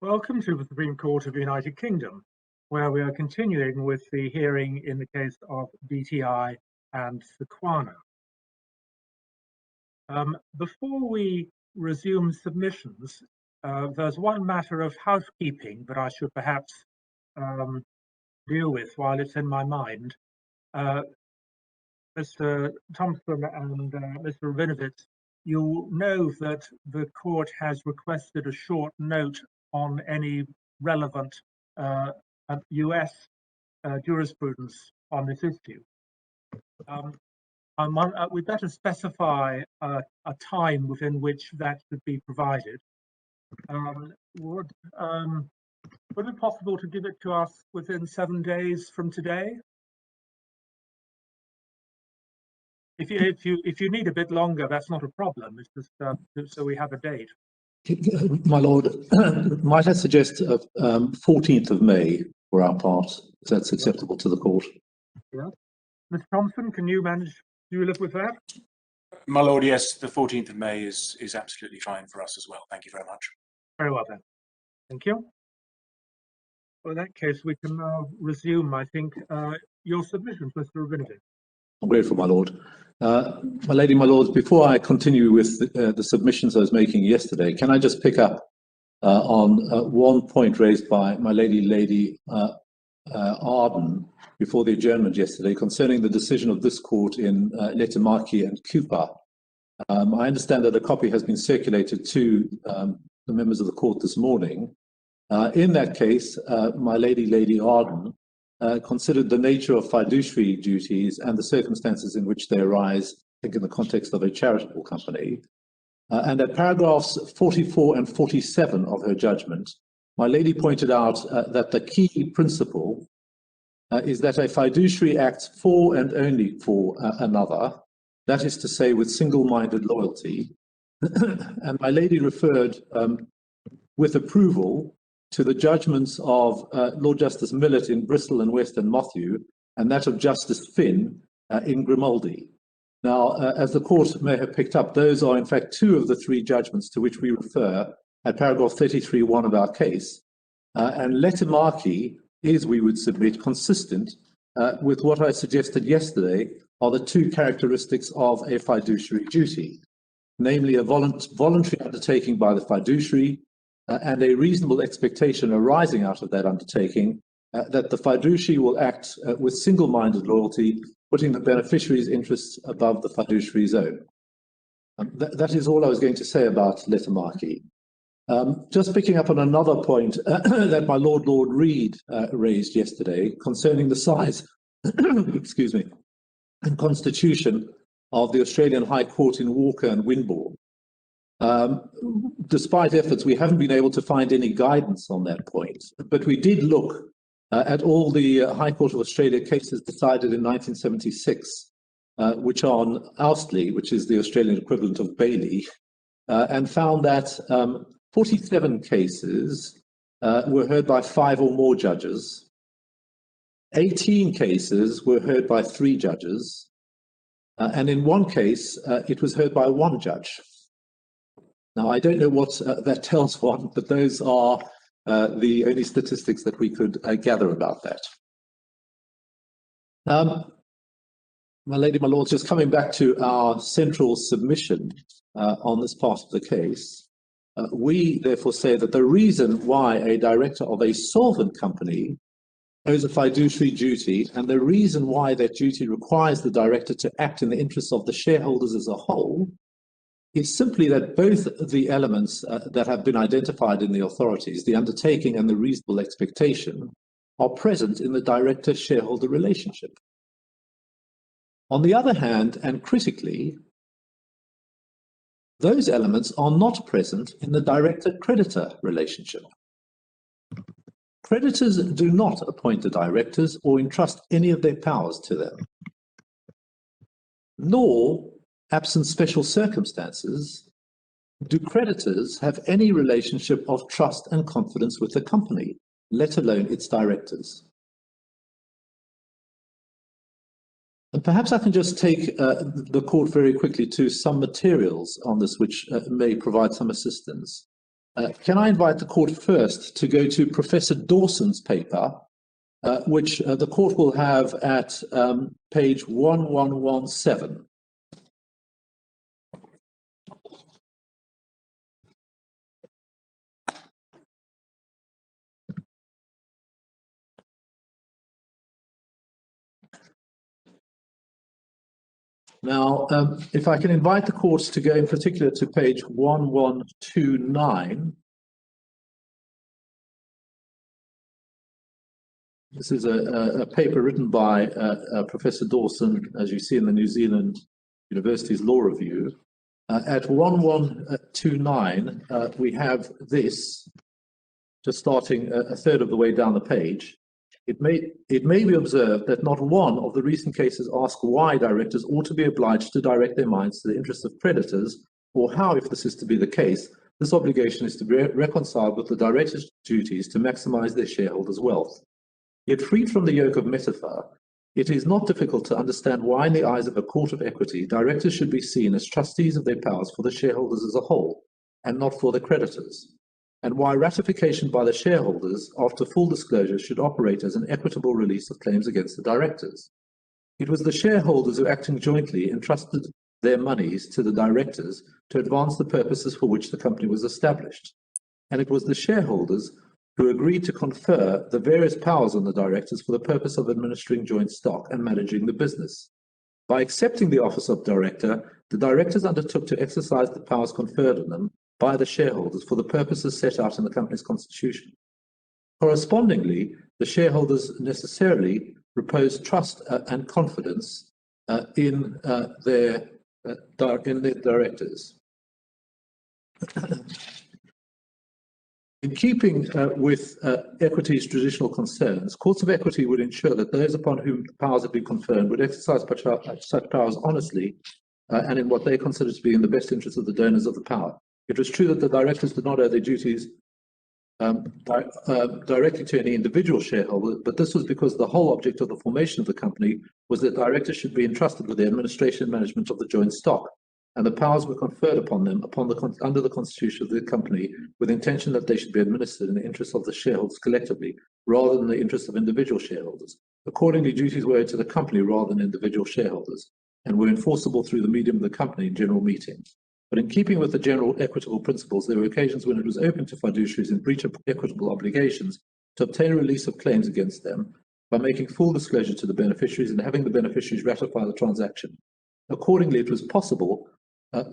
Welcome to the Supreme Court of the United Kingdom, where we are continuing with the hearing in the case of BTI and Sequana. Before we resume submissions, there's one matter of housekeeping that I should perhaps deal with while it's in my mind. Mr. Thompson and Mr. Rabinovitz, you'll know that the court has requested a short note on any relevant US jurisprudence on this issue. We better specify a time within which that should be provided. Would it be possible to give it to us within 7 days from today? If you need a bit longer, that's not a problem. It's just so we have a date. My Lord, might I suggest 14th of May for our part, if that's acceptable to the court? Yeah. Mr. Thompson, can you manage? Do you live with that? My Lord, yes, the 14th of May is absolutely fine for us as well. Thank you very much. Very well then. Thank you. Well, in that case, we can now resume, I think, your submissions, Mr. Rabinovitz. I'm grateful, my Lord. My Lady, my Lords, before I continue with the submissions I was making yesterday, can I just pick up on one point raised by my Lady Arden before the adjournment yesterday concerning the decision of this court in Letemaki and Cooper. I understand that a copy has been circulated to the members of the court this morning. In that case, my Lady Arden considered the nature of fiduciary duties and the circumstances in which they arise, I think in the context of a charitable company. And at paragraphs 44 and 47 of her judgment, my lady pointed out that the key principle is that a fiduciary acts for and only for another, that is to say with single-minded loyalty. And my lady referred with approval to the judgments of Lord Justice Millett in Bristol and Western Mothew, and that of Justice Finn in Grimaldi. Now, as the court may have picked up, those are in fact two of the three judgments to which we refer at paragraph 33(1) of our case. And Letemaki is, we would submit, consistent with what I suggested yesterday are the two characteristics of a fiduciary duty, namely a voluntary undertaking by the fiduciary and a reasonable expectation arising out of that undertaking that the fiduciary will act with single-minded loyalty, putting the beneficiary's interests above the fiduciary's own. That is all I was going to say about Letemaki. Just picking up on another point that my Lord Reid raised yesterday concerning the size, excuse me, and constitution of the Australian High Court in Walker and Winborne. Despite efforts, we haven't been able to find any guidance on that point, but we did look at all the High Court of Australia cases decided in 1976, which are on Oustley, which is the Australian equivalent of Bailey, and found that 47 cases were heard by 5 or more judges, 18 cases were heard by 3 judges, and in one case, it was heard by 1 judge. Now, I don't know what that tells one, but those are the only statistics that we could gather about that. My lady, my lords, just coming back to our central submission on this part of the case, we therefore say that the reason why a director of a solvent company owes a fiduciary duty, and the reason why that duty requires the director to act in the interests of the shareholders as a whole, is simply that both the elements that have been identified in the authorities, the undertaking and the reasonable expectation, are present in the director-shareholder relationship. On the other hand, and critically, those elements are not present in the director-creditor relationship. Creditors do not appoint the directors or entrust any of their powers to them, nor, absent special circumstances, do creditors have any relationship of trust and confidence with the company, let alone its directors. And perhaps I can just take the court very quickly to some materials on this which may provide some assistance. Can I invite the court first to go to Professor Dawson's paper, which the court will have at page 1117. Now, if I can invite the court to go in particular to page 1129. This is a paper written by Professor Dawson, as you see in the New Zealand University's Law Review. At 1129, we have this, just starting a third of the way down the page. It may be observed that not one of the recent cases asks why directors ought to be obliged to direct their minds to the interests of creditors, or how, if this is to be the case, this obligation is to be reconciled with the directors' duties to maximize their shareholders' wealth. Yet freed from the yoke of metaphor, it is not difficult to understand why, in the eyes of a court of equity, directors should be seen as trustees of their powers for the shareholders as a whole, and not for the creditors, and why ratification by the shareholders after full disclosure should operate as an equitable release of claims against the directors. It was the shareholders who, acting jointly, entrusted their monies to the directors to advance the purposes for which the company was established, and it was the shareholders who agreed to confer the various powers on the directors for the purpose of administering joint stock and managing the business. By accepting the office of director, the directors undertook to exercise the powers conferred on them by the shareholders for the purposes set out in the company's constitution. Correspondingly, the shareholders necessarily reposed trust and confidence in their directors. In keeping with equity's traditional concerns, courts of equity would ensure that those upon whom the powers have been conferred would exercise such powers honestly and in what they consider to be in the best interest of the donors of the power. It was true that the directors did not owe their duties directly to any individual shareholder, but this was because the whole object of the formation of the company was that directors should be entrusted with the administration and management of the joint stock, and the powers were conferred upon them under the constitution of the company with the intention that they should be administered in the interest of the shareholders collectively, rather than the interest of individual shareholders. Accordingly, duties were owed to the company rather than individual shareholders, and were enforceable through the medium of the company in general meetings. But in keeping with the general equitable principles, there were occasions when it was open to fiduciaries in breach of equitable obligations to obtain a release of claims against them by making full disclosure to the beneficiaries and having the beneficiaries ratify the transaction. Accordingly, it was possible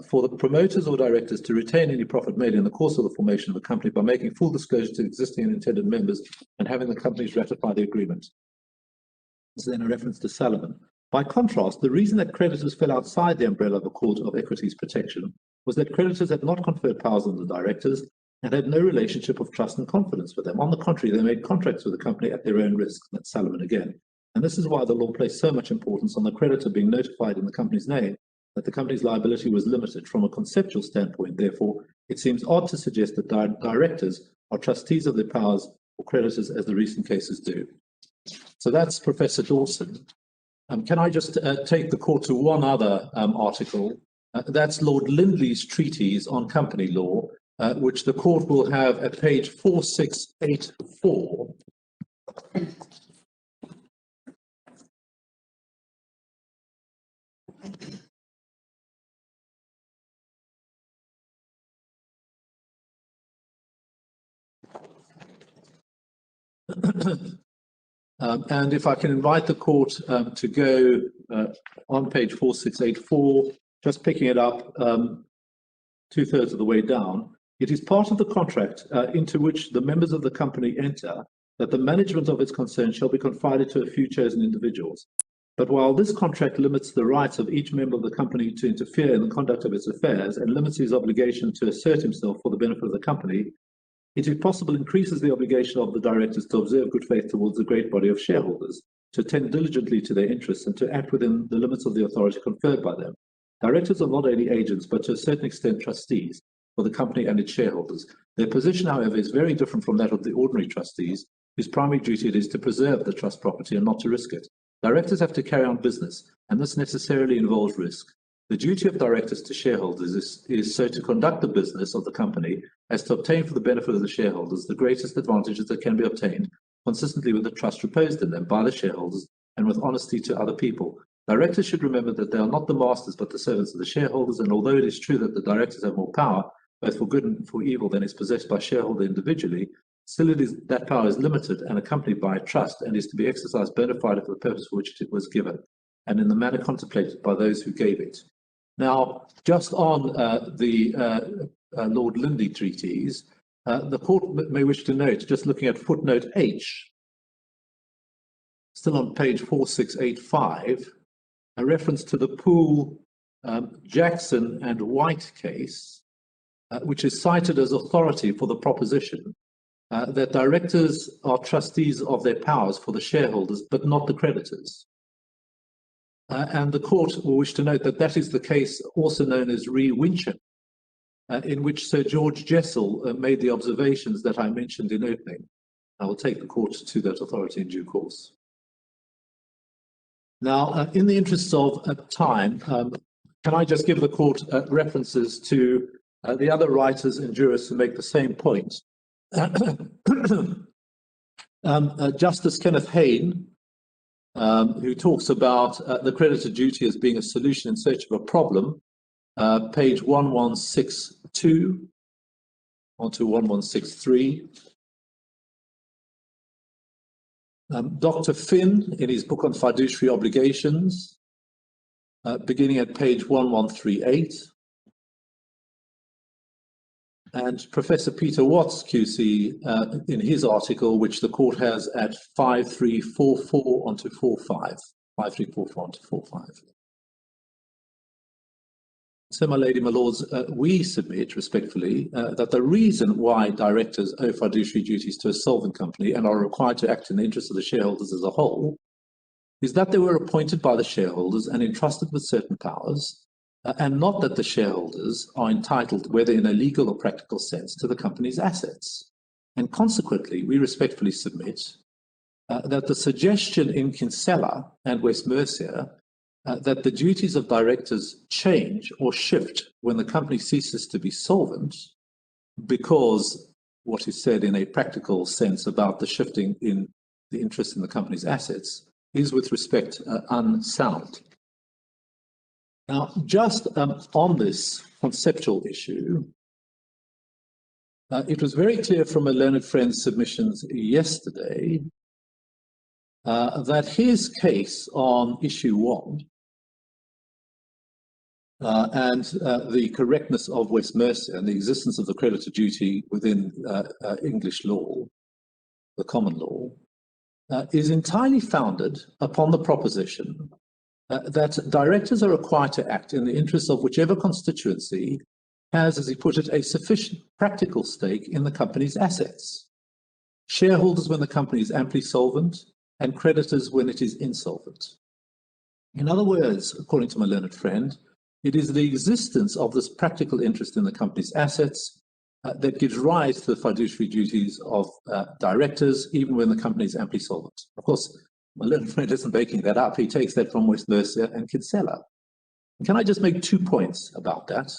for the promoters or directors to retain any profit made in the course of the formation of a company by making full disclosure to existing and intended members and having the companies ratify the agreement. This is then a reference to Salomon. By contrast, the reason that creditors fell outside the umbrella of a court of equity's protection was that creditors had not conferred powers on the directors and had no relationship of trust and confidence with them. On the contrary, they made contracts with the company at their own risk. That's Salomon again. And this is why the law placed so much importance on the creditor being notified in the company's name that the company's liability was limited. From a conceptual standpoint, therefore, it seems odd to suggest that directors are trustees of their powers or creditors, as the recent cases do. So that's Professor Dawson. Can I just take the court to one other article? That's Lord Lindley's treatise on company law, which the court will have at page 4684. And if I can invite the court to go on page 4684, just picking it up two-thirds of the way down, it is part of the contract into which the members of the company enter that the management of its concerns shall be confided to a few chosen individuals. But while this contract limits the rights of each member of the company to interfere in the conduct of its affairs and limits his obligation to assert himself for the benefit of the company, it, if possible, increases the obligation of the directors to observe good faith towards the great body of shareholders, to attend diligently to their interests, and to act within the limits of the authority conferred by them. Directors are not only agents, but to a certain extent trustees for the company and its shareholders. Their position, however, is very different from that of the ordinary trustees, whose primary duty it is to preserve the trust property and not to risk it. Directors have to carry on business, and this necessarily involves risk. The duty of directors to shareholders is so to conduct the business of the company as to obtain for the benefit of the shareholders the greatest advantages that can be obtained consistently with the trust reposed in them by the shareholders and with honesty to other people. Directors should remember that they are not the masters but the servants of the shareholders, and although it is true that the directors have more power, both for good and for evil, than is possessed by shareholder individually, still that power is limited and accompanied by a trust and is to be exercised bona fide for the purpose for which it was given, and in the manner contemplated by those who gave it. Now, just on the Lord Lindy treatise, the court may wish to note, just looking at footnote H, still on page 4685, a reference to the Poole, Jackson and White case, which is cited as authority for the proposition that directors are trustees of their powers for the shareholders, but not the creditors. And the court will wish to note that that is the case also known as Re Wincham, in which Sir George Jessel made the observations that I mentioned in opening. I will take the court to that authority in due course. Now, in the interests of time, can I just give the court references to the other writers and jurists who make the same point? Justice Kenneth Hayne, who talks about the creditor duty as being a solution in search of a problem, page 1162 onto 1163. Dr. Finn, in his book on fiduciary obligations, beginning at page 1138. And Professor Peter Watts, QC, in his article, which the court has at 5344 onto 45, 5344 onto 45. So, my lady, my lords, we submit respectfully that the reason why directors owe fiduciary duties to a solvent company and are required to act in the interest of the shareholders as a whole is that they were appointed by the shareholders and entrusted with certain powers, and not that the shareholders are entitled, whether in a legal or practical sense, to the company's assets. And consequently, we respectfully submit that the suggestion in Kinsella and West Mercia that the duties of directors change or shift when the company ceases to be solvent, because what is said in a practical sense about the shifting in the interest in the company's assets is with respect unsound. Now, just on this conceptual issue, it was very clear from a learned friend's submissions yesterday that his case on issue 1 and the correctness of West Mercia and the existence of the creditor duty within English law, the common law, is entirely founded upon the proposition that directors are required to act in the interests of whichever constituency has, as he put it, a sufficient practical stake in the company's assets. Shareholders when the company is amply solvent, and creditors when it is insolvent. In other words, according to my learned friend, it is the existence of this practical interest in the company's assets that gives rise to the fiduciary duties of directors, even when the company is amply solvent. Of course, my learned friend isn't making that up. He takes that from West Mercia and Kinsella. Can I just make 2 points about that?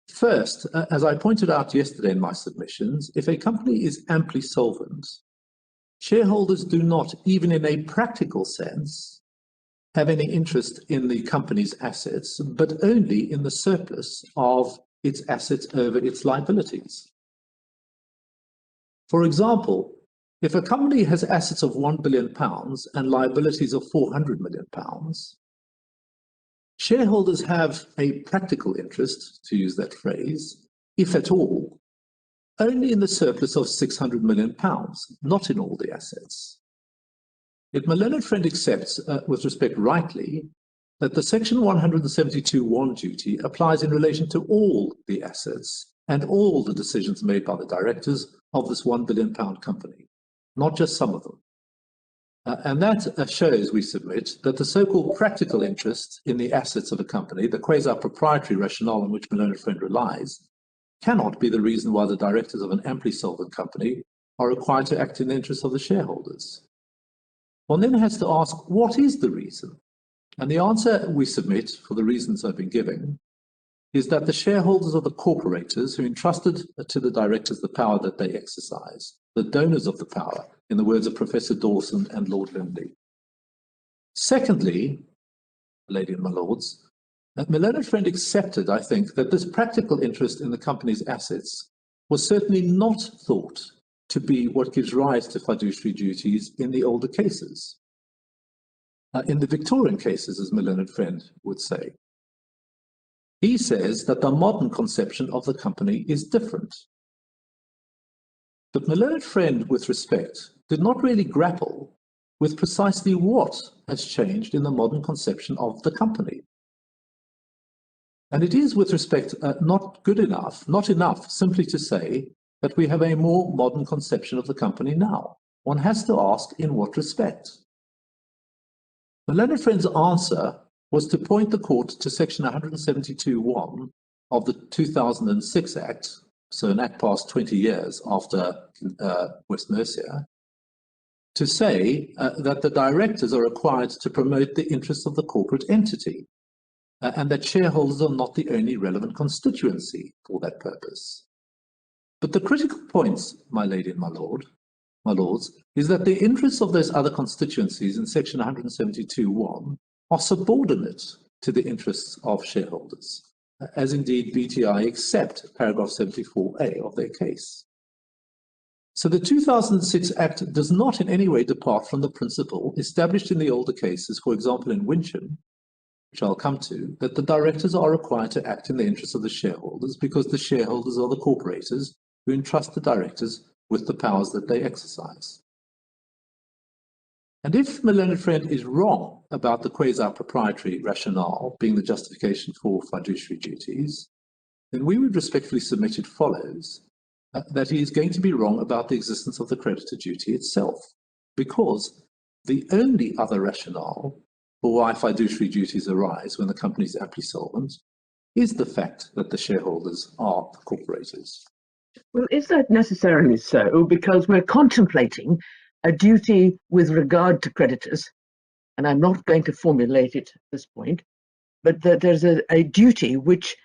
First, as I pointed out yesterday in my submissions, if a company is amply solvent, shareholders do not, even in a practical sense, have any interest in the company's assets, but only in the surplus of its assets over its liabilities. For example, if a company has assets of £1 billion and liabilities of £400 million, shareholders have a practical interest, to use that phrase, if at all, only in the surplus of £600 million, not in all the assets. Yet my learned friend accepts, with respect rightly, that the section 172(1) duty applies in relation to all the assets and all the decisions made by the directors of this £1 billion company, not just some of them. And that shows, we submit, that the so-called practical interest in the assets of a company, the quasi-proprietary rationale on which my learned friend relies, cannot be the reason why the directors of an amply solvent company are required to act in the interest of the shareholders. One then has to ask, what is the reason? And the answer we submit, for the reasons I've been giving, is that the shareholders are the corporators who entrusted to the directors the power that they exercise, the donors of the power, in the words of Professor Dawson and Lord Lindley. Secondly, lady and my lords, Milner Friend accepted, I think, that this practical interest in the company's assets was certainly not thought to be what gives rise to fiduciary duties in the older cases. In the Victorian cases, as Milner Friend would say, he says that the modern conception of the company is different. But Milner Friend, with respect, did not really grapple with precisely what has changed in the modern conception of the company. And it is, with respect, not enough simply to say that we have a more modern conception of the company now. One has to ask, in what respect? Milner Friend's answer was to point the court to section 172(1) of the 2006 Act, so an act passed 20 years after West Mercia, to say that the directors are required to promote the interests of the corporate entity, and that shareholders are not the only relevant constituency for that purpose. But the critical points, my lady and my lords, is that the interests of those other constituencies in section 172(1) are subordinate to the interests of shareholders, as indeed BTI accept paragraph 74A of their case. So the 2006 Act does not in any way depart from the principle established in the older cases, for example in Wincham, which I'll come to, that the directors are required to act in the interests of the shareholders because the shareholders are the corporators who entrust the directors with the powers that they exercise. And if Milner Friend is wrong about the quasi-proprietary rationale being the justification for fiduciary duties, then we would respectfully submit it follows that he is going to be wrong about the existence of the creditor duty itself, because the only other rationale for why fiduciary duties arise when the company is amply solvent is the fact that the shareholders are the corporators. Well, is that necessarily so? Because we're contemplating a duty with regard to creditors, and I'm not going to formulate it at this point, but that there's a duty which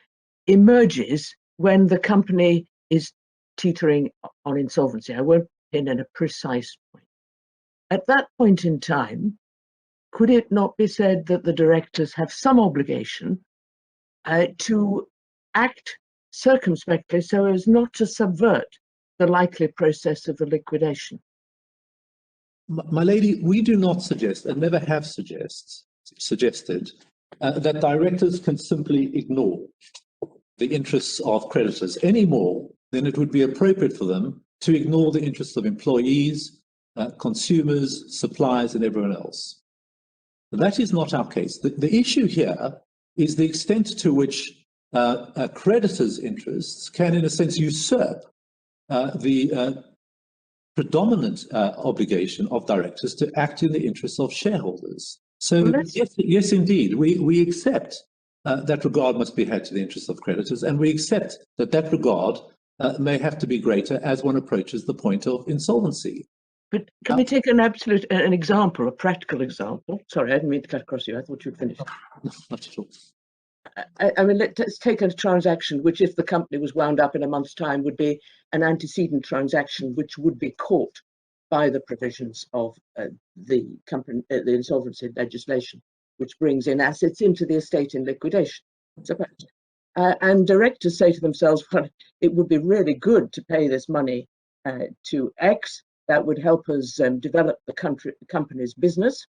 emerges when the company is teetering on insolvency. I won't pin in a precise point. At that point in time, could it not be said that the directors have some obligation to act circumspectly so as not to subvert the likely process of the liquidation? My lady, we do not suggest, and never have suggested, that directors can simply ignore the interests of creditors any more than it would be appropriate for them to ignore the interests of employees, consumers, suppliers, and everyone else. That is not our case. The issue here is the extent to which creditors' interests can, in a sense, usurp the predominant obligation of directors to act in the interests of shareholders. So yes, indeed, we accept that regard must be had to the interests of creditors, and we accept that that regard may have to be greater as one approaches the point of insolvency. But can we take an example, a practical example? Sorry, I didn't mean to cut across you. I thought you'd finished. Not at all. I mean, let's take a transaction which, if the company was wound up in a month's time, would be an antecedent transaction which would be caught by the provisions of the insolvency legislation, which brings in assets into the estate in liquidation. And directors say to themselves, well, it would be really good to pay this money to X. That would help us develop the company's business.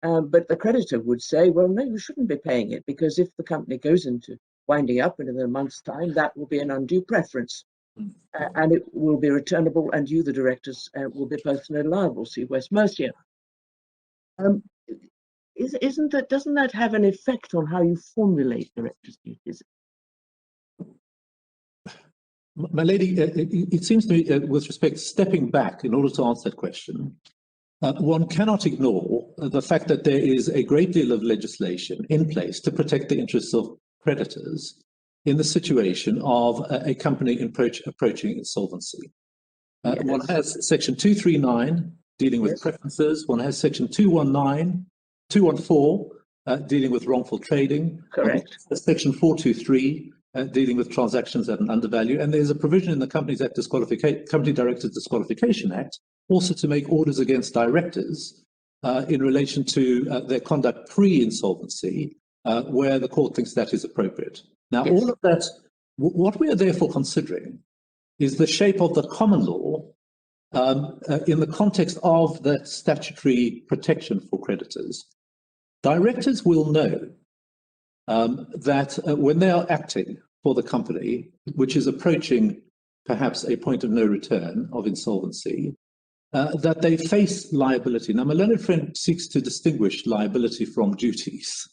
But the creditor would say, well, no, you shouldn't be paying it, because if the company goes into winding up in a month's time, that will be an undue preference. And it will be returnable, and you, the directors, will be personally liable. See West Mercia. Doesn't that have an effect on how you formulate directors' duties? My lady, it seems to me, with respect, stepping back in order to answer that question, one cannot ignore the fact that there is a great deal of legislation in place to protect the interests of creditors in the situation of a company approaching insolvency. Yes. One has section 239 dealing with preferences, one has section 214 dealing with wrongful trading. Correct. Section 423, dealing with transactions at an undervalue. And there's a provision in the Companies Act Company Directors Disqualification Act also to make orders against directors in relation to their conduct pre-insolvency, where the court thinks that is appropriate. Now, Yes. all of that, what we are therefore considering is the shape of the common law in the context of that statutory protection for creditors. Directors will know that when they are acting for the company, which is approaching perhaps a point of no return of insolvency, that they face liability. Now, my learned friend seeks to distinguish liability from duties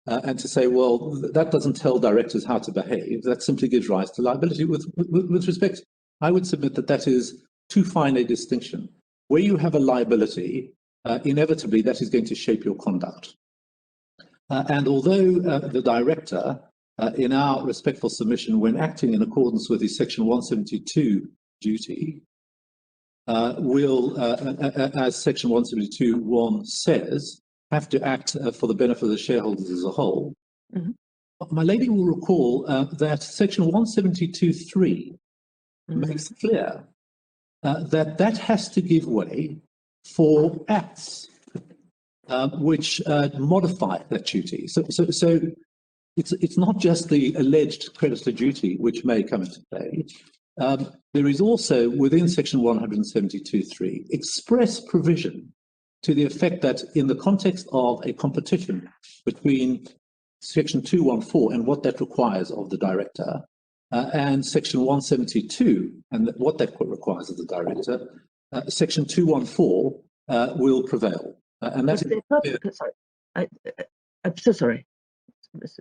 and to say, well, that doesn't tell directors how to behave. That simply gives rise to liability. With respect, I would submit that that is too fine a distinction. Where you have a liability, inevitably that is going to shape your conduct. And although the director, in our respectful submission, when acting in accordance with his Section 172 duty, will, as Section 172(1) says, have to act for the benefit of the shareholders as a whole. Mm-hmm. My lady will recall that Section 172(3) makes clear that that has to give way for acts which modify that duty. So it's not just the alleged creditor duty which may come into play. There is also, within Section 172(3), express provision to the effect that in the context of a competition between Section 214 and what that requires of the director, and Section 172 and what that requires of the director, Section 214 will prevail. And that's sorry. I'm so sorry.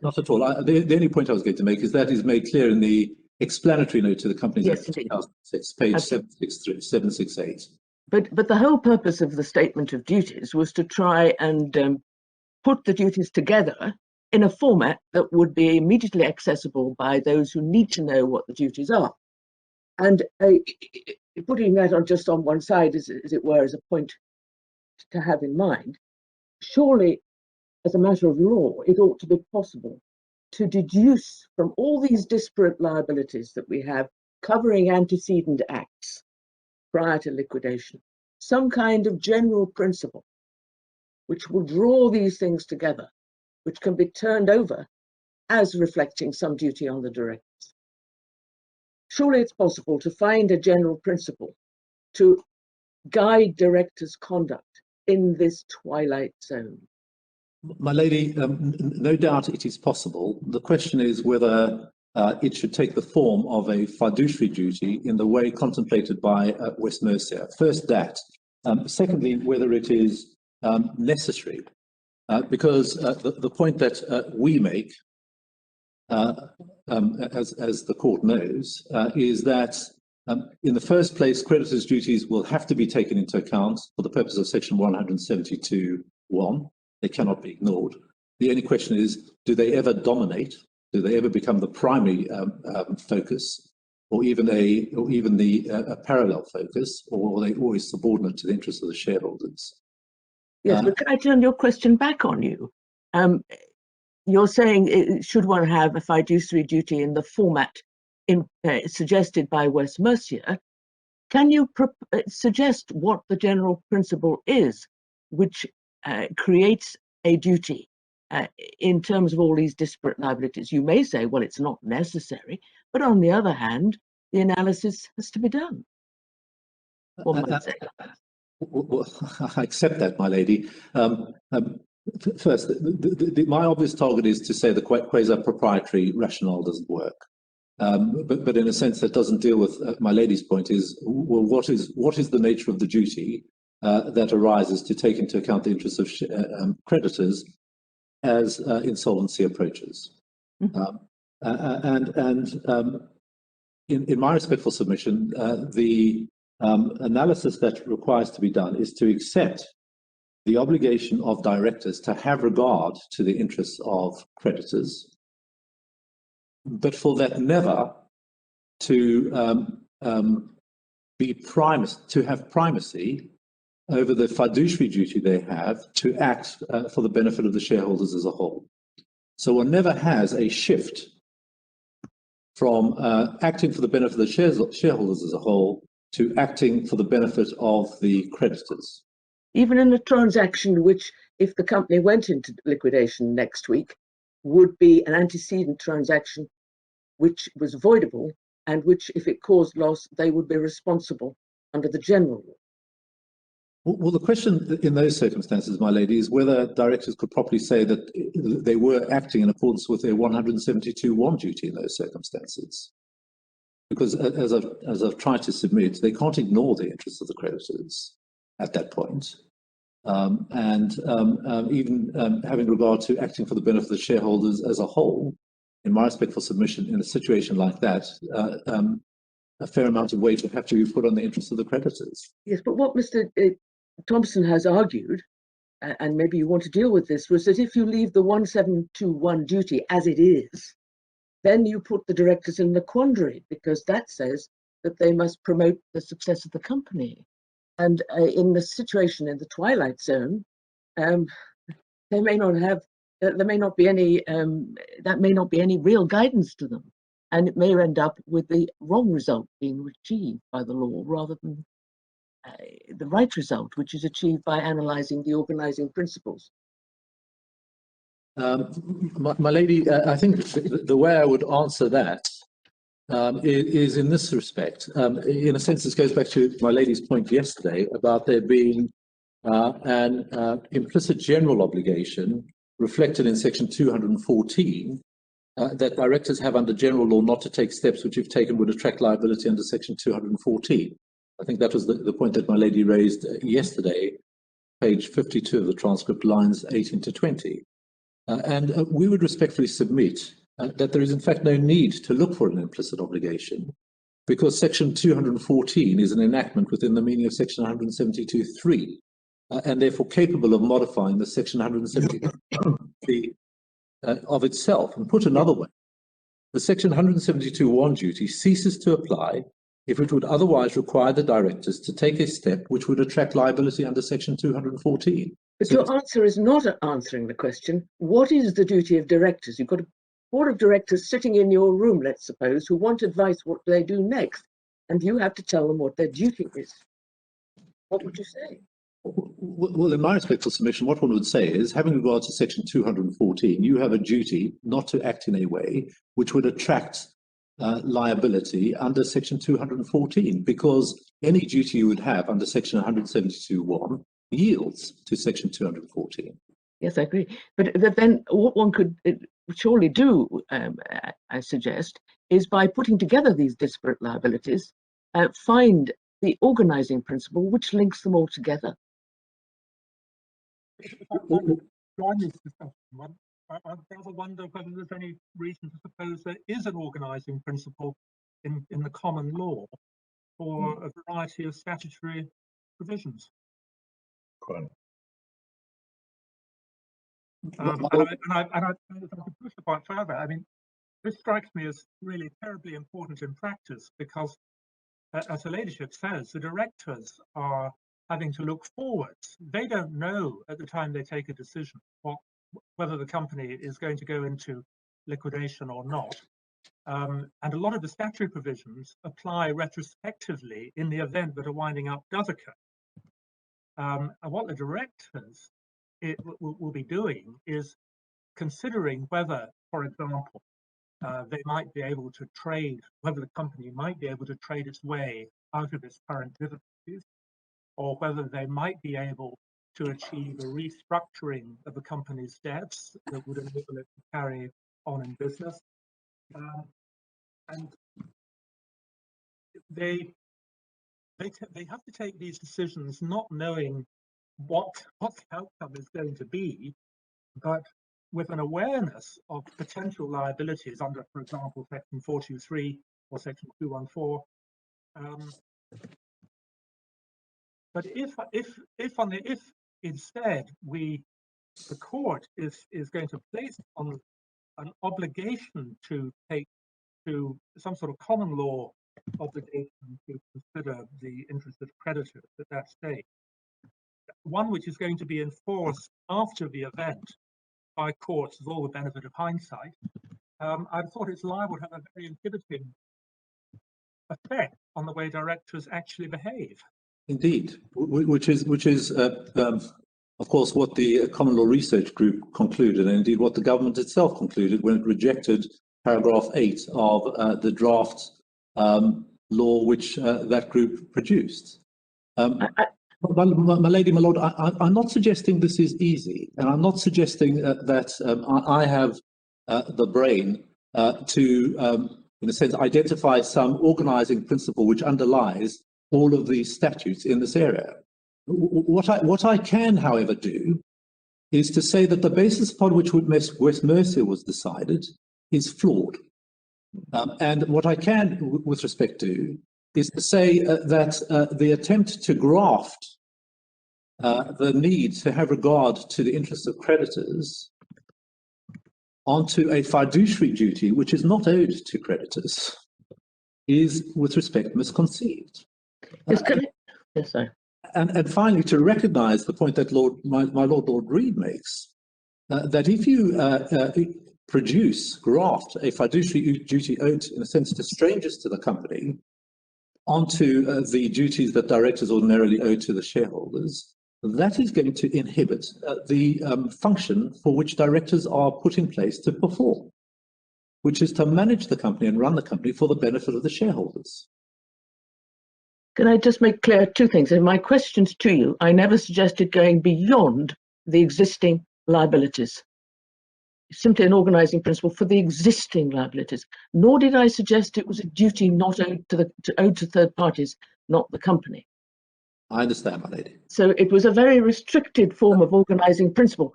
Not at all. The only point I was going to make is that is made clear in the explanatory note to the Companies Act 2006, page 763, 768. But the whole purpose of the statement of duties was to try and put the duties together in a format that would be immediately accessible by those who need to know what the duties are. And putting that on just on one side, as it were, as a point to have in mind, surely, as a matter of law, it ought to be possible to deduce from all these disparate liabilities that we have covering antecedent acts prior to liquidation, some kind of general principle which will draw these things together, which can be turned over as reflecting some duty on the directors. Surely it's possible to find a general principle to guide directors' conduct in this twilight zone. My lady, no doubt it is possible. The question is whether it should take the form of a fiduciary duty in the way contemplated by West Mercia. First, that. Secondly, whether it is necessary. Because the point that we make, as the court knows, is that in the first place, creditors' duties will have to be taken into account for the purpose of Section 172(1). They cannot be ignored. The only question is, do they ever dominate? Do they ever become the primary focus, or even the parallel focus, or are they always subordinate to the interests of the shareholders? Yes, but can I turn your question back on you? You're saying, should one have a fiduciary duty in the format suggested by West Mercia? Can you suggest what the general principle is which creates a duty in terms of all these disparate liabilities? You may say, well, it's not necessary, but on the other hand, the analysis has to be done. One might say. Well, I accept that, my lady. First, my obvious target is to say the quasi-proprietary rationale doesn't work. But in a sense that doesn't deal with my lady's point is, well, what is the nature of the duty that arises to take into account the interests of creditors as insolvency approaches? Mm-hmm. In my respectful submission, the analysis that requires to be done is to accept the obligation of directors to have regard to the interests of creditors, but for that never to have primacy over the fiduciary duty they have to act for the benefit of the shareholders as a whole. So one never has a shift from acting for the benefit of the shareholders as a whole to acting for the benefit of the creditors. Even in a transaction which, if the company went into liquidation next week, would be an antecedent transaction which was voidable and which, if it caused loss, they would be responsible under the general law. Well, the question in those circumstances, my lady, is whether directors could properly say that they were acting in accordance with their 172(1) duty in those circumstances. Because as I've tried to submit, they can't ignore the interests of the creditors at that point. Even having regard to acting for the benefit of the shareholders as a whole, in my respectful submission, in a situation like that, a fair amount of weight would have to be put on the interests of the creditors. Yes, but what Mr. Thompson has argued, and maybe you want to deal with this, was that if you leave the 1721 duty as it is, then you put the directors in the quandary, because that says that they must promote the success of the company. And in the situation in the twilight zone, they may not have, there may not be any, that may not be any real guidance to them. And it may end up with the wrong result being achieved by the law rather than the right result, which is achieved by analysing the organising principles. My lady, I think the way I would answer that is in this respect. In a sense, this goes back to my lady's point yesterday about there being an implicit general obligation reflected in section 214 that directors have under general law not to take steps which, if taken, would attract liability under section 214. I think that was the point that my lady raised yesterday, page 52 of the transcript, lines 18 to 20. And we would respectfully submit that there is in fact no need to look for an implicit obligation, because section 214 is an enactment within the meaning of section 172(3), and therefore capable of modifying the section 173 of itself. And put another way, the section 172(1) duty ceases to apply if it would otherwise require the directors to take a step which would attract liability under section 214. But your answer is not answering the question. What is the duty of directors? You've got a board of directors sitting in your room, let's suppose, who want advice what they do next, and you have to tell them what their duty is. What would you say? Well, in my respectful submission, what one would say is, having regard to section 214, you have a duty not to act in a way which would attract liability under section 214, because any duty you would have under section 172(1) yields to section 214. Yes, I agree. But then what one could surely do, I suggest, is by putting together these disparate liabilities, find the organising principle which links them all together. Join this discussion. I rather wonder whether there's any reason to suppose there is an organising principle in the common law for a variety of statutory provisions. And I could push the point further. I mean, this strikes me as really terribly important in practice, because, as the ladyship says, the directors are having to look forwards. They don't know at the time they take a decision whether the company is going to go into liquidation or not. And a lot of the statutory provisions apply retrospectively in the event that a winding up does occur. And what the directors will be doing is considering whether, for example, they might be able to trade, whether the company might be able to trade its way out of its current difficulties, or whether they might be able to achieve a restructuring of the company's debts that would enable it to carry on in business. And they have to take these decisions not knowing what the outcome is going to be, but with an awareness of potential liabilities under, for example, section 423 or section 214. But if instead the court is going to place on an obligation to take to some sort of common law obligation to consider the interest of creditors at that stage, one which is going to be enforced after the event by courts with all the benefit of hindsight, I thought it's liable to have a very inhibiting effect on the way directors actually behave. Indeed, which is of course, what the Common Law Research Group concluded, and indeed what the government itself concluded when it rejected paragraph 8 of the draft law which that group produced. My lady, my lord, I'm not suggesting this is easy, and I'm not suggesting that I have the brain to, in a sense, identify some organizing principle which underlies all of these statutes in this area. What I can, however, do is to say that the basis upon which West Mercia was decided is flawed. And what I can, with respect to, is to say that the attempt to graft the need to have regard to the interests of creditors onto a fiduciary duty which is not owed to creditors is, with respect, misconceived. Yes, sir. And finally, to recognise the point that my Lord Reed makes, that if you graft a fiduciary duty owed, in a sense, to strangers to the company onto the duties that directors ordinarily owe to the shareholders, that is going to inhibit the function for which directors are put in place to perform, which is to manage the company and run the company for the benefit of the shareholders. Can I just make clear two things? In my questions to you, I never suggested going beyond the existing liabilities. Simply an organising principle for the existing liabilities. Nor did I suggest it was a duty not owed to third parties, not the company. I understand, my lady. So it was a very restricted form of organising principle,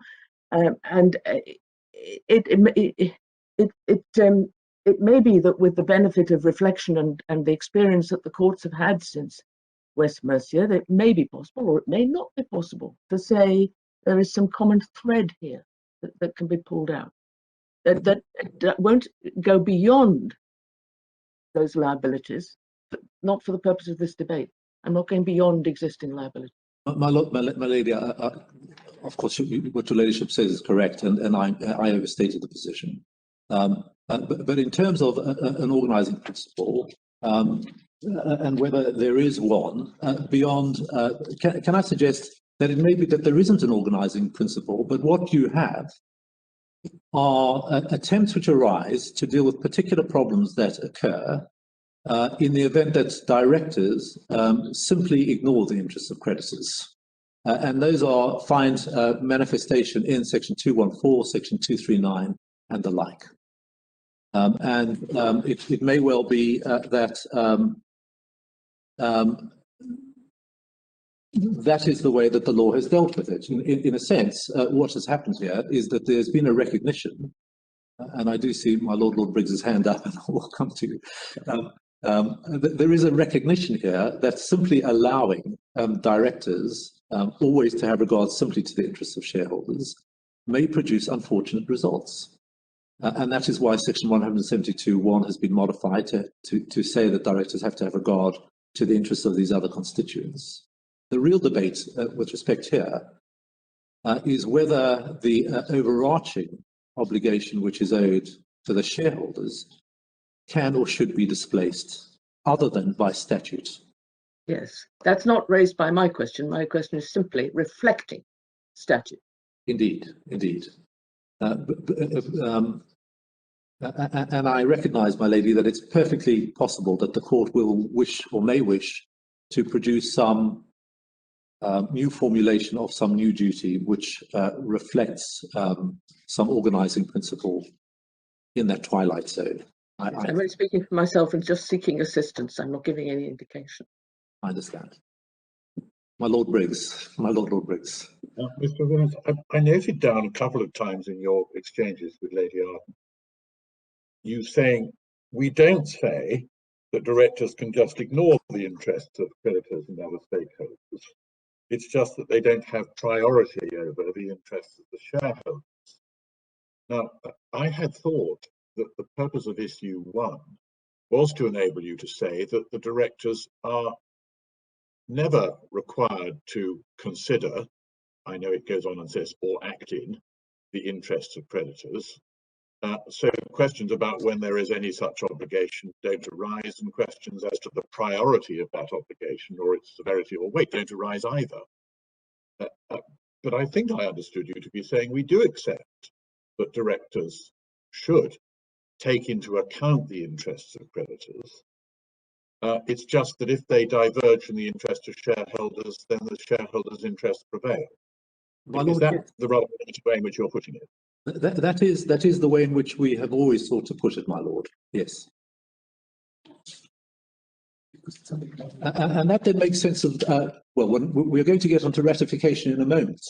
and it may be that with the benefit of reflection and the experience that the courts have had since West Mercia, that it may be possible, or it may not be possible, to say there is some common thread here that can be pulled out, that won't go beyond those liabilities, not for the purpose of this debate. I'm not going beyond existing liability. My lady, of course, what your ladyship says is correct, and I overstated the position. But in terms of an organising principle, and whether there is one beyond, can I suggest that it may be that there isn't an organising principle, but what you have are attempts which arise to deal with particular problems that occur in the event that directors simply ignore the interests of creditors. And those find manifestation in Section 214, Section 239, and the like. It may well be that that is the way that the law has dealt with it. In a sense, what has happened here is that there's been a recognition, and I do see my Lord Briggs's hand up, and I will come to you. There is a recognition here that simply allowing directors always to have regard simply to the interests of shareholders may produce unfortunate results. And that is why Section 172(1) has been modified to say that directors have to have regard to the interests of these other constituents. The real debate with respect here is whether the overarching obligation which is owed to the shareholders can or should be displaced other than by statute. Yes, that's not raised by my question. My question is simply reflecting statute. Indeed, indeed. And I recognise, my lady, that it's perfectly possible that the court will wish or may wish to produce some new formulation of some new duty which reflects some organising principle in that twilight zone. I'm only speaking for myself and just seeking assistance. I'm not giving any indication. I understand. My Lord Briggs, my Lord Briggs. Mr. Williams, I noted down a couple of times in your exchanges with Lady Arden, you saying, we don't say that directors can just ignore the interests of creditors and other stakeholders. It's just that they don't have priority over the interests of the shareholders. Now, I had thought that the purpose of issue 1 was to enable you to say that the directors are never required to consider I know it goes on and says, or act in the interests of creditors. So questions about when there is any such obligation don't arise, and questions as to the priority of that obligation or its severity or weight don't arise either. But I think I understood you to be saying we do accept that directors should take into account the interests of creditors. It's just that if they diverge from the interest of shareholders, then the shareholders' interests prevail. Is that the rather way in which you're putting it? That is the way in which we have always sought to put it, my lord. Yes. And that then makes sense of, well, we're going to get onto ratification in a moment.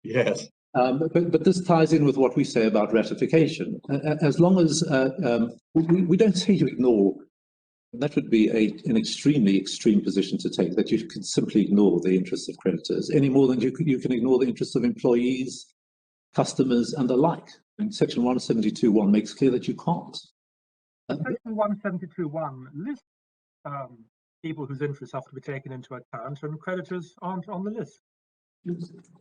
Yes. But this ties in with what we say about ratification. As long as we don't say you ignore, that would be an extremely extreme position to take, that you can simply ignore the interests of creditors any more than you can ignore the interests of employees, customers, and the like. And Section 172.1 makes clear that you can't. Section 172.1 lists people whose interests have to be taken into account, and creditors aren't on the list.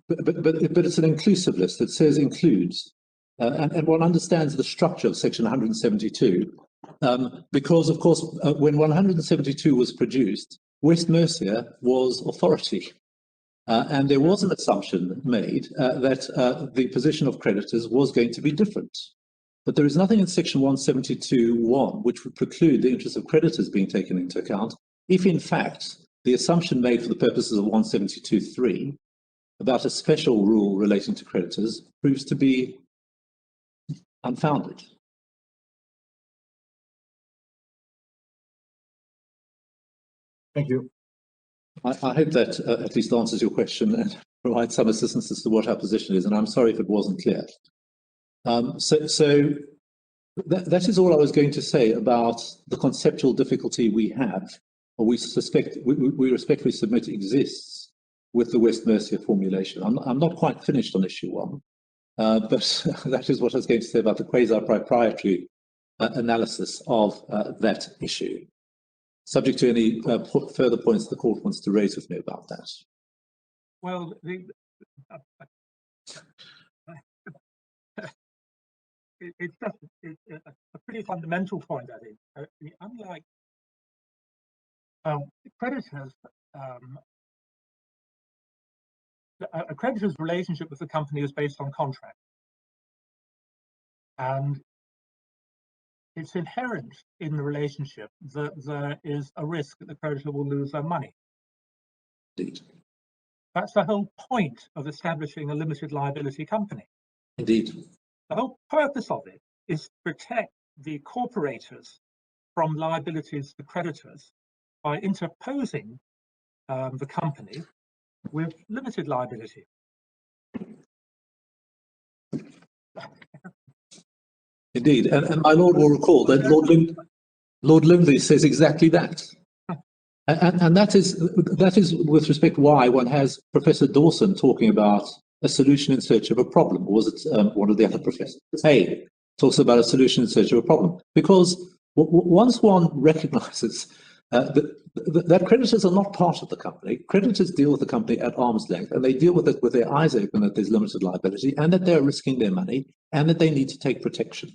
But it's an inclusive list. It says includes, and one understands the structure of Section 172 because, of course, when 172 was produced, West Mercia was authority, and there was an assumption made that the position of creditors was going to be different. But there is nothing in Section 172.1 which would preclude the interests of creditors being taken into account if, in fact, the assumption made for the purposes of 172.3 about a special rule relating to creditors proves to be unfounded. Thank you. I hope that at least answers your question and provides some assistance as to what our position is, and I'm sorry if it wasn't clear. So that is all I was going to say about the conceptual difficulty we have, or we suspect, we respectfully submit exists with the West Mercia formulation. I'm not quite finished on issue 1, but that is what I was going to say about the quasi-proprietary analysis of that issue, subject to any further points the court wants to raise with me about that. Well, it's just a pretty fundamental point, I think. Unlike creditors, a creditor's relationship with the company is based on contract, and it's inherent in the relationship that there is a risk that the creditor will lose their money. Indeed. That's the whole point of establishing a limited liability company. Indeed. The whole purpose of it is to protect the corporators from liabilities to creditors by interposing the company with limited liability. Indeed, and my lord will recall that Lord Lindsay says exactly that. And that is with respect why one has Professor Dawson talking about a solution in search of a problem. Or was it one of the other professors? Hay talks about a solution in search of a problem. Because once one recognizes that creditors are not part of the company, creditors deal with the company at arm's length, and they deal with it with their eyes open that there's limited liability, and that they're risking their money, and that they need to take protection.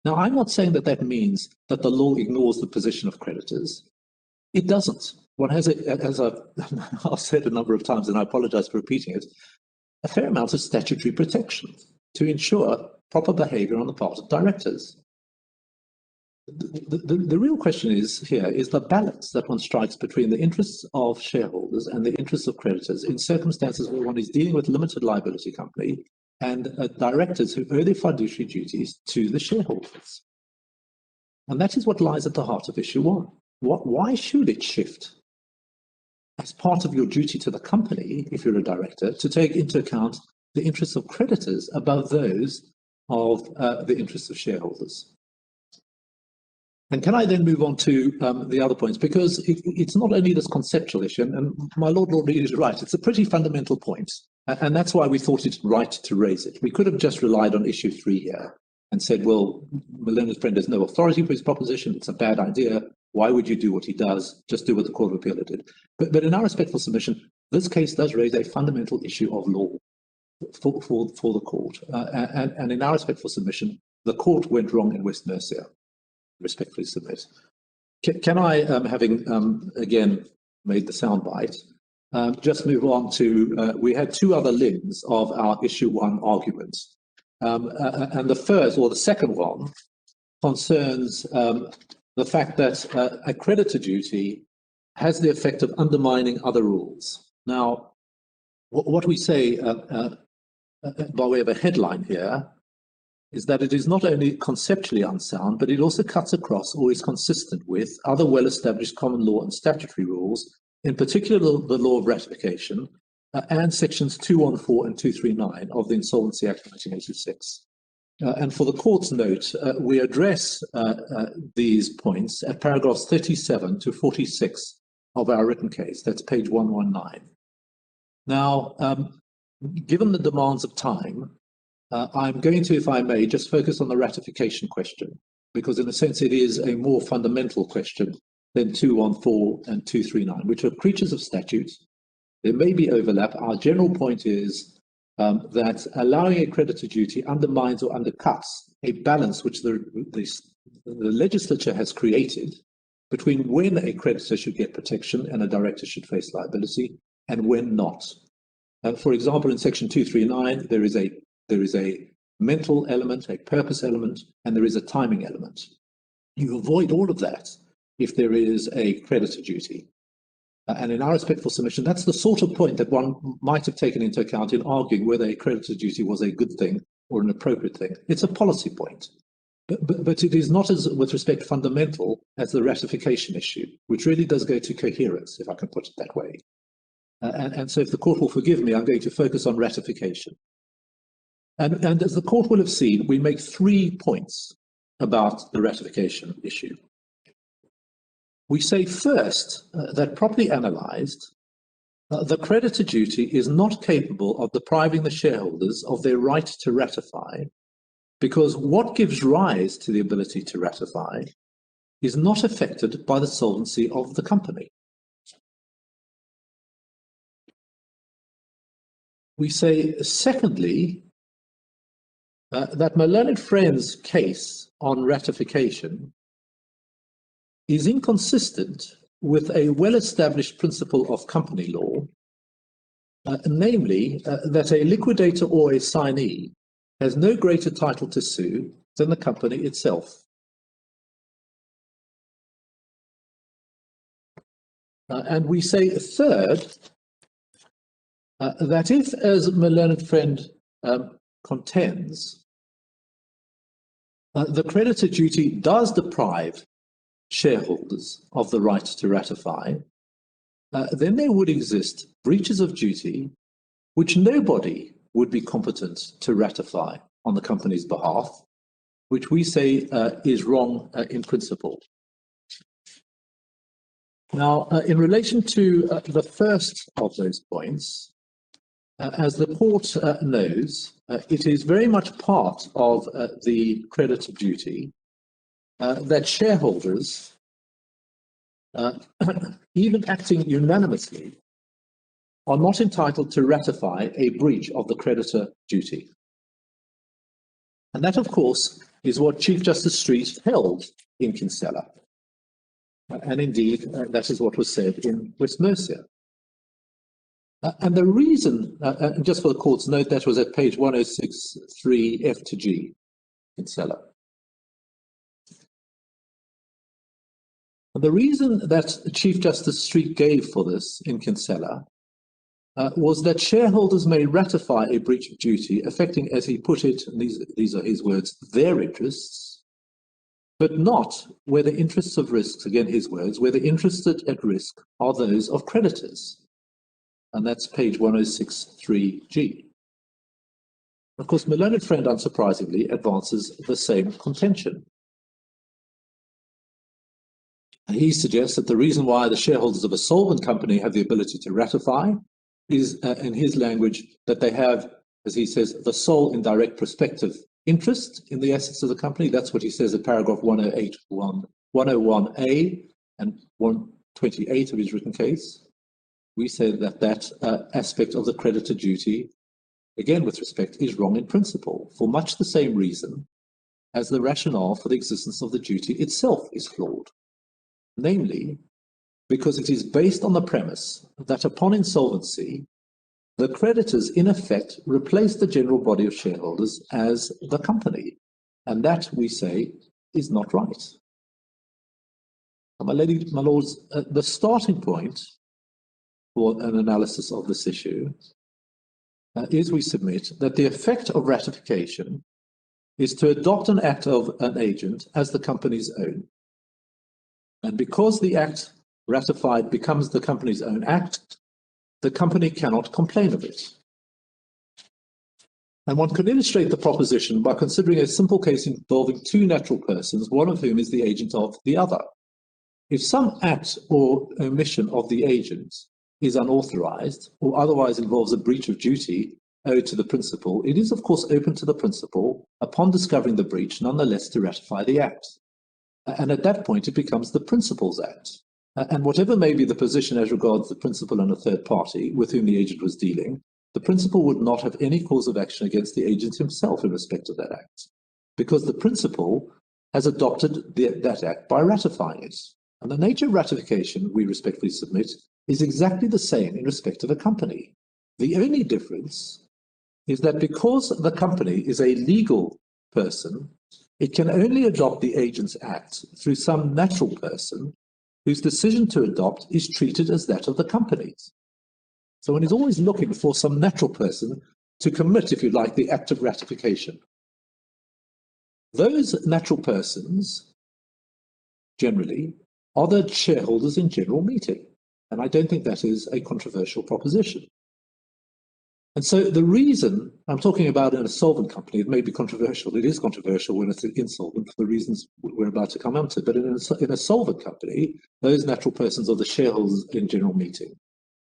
Now, I'm not saying that that means that the law ignores the position of creditors. It doesn't. One has, as I've said a number of times, and I apologize for repeating it, a fair amount of statutory protection to ensure proper behavior on the part of directors. The real question is the balance that one strikes between the interests of shareholders and the interests of creditors in circumstances where one is dealing with a limited liability company and directors who owe their fiduciary duties to the shareholders. And that is what lies at the heart of issue 1. Why should it shift as part of your duty to the company, if you're a director, to take into account the interests of creditors above those of the interests of shareholders? And can I then move on to the other points? Because it's not only this conceptual issue, and my Lord Reed is right, it's a pretty fundamental point. And that's why we thought it right to raise it. We could have just relied on issue 3 here and said, well, Melinda's friend has no authority for his proposition, it's a bad idea. Why would you do what he does? Just do what the Court of Appeal did. But in our respectful submission, this case does raise a fundamental issue of law. for the court. And in our respectful submission, the court went wrong in West Mercia. Respectfully submit. Can I, having again made the soundbite, just move on to, we had two other limbs of our issue one argument. And the first, or the second one, concerns the fact that a creditor duty has the effect of undermining other rules. Now, what we say by way of a headline here is that it is not only conceptually unsound, but it also cuts across or is consistent with other well-established common law and statutory rules, in particular the law of ratification, and sections 214 and 239 of the Insolvency Act 1986. And for the court's note, we address these points at paragraphs 37 to 46 of our written case. That's page 119. Now, given the demands of time, I'm going to, if I may, just focus on the ratification question, because in a sense it is a more fundamental question than 214 and 239, which are creatures of statute. There may be overlap. Our general point is that allowing a creditor duty undermines or undercuts a balance which the legislature has created between when a creditor should get protection and a director should face liability and when not. For example, in section 239, there is a mental element, a purpose element, and there is a timing element. You avoid all of that if there is a creditor duty. And in our respectful submission, that's the sort of point that one might have taken into account in arguing whether a creditor duty was a good thing or an appropriate thing. It's a policy point. But it is not as, with respect, fundamental as the ratification issue, which really does go to coherence, if I can put it that way. And so if the court will forgive me, I'm going to focus on ratification. And as the court will have seen, we make 3 points about the ratification issue. We say first that properly analysed, the creditor duty is not capable of depriving the shareholders of their right to ratify, because what gives rise to the ability to ratify is not affected by the solvency of the company. We say, secondly, that my learned friend's case on ratification is inconsistent with a well-established principle of company law, namely that a liquidator or a signee has no greater title to sue than the company itself. And we say, third, that if, as my learned friend contends, the creditor duty does deprive shareholders of the right to ratify, then there would exist breaches of duty which nobody would be competent to ratify on the company's behalf, which we say is wrong in principle. Now, in relation to the first of those points, as the court knows, it is very much part of the creditor duty that shareholders, even acting unanimously, are not entitled to ratify a breach of the creditor duty. And that, of course, is what Chief Justice Street held in Kinsella. And indeed, that is what was said in West Mercia. And the reason, just for the court's note, that was at page 106.3 F to G, Kinsella. The reason that Chief Justice Street gave for this in Kinsella was that shareholders may ratify a breach of duty affecting, as he put it, and these are his words, their interests, but not where the interests of risks, again his words, where the interests at risk are those of creditors. And that's page 106.3 G. Of course, my learned friend, unsurprisingly, advances the same contention. He suggests that the reason why the shareholders of a solvent company have the ability to ratify is, in his language, that they have, as he says, the sole indirect prospective interest in the assets of the company. That's what he says in paragraph 101A and 128 of his written case. We say that that aspect of the creditor duty again with respect, is wrong in principle for much the same reason as the rationale for the existence of the duty itself is flawed. Namely, because it is based on the premise that upon insolvency, the creditors in effect replace the general body of shareholders as the company. And that, we say, is not right. My lords, the starting point for an analysis of this issue is, we submit, that the effect of ratification is to adopt an act of an agent as the company's own. And because the act ratified becomes the company's own act, the company cannot complain of it. And one can illustrate the proposition by considering a simple case involving two natural persons, one of whom is the agent of the other. If some act or omission of the agent is unauthorized or otherwise involves a breach of duty owed to the principal, it is of course open to the principal, upon discovering the breach, nonetheless to ratify the act. And at that point, it becomes the principal's act. And whatever may be the position as regards the principal and a third party with whom the agent was dealing, the principal would not have any cause of action against the agent himself in respect of that act, because the principal has adopted that act by ratifying it. And the nature of ratification, we respectfully submit, is exactly the same in respect of a company. The only difference is that because the company is a legal person, it can only adopt the agent's act through some natural person whose decision to adopt is treated as that of the company's. So one is always looking for some natural person to commit, if you like, the act of ratification. Those natural persons, generally, are the shareholders in general meeting. And I don't think that is a controversial proposition. And so the reason I'm talking about in a solvent company, it may be controversial. It is controversial when it's insolvent for the reasons we're about to come on to. But in a solvent company, those natural persons are the shareholders in general meeting.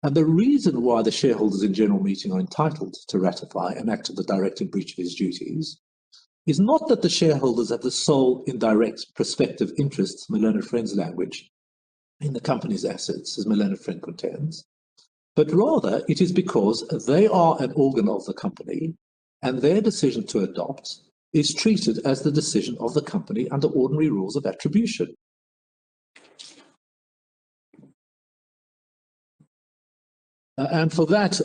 And the reason why the shareholders in general meeting are entitled to ratify an act of the direct in breach of his duties is not that the shareholders have the sole indirect prospective interests, my learned friend's language, in the company's assets, as my learned friend contends, but rather it is because they are an organ of the company and their decision to adopt is treated as the decision of the company under ordinary rules of attribution. And for that,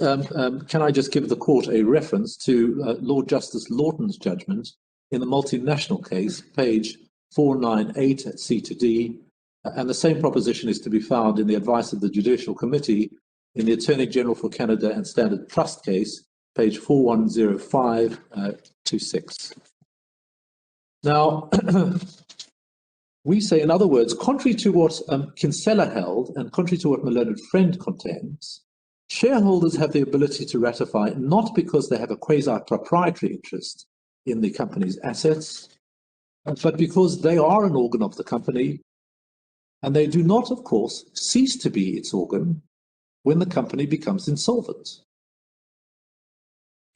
can I just give the court a reference to Lord Justice Lawton's judgment in the multinational case, page 498 at C to D, and the same proposition is to be found in the advice of the Judicial Committee in the Attorney General for Canada and Standard Trust case, page 4105 to 6. Now, we say, in other words, contrary to what Kinsella held and contrary to what my learned friend contends, shareholders have the ability to ratify not because they have a quasi-proprietary interest in the company's assets, but because they are an organ of the company, and they do not, of course, cease to be its organ when the company becomes insolvent.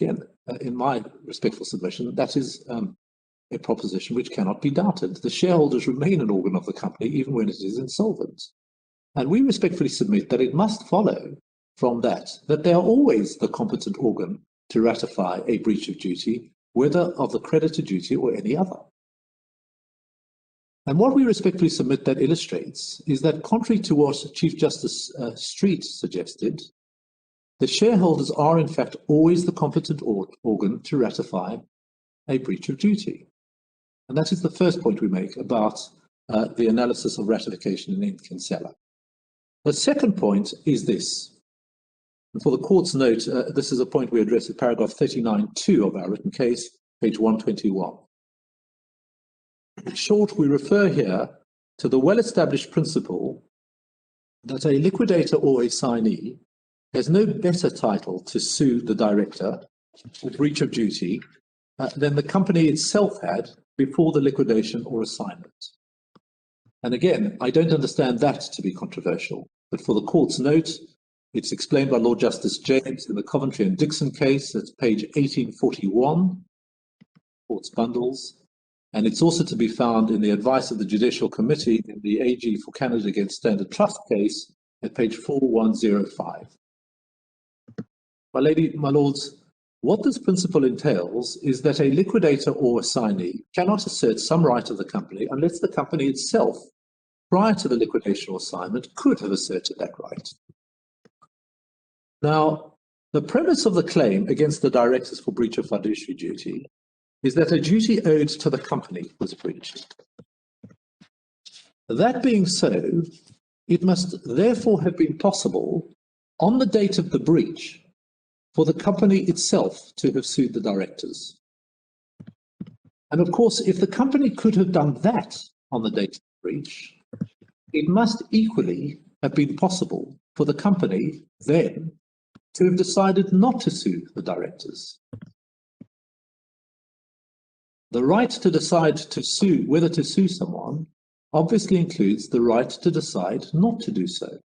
Again, in my respectful submission, that is a proposition which cannot be doubted. The shareholders remain an organ of the company even when it is insolvent. And we respectfully submit that it must follow from that they are always the competent organ to ratify a breach of duty, whether of the creditor duty or any other. And what we respectfully submit that illustrates is that, contrary to what Chief Justice Street suggested, the shareholders are in fact always the competent organ to ratify a breach of duty. And that is the first point we make about the analysis of ratification in Kinsella. The second point is this. And for the court's note, this is a point we address in paragraph 39.2 of our written case, page 121. In short, we refer here to the well-established principle that a liquidator or a signee has no better title to sue the director for breach of duty than the company itself had before the liquidation or assignment. And again, I don't understand that to be controversial, but for the court's note, it's explained by Lord Justice James in the Coventry and Dixon case, that's page 1841, court's bundles. And it's also to be found in the advice of the Judicial Committee in the AG for Canada against Standard Trust case at page 4105. My lords, what this principle entails is that a liquidator or assignee cannot assert some right of the company unless the company itself, prior to the liquidation or assignment, could have asserted that right. Now, the premise of the claim against the directors for breach of fiduciary duty is that a duty owed to the company was breached. That being so, it must therefore have been possible on the date of the breach for the company itself to have sued the directors. And of course, if the company could have done that on the date of the breach, it must equally have been possible for the company then to have decided not to sue the directors. The right to decide to sue, whether to sue someone, obviously includes the right to decide not to do so.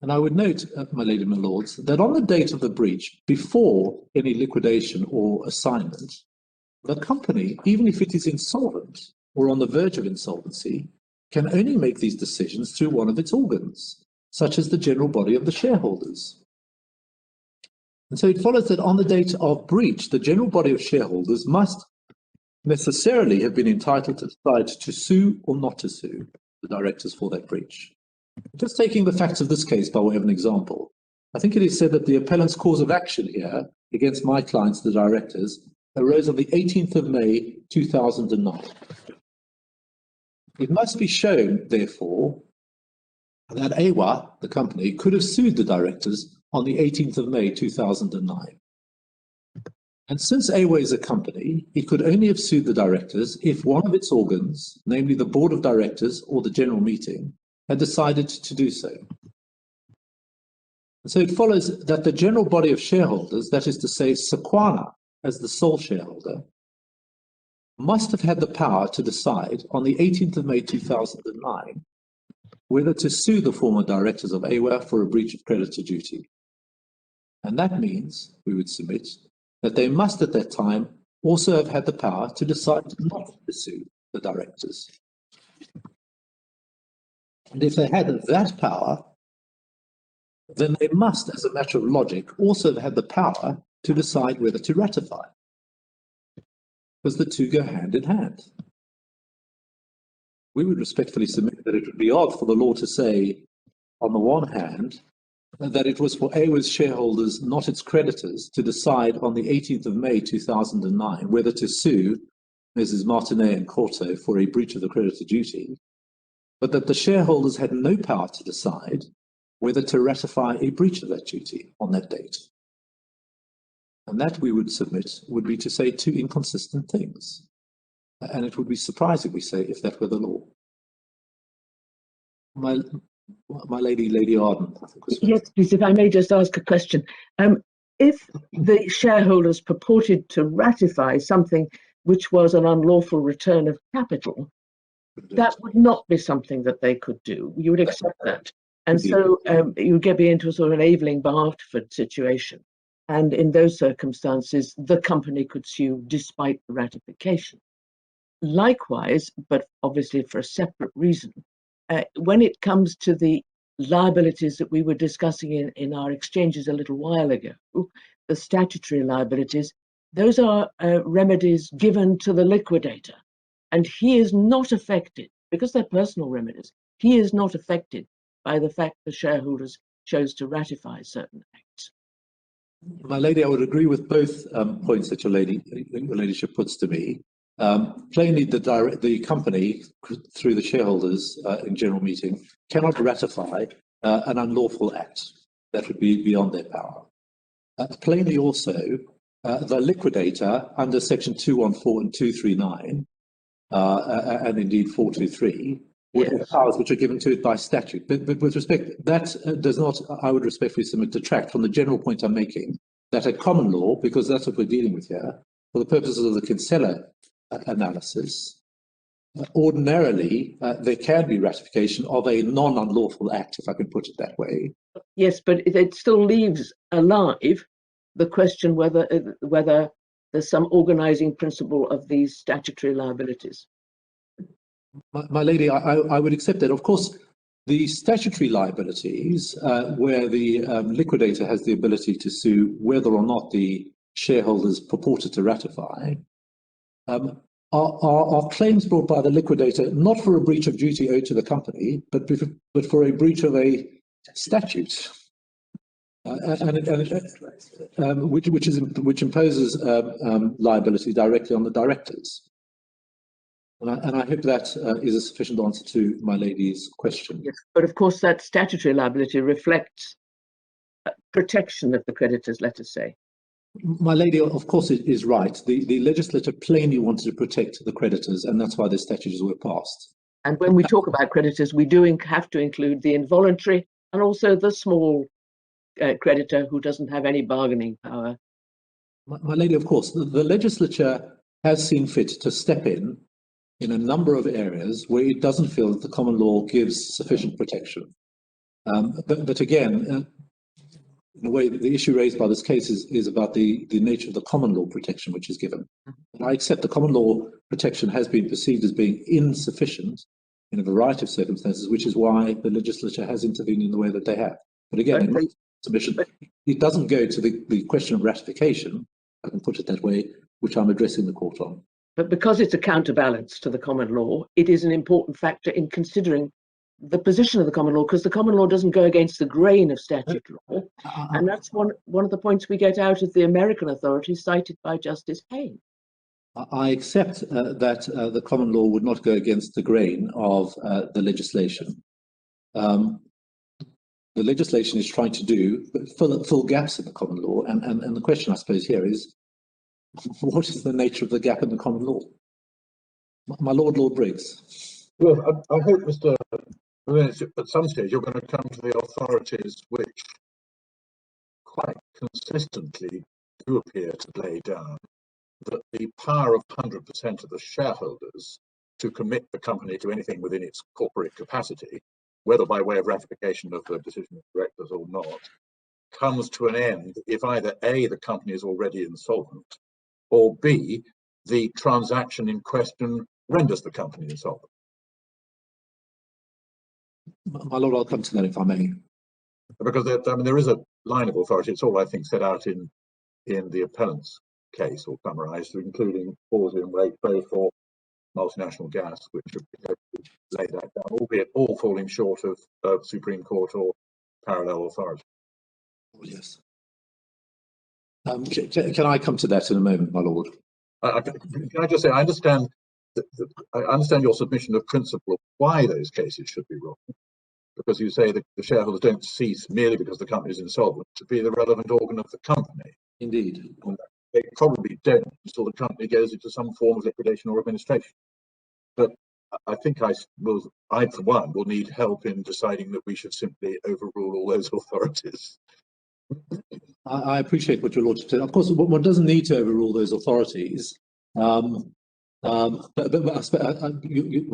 And I would note, my lady and my lords, that on the date of the breach, before any liquidation or assignment, the company, even if it is insolvent or on the verge of insolvency, can only make these decisions through one of its organs, such as the general body of the shareholders. And so it follows that on the date of breach, the general body of shareholders must necessarily have been entitled to decide to sue or not to sue the directors for that breach. Just taking the facts of this case by way of an example, I think it is said that the appellant's cause of action here against my clients, the directors, arose on the 18th of May 2009. It must be shown, therefore, that AWA, the company, could have sued the directors on the 18th of May 2009. And since AWA is a company, it could only have sued the directors if one of its organs, namely the board of directors or the general meeting, had decided to do so. And so it follows that the general body of shareholders, that is to say Sequana as the sole shareholder, must have had the power to decide on the 18th of May 2009 whether to sue the former directors of AWA for a breach of creditor duty. And that means, we would submit, that they must at that time also have had the power to decide not to sue the directors. And if they had that power, then they must, as a matter of logic, also have had the power to decide whether to ratify, because the two go hand in hand. We would respectfully submit that it would be odd for the law to say, on the one hand, that it was for AWA's shareholders, not its creditors, to decide on the 18th of May 2009 whether to sue Mrs. Martinet and Corto for a breach of the creditor duty, but that the shareholders had no power to decide whether to ratify a breach of that duty on that date. And that, we would submit, would be to say two inconsistent things. And it would be surprising, we say, if that were the law. My Lady Arden, I think was... Yes, please, if I may just ask a question. If the shareholders purported to ratify something which was an unlawful return of capital, that would not be something that they could do. You would accept that. And so you get me into a sort of an Aveling-Bartford situation. And in those circumstances, the company could sue despite the ratification. Likewise, but obviously for a separate reason, when it comes to the liabilities that we were discussing in our exchanges a little while ago, the statutory liabilities, those are remedies given to the liquidator. And he is not affected, because they're personal remedies, he is not affected by the fact the shareholders chose to ratify certain acts. My lady, I would agree with both points that your ladyship puts to me. Plainly, the company, through the shareholders in general meeting, cannot ratify an unlawful act. That would be beyond their power. Plainly also, the liquidator under section 214 and 239, and indeed 423, would have powers which are given to it by statute. But with respect, that does not, I would respectfully submit, detract from the general point I'm making, that at common law, because that's what we're dealing with here, for the purposes of the Kinsella analysis, ordinarily there can be ratification of a non-unlawful act, if I can put it that way. Yes, but it still leaves alive the question whether there's some organizing principle of these statutory liabilities. My lady, I would accept that. Of course, The statutory liabilities, where the liquidator has the ability to sue whether or not the shareholders purported to ratify, are claims brought by the liquidator not for a breach of duty owed to the company, but for a breach of a statute, which imposes liability directly on the directors. And I hope that is a sufficient answer to my lady's question. Yes, but of course that statutory liability reflects protection of the creditors, let us say. My lady, of course, is right. The legislature plainly wanted to protect the creditors, and that's why the statutes were passed. And when we talk about creditors, we do have to include the involuntary and also the small creditor who doesn't have any bargaining power. My lady, of course, the legislature has seen fit to step in a number of areas where it doesn't feel that the common law gives sufficient protection. But again, in a way, the issue raised by this case is about the nature of the common law protection which is given. And I accept the common law protection has been perceived as being insufficient in a variety of circumstances, which is why the legislature has intervened in the way that they have. But again, in my submission, it doesn't go to the question of ratification, I can put it that way, which I'm addressing the court on. But because it's a counterbalance to the common law, it is an important factor in considering the position of the common law, because the common law doesn't go against the grain of statute law. And that's one of the points we get out of the American authorities cited by Justice Hayne. I accept that the common law would not go against the grain of the legislation. The legislation is trying to fill gaps in the common law, and the question, I suppose, here is, what is the nature of the gap in the common law? My Lord Briggs. Well, I hope, Mr. at some stage you're going to come to the authorities which quite consistently do appear to lay down that the power of 100% of the shareholders to commit the company to anything within its corporate capacity, whether by way of ratification of the decision of directors or not, comes to an end if either A, the company is already insolvent, or B, the transaction in question renders the company insolvent. My Lord, I'll come to that if I may. Because there is a line of authority, it's all I think set out in the appellant's case or summarised, including Pawsey and Wake, both for multinational gas, which have laid that down, albeit all falling short of Supreme Court or parallel authority. Yes. Can I come to that in a moment, my Lord? Can I just say, I understand your submission of principle of why those cases should be wrong, because you say that the shareholders don't cease merely because the company is insolvent to be the relevant organ of the company. Indeed. And they probably don't until the company goes into some form of liquidation or administration. But I think I, for one, will need help in deciding that we should simply overrule all those authorities. I appreciate what your Lordship said. Of course, one doesn't need to overrule those authorities. But my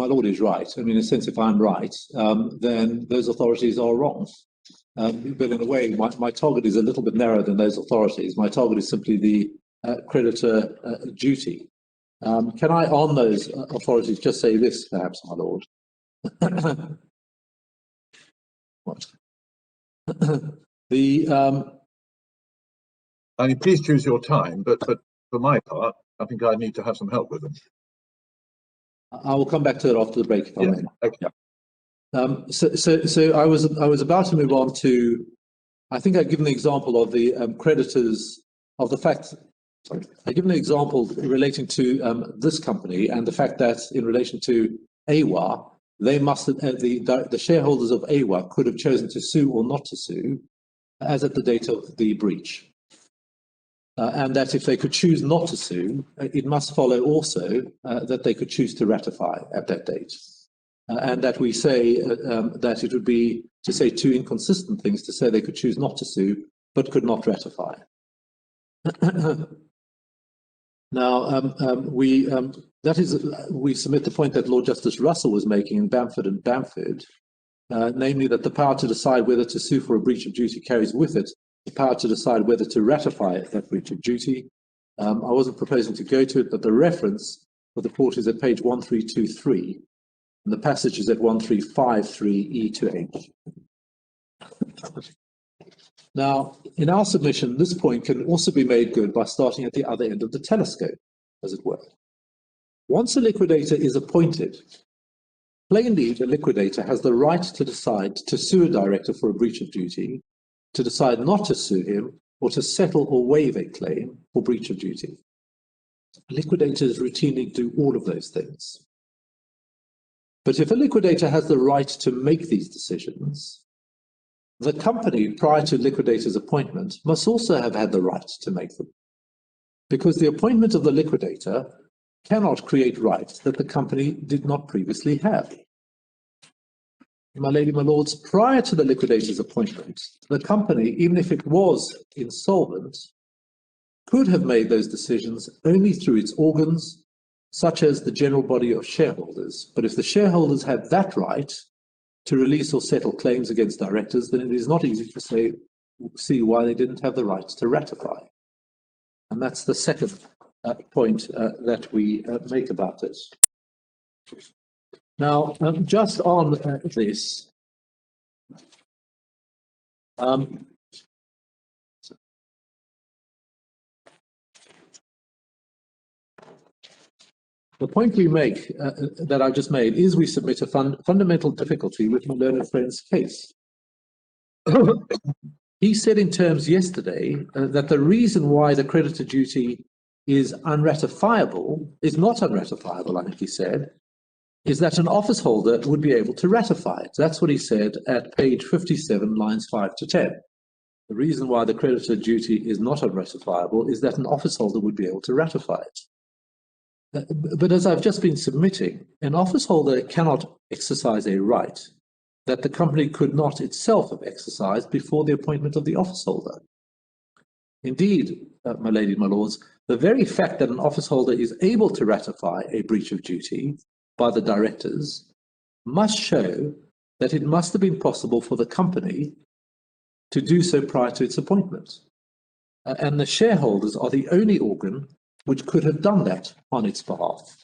Lord is right. I mean, in a sense, if I'm right, then those authorities are wrong. But in a way, my target is a little bit narrower than those authorities. My target is simply the creditor duty. Can I, on those authorities, just say this, perhaps, my Lord? What? I mean, please choose your time, but for my part, I think I need to have some help with them. I will come back to that after the break, if I may. Okay. So I was about to move on to, I think I've given the example of the creditors of the fact. Sorry, I've given an example relating to this company and the fact that in relation to AWA, they must the shareholders of AWA could have chosen to sue or not to sue as at the date of the breach. And that if they could choose not to sue, it must follow also that they could choose to ratify at that date. And that we say that it would be to say two inconsistent things, to say they could choose not to sue, but could not ratify. Now, we submit the point that Lord Justice Russell was making in Bamford and Bamford, namely that the power to decide whether to sue for a breach of duty carries with it the power to decide whether to ratify that breach of duty. I wasn't proposing to go to it, but the reference for the court is at page 1323. And the passage is at 1353E to H. Now, in our submission, this point can also be made good by starting at the other end of the telescope, as it were. Once a liquidator is appointed, plainly the liquidator has the right to decide to sue a director for a breach of duty, to decide not to sue him, or to settle or waive a claim for breach of duty. Liquidators routinely do all of those things. But if a liquidator has the right to make these decisions, the company, prior to liquidator's appointment, must also have had the right to make them, because the appointment of the liquidator cannot create rights that the company did not previously have. My lady, my lords, prior to the liquidator's appointment, the company, even if it was insolvent, could have made those decisions only through its organs, such as the general body of shareholders. But if the shareholders had that right to release or settle claims against directors, then it is not easy to see why they didn't have the right to ratify. And that's the second point that we make about it. Now, just on this, the point we make, that I just made, is we submit a fundamental difficulty with my learned friend's case. He said in terms yesterday that the reason why the creditor duty is unratifiable, is not unratifiable, I think he said, is that an office holder would be able to ratify it. That's what he said at page 57, lines 5 to 10. The reason why the creditor duty is not unratifiable is that an office holder would be able to ratify it. But as I've just been submitting, an office holder cannot exercise a right that the company could not itself have exercised before the appointment of the office holder. Indeed, my lady, my lords, the very fact that an office holder is able to ratify a breach of duty by the directors must show that it must have been possible for the company to do so prior to its appointment. And the shareholders are the only organ which could have done that on its behalf.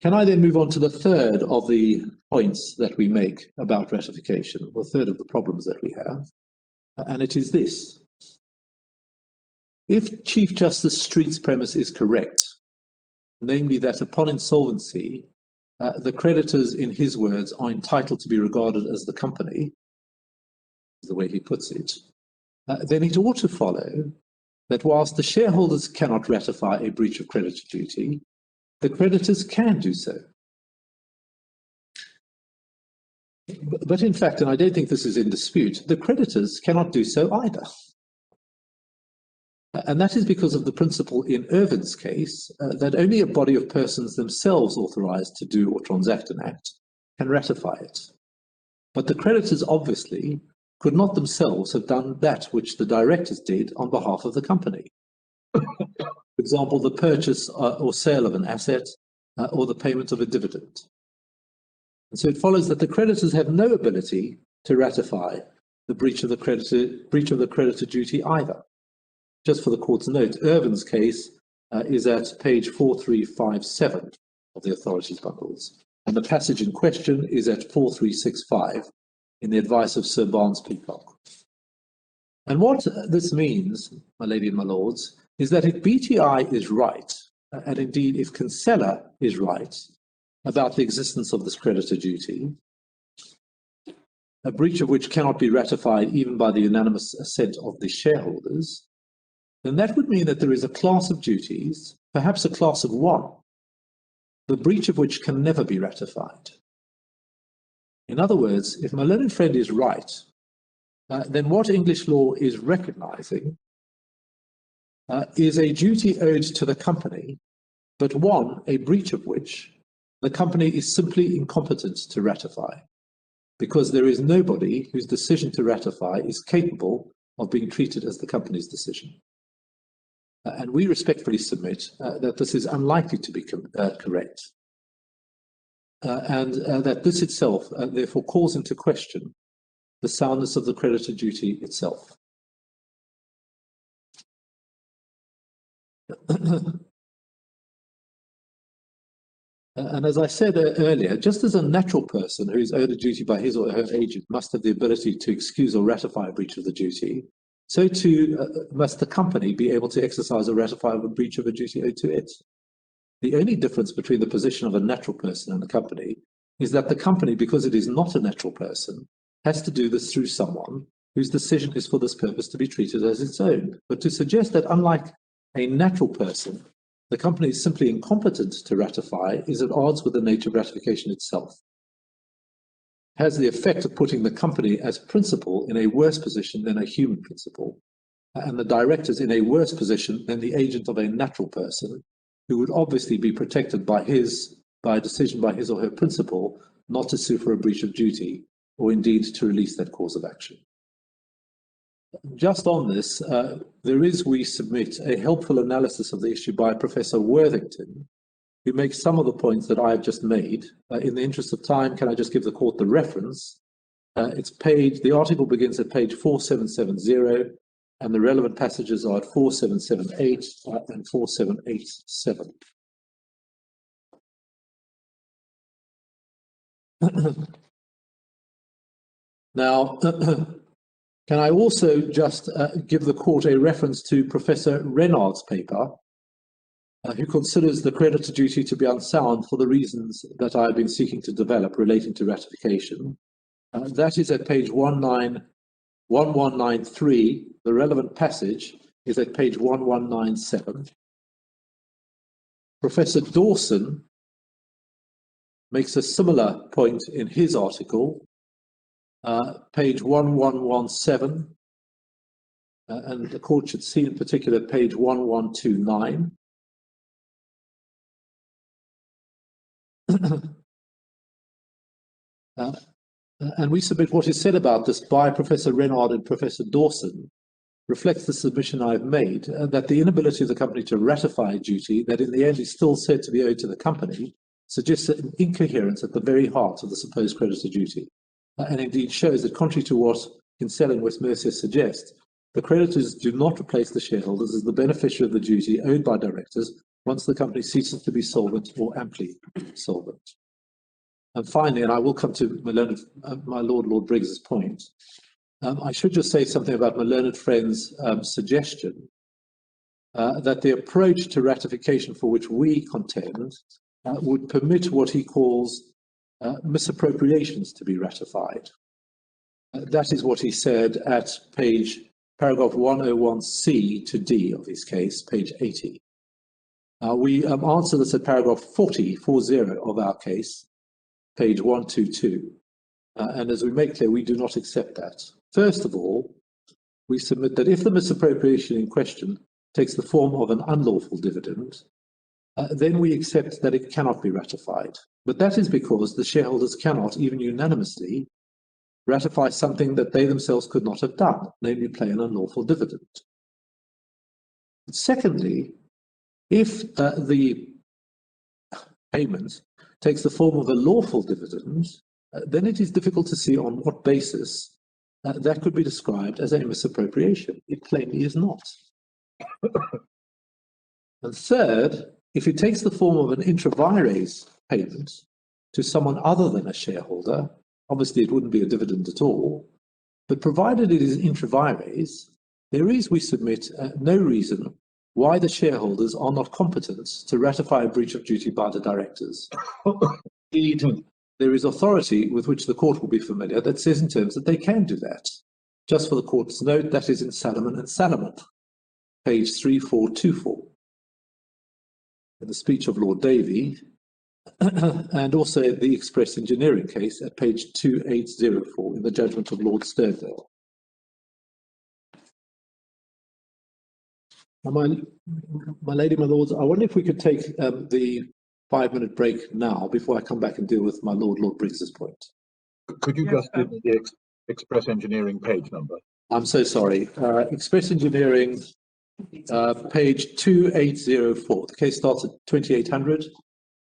Can I then move on to the third of the points that we make about ratification, the third of the problems that we have, and it is this. If Chief Justice Street's premise is correct, namely that upon insolvency, the creditors, in his words, are entitled to be regarded as the company, is the way he puts it, then it ought to follow that whilst the shareholders cannot ratify a breach of creditor duty, the creditors can do so. But in fact, and I don't think this is in dispute, the creditors cannot do so either. And that is because of the principle in Irvin's case that only a body of persons themselves authorized to do or transact an act can ratify it. But the creditors obviously could not themselves have done that which the directors did on behalf of the company. For example, the purchase or sale of an asset or the payment of a dividend. And so it follows that the creditors have no ability to ratify the breach of the creditor duty either. Just for the court's note, Irvin's case is at page 4357 of the authorities bundles, and the passage in question is at 4365 in the advice of Sir Barnes Peacock. And what this means, my lady and my lords, is that if BTI is right, and indeed if Kinsella is right about the existence of this creditor duty, a breach of which cannot be ratified even by the unanimous assent of the shareholders, then that would mean that there is a class of duties, perhaps a class of one, the breach of which can never be ratified. In other words, if my learned friend is right, then what English law is recognizing is a duty owed to the company, but one, a breach of which the company is simply incompetent to ratify, because there is nobody whose decision to ratify is capable of being treated as the company's decision. And we respectfully submit that this is unlikely to be correct, and that this itself therefore calls into question the soundness of the creditor duty itself. And as I said earlier, just as a natural person who is owed a duty by his or her agent must have the ability to excuse or ratify a breach of the duty, so too must the company be able to exercise or ratify a breach of a duty owed to it. The only difference between the position of a natural person and a company is that the company, because it is not a natural person, has to do this through someone whose decision is for this purpose to be treated as its own. But to suggest that, unlike a natural person, the company is simply incompetent to ratify is at odds with the nature of ratification itself. It has the effect of putting the company as principal in a worse position than a human principal, and the directors in a worse position than the agent of a natural person, who would obviously be protected by a decision by his or her principal not to sue for a breach of duty, or indeed to release that cause of action. Just on this, there is, we submit, a helpful analysis of the issue by Professor Worthington, who makes some of the points that I have just made. In the interest of time, can I just give the court the reference? The article begins at page 4770, and the relevant passages are at 4778 and 4787. Now, can I also just give the court a reference to Professor Renard's paper, who considers the creditor duty to be unsound for the reasons that I have been seeking to develop relating to ratification. That is at page 1193. The relevant passage is at page 1197. Professor Dawson makes a similar point in his article, page 1117, and the court should see in particular page 1129. And we submit what is said about this by Professor Renard and Professor Dawson reflects the submission I've made, that the inability of the company to ratify a duty that in the end is still said to be owed to the company suggests an incoherence at the very heart of the supposed creditor duty, and indeed shows that, contrary to what Kinsella and West Mercia suggest, the creditors do not replace the shareholders as the beneficiary of the duty owed by directors once the company ceases to be solvent or amply solvent. And finally, and I will come to my Lord Briggs's point, I should just say something about my learned friend's suggestion that the approach to ratification for which we contend would permit what he calls misappropriations to be ratified. That is what he said at paragraph 101C to D of his case, page 80. We answer this at paragraph 40 of our case, page 122. And as we make clear, we do not accept that. First of all, we submit that if the misappropriation in question takes the form of an unlawful dividend, then we accept that it cannot be ratified. But that is because the shareholders cannot, even unanimously, ratify something that they themselves could not have done, namely pay an unlawful dividend. Secondly, if the payment takes the form of a lawful dividend, then it is difficult to see on what basis that could be described as a misappropriation. It plainly is not. And third, if it takes the form of an intra vires payment to someone other than a shareholder, obviously it wouldn't be a dividend at all, but provided it is intra vires, there is, we submit, no reason why the shareholders are not competent to ratify a breach of duty by the directors. Indeed, there is authority with which the court will be familiar that says in terms that they can do that. Just for the court's note, that is in Salomon and Salomon, page 3424. In the speech of Lord Davey, and also the Express Engineering case at page 2804 in the judgment of Lord Sterndale. My lady, my lords, I wonder if we could take the 5-minute break now before I come back and deal with my Lord Briggs's point. Could you just give me the Express Engineering page number? I'm so sorry. Express Engineering, page 2804. The case starts at 2800.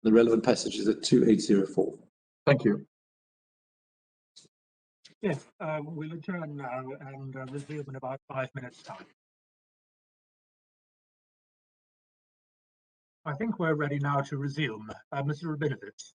The relevant passage is at 2804. Thank you. Yes, we'll adjourn now and resume in about 5 minutes' time. I think we're ready now to resume. Mr. Rabinowitz.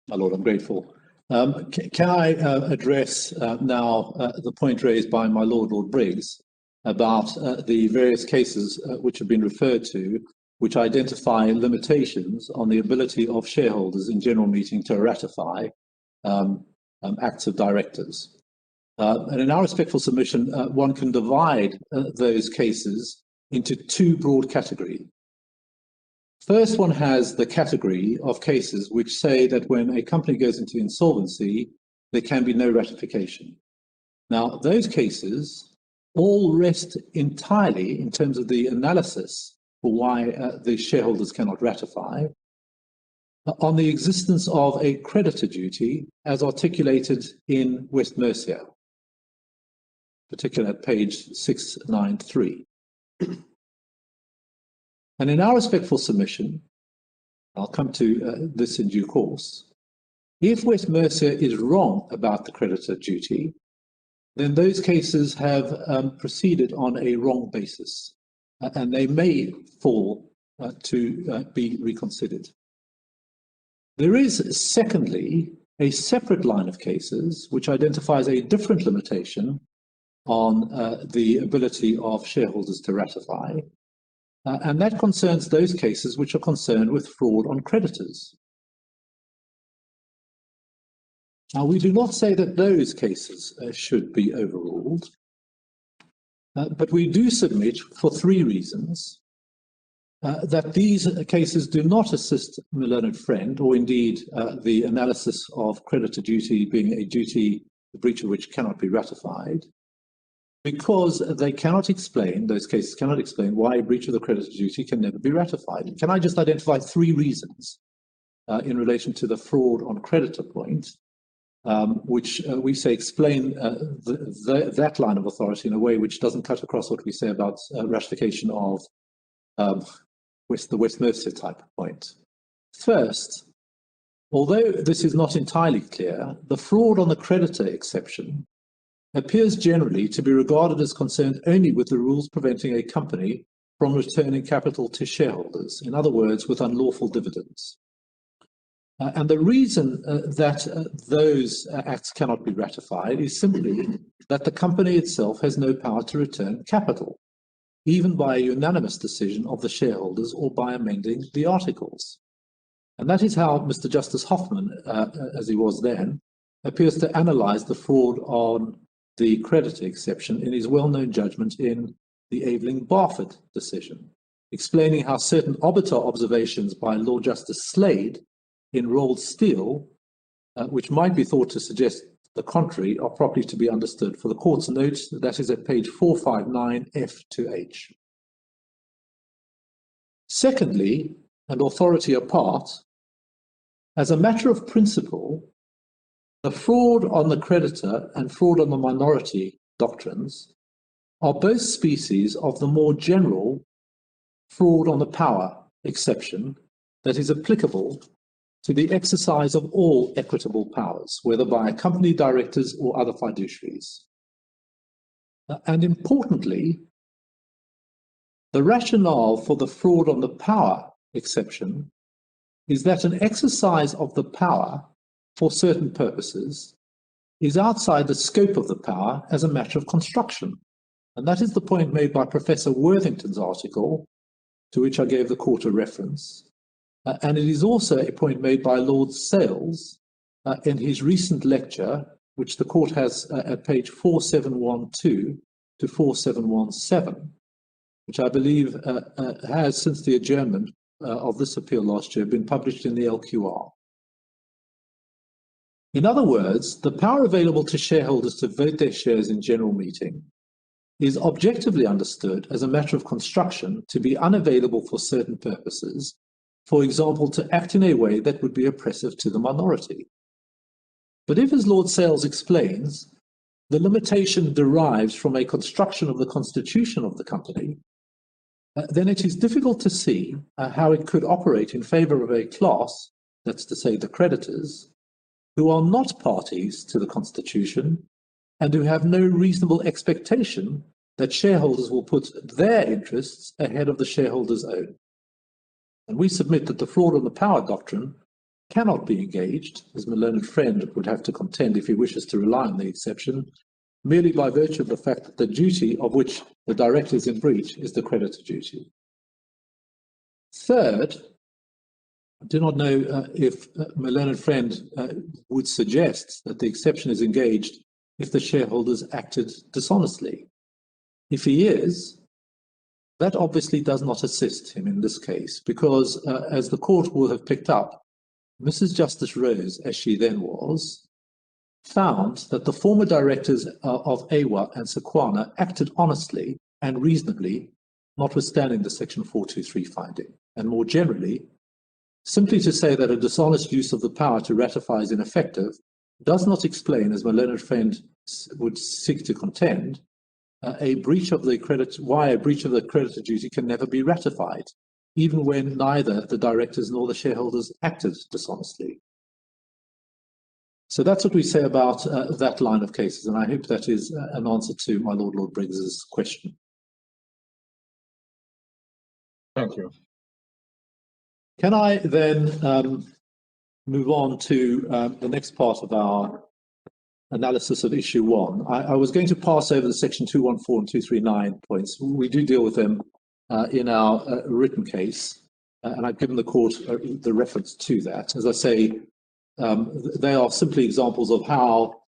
My Lord, I'm grateful. Can I address now the point raised by my Lord Briggs about the various cases which have been referred to, which identify limitations on the ability of shareholders in general meeting to ratify acts of directors. And in our respectful submission, one can divide those cases into two broad categories. First, one has the category of cases which say that when a company goes into insolvency, there can be no ratification. Now, those cases all rest entirely in terms of the analysis for why the shareholders cannot ratify on the existence of a creditor duty as articulated in West Mercia, particularly at page 693. And in our respectful submission, I'll come to this in due course, if West Mercia is wrong about the creditor duty, then those cases have proceeded on a wrong basis, and they may fall to be reconsidered. There is, secondly, a separate line of cases which identifies a different limitation on the ability of shareholders to ratify, and that concerns those cases which are concerned with fraud on creditors. Now, we do not say that those cases should be overruled, but we do submit for three reasons that these cases do not assist my learned friend, or indeed the analysis of creditor duty being a duty, the breach of which cannot be ratified, because they cannot explain, those cases cannot explain why a breach of the creditor duty can never be ratified. Can I just identify three reasons in relation to the fraud on creditor point, which we say explain that line of authority in a way which doesn't cut across what we say about ratification of the West Mercia type point. First, although this is not entirely clear, the fraud on the creditor exception appears generally to be regarded as concerned only with the rules preventing a company from returning capital to shareholders, in other words, with unlawful dividends. And the reason that those acts cannot be ratified is simply that the company itself has no power to return capital, even by a unanimous decision of the shareholders or by amending the articles. And that is how Mr. Justice Hoffman, as he was then, appears to analyze the fraud on the creditor exception in his well-known judgment in the Aveling-Barford decision, explaining how certain obiter observations by Lord Justice Slade in rolled steel, which might be thought to suggest the contrary, are properly to be understood. For the court's note, that is at page 459 F to H. Secondly, and authority apart, as a matter of principle, the fraud on the creditor and fraud on the minority doctrines are both species of the more general fraud on the power exception that is applicable to the exercise of all equitable powers, whether by company directors or other fiduciaries. And importantly, the rationale for the fraud on the power exception is that an exercise of the power for certain purposes is outside the scope of the power as a matter of construction. And that is the point made by Professor Worthington's article, to which I gave the court a reference. And it is also a point made by Lord Sales in his recent lecture, which the court has at page 4712 to 4717, which I believe has, since the adjournment of this appeal last year, been published in the LQR. In other words, the power available to shareholders to vote their shares in general meeting is objectively understood as a matter of construction to be unavailable for certain purposes, for example, to act in a way that would be oppressive to the minority. But if, as Lord Sales explains, the limitation derives from a construction of the constitution of the company, then it is difficult to see how it could operate in favour of a class, that's to say the creditors, who are not parties to the constitution and who have no reasonable expectation that shareholders will put their interests ahead of the shareholders' own. And we submit that the fraud on the power doctrine cannot be engaged, as my learned friend would have to contend if he wishes to rely on the exception, merely by virtue of the fact that the duty of which the director is in breach is the creditor duty. Third, I do not know if my learned friend would suggest that the exception is engaged if the shareholders acted dishonestly. If he is, that obviously does not assist him in this case, because as the court will have picked up, Mrs. Justice Rose, as she then was, found that the former directors of AWA and Sequana acted honestly and reasonably, notwithstanding the Section 423 finding. And more generally, simply to say that a dishonest use of the power to ratify is ineffective does not explain, as my learned friend would seek to contend, why a breach of the creditor duty can never be ratified, even when neither the directors nor the shareholders acted dishonestly. So that's what we say about that line of cases, and I hope that is an answer to my Lord Briggs's question. Thank you. Can I then move on to the next part of our analysis of issue 1? I was going to pass over the section 214 and 239 points. We do deal with them in our written case, and I've given the court the reference to that. As I say, they are simply examples of how,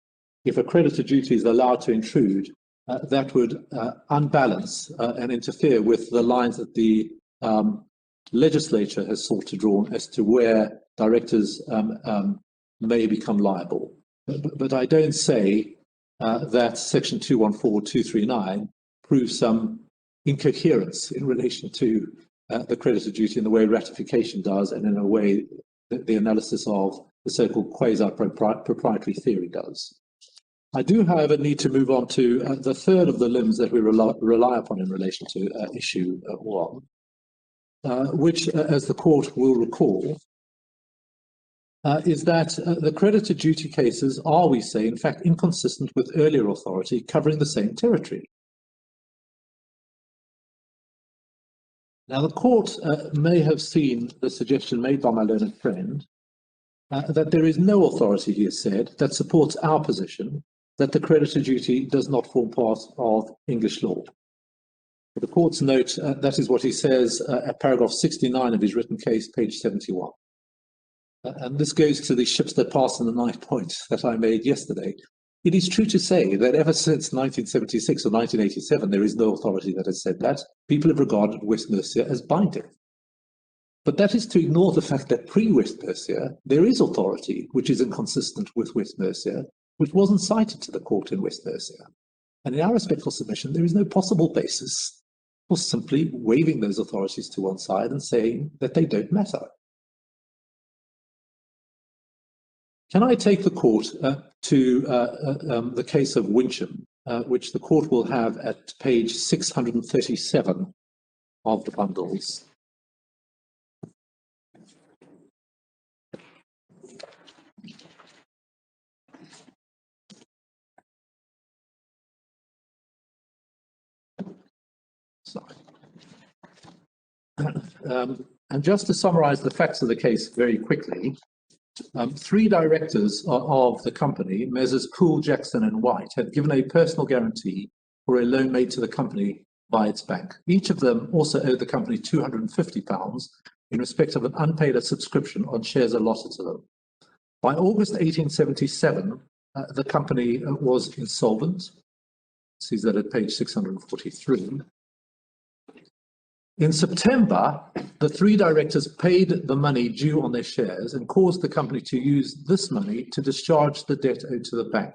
if a creditor duty is allowed to intrude, that would unbalance and interfere with the lines that the legislature has sought to draw as to where directors may become liable. But I don't say that section 214, 239 proves some incoherence in relation to the creditor duty in the way ratification does, and in a way that the analysis of the so-called quasi-proprietary theory does. I do, however, need to move on to the third of the limbs that we rely upon in relation to issue 1, which, as the court will recall, is that the creditor duty cases are, we say, in fact, inconsistent with earlier authority covering the same territory. Now, the court may have seen the suggestion made by my learned friend that there is no authority, he has said, that supports our position that the creditor duty does not form part of English law. For the court's note, that is what he says at paragraph 69 of his written case, page 71. And this goes to the ships that pass in the night point that I made yesterday. It is true to say that ever since 1976 or 1987, there is no authority that has said that. People have regarded West Mercia as binding. But that is to ignore the fact that pre-West Mercia, there is authority which is inconsistent with West Mercia, which wasn't cited to the court in West Mercia. And in our respectful submission, there is no possible basis for simply waving those authorities to one side and saying that they don't matter. Can I take the court to the case of Wincham, which the court will have at page 637 of the bundles? Sorry. And just to summarize the facts of the case very quickly, 3 directors of the company, Messrs. Poole, Jackson and White, had given a personal guarantee for a loan made to the company by its bank. Each of them also owed the company £250 in respect of an unpaid subscription on shares allotted to them. By August 1877, the company was insolvent. See that at page 643. In September, the 3 directors paid the money due on their shares and caused the company to use this money to discharge the debt owed to the bank.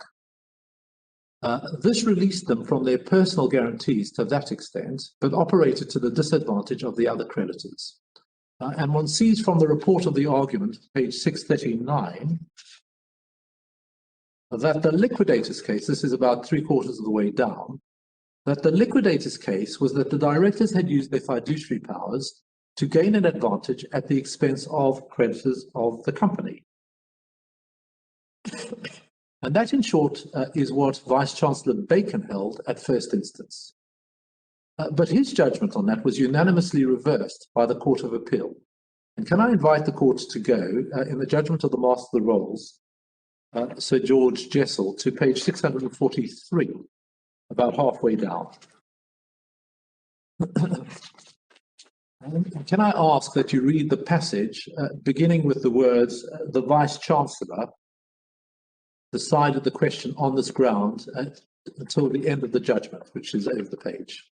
This released them from their personal guarantees to that extent, but operated to the disadvantage of the other creditors. And one sees from the report of the argument, page 639, that the liquidator's case, this is about 3/4 of the way down, that the liquidator's case was that the directors had used their fiduciary powers to gain an advantage at the expense of creditors of the company. And that, in short, is what Vice-Chancellor Bacon held at first instance. But his judgment on that was unanimously reversed by the Court of Appeal. And can I invite the court to go, in the judgment of the Master of the Rolls, Sir George Jessel, to page 643, about halfway down. Can I ask that you read the passage beginning with the words, the Vice-Chancellor decided the question on this ground until the end of the judgment, which is over the page.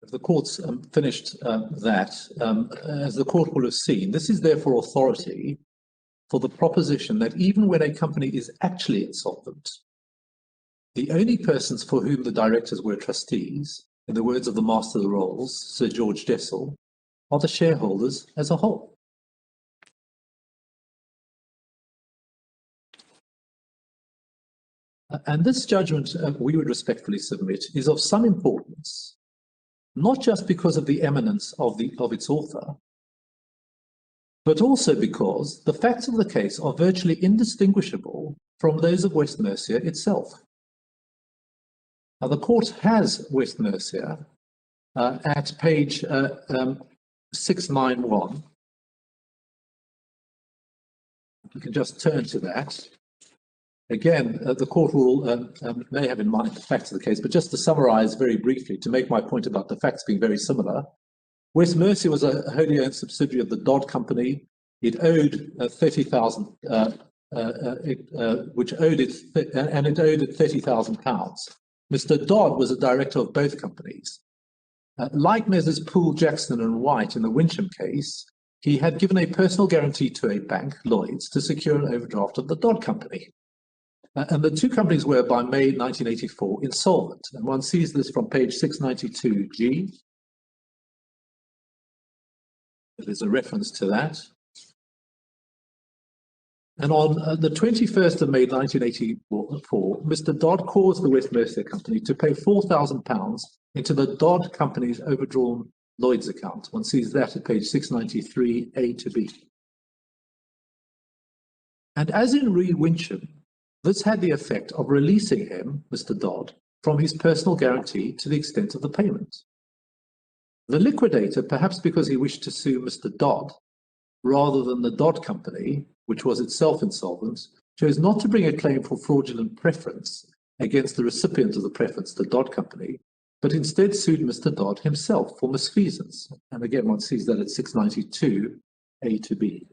If the court's finished that, as the court will have seen, this is therefore authority for the proposition that even when a company is actually insolvent, the only persons for whom the directors were trustees, in the words of the Master of the Rolls, Sir George Jessel, are the shareholders as a whole. And this judgment, we would respectfully submit, is of some importance, not just because of the eminence of its author, but also because the facts of the case are virtually indistinguishable from those of West Mercia itself. Now, the court has West Mercia at page 691. You can just turn to that. Again, the court will may have in mind the facts of the case, but just to summarize very briefly, to make my point about the facts being very similar, West Mercia was a wholly owned subsidiary of the Dodd Company. It owed 30,000, which owed it, and it owed it £30,000. Mr. Dodd was a director of both companies. Like Messrs. Poole, Jackson and White in the Wincham case, he had given a personal guarantee to a bank, Lloyds, to secure an overdraft of the Dodd Company. And the two companies were, by May 1984, insolvent. And one sees this from page 692G. There's a reference to that. And on the 21st of May 1984, Mr. Dodd caused the West Mercia Company to pay £4,000 into the Dodd Company's overdrawn Lloyds account. One sees that at page 693A to B. And as in Re Wincham, this had the effect of releasing him, Mr. Dodd, from his personal guarantee to the extent of the payment. The liquidator, perhaps because he wished to sue Mr. Dodd rather than the Dodd Company, which was itself insolvent, chose not to bring a claim for fraudulent preference against the recipient of the preference, the Dodd Company, but instead sued Mr. Dodd himself for misfeasance. And again, one sees that at 692A to B.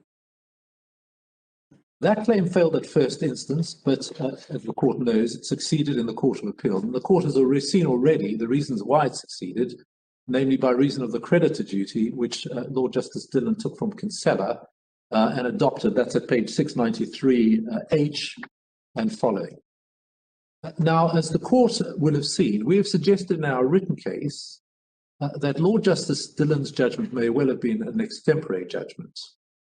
That claim failed at first instance, but as the court knows, it succeeded in the Court of Appeal. And the court has already seen the reasons why it succeeded, namely by reason of the creditor duty, which Lord Justice Dillon took from Kinsella and adopted. That's at page 693H and following. Now, as the court will have seen, we have suggested in our written case that Lord Justice Dillon's judgment may well have been an extempore judgment.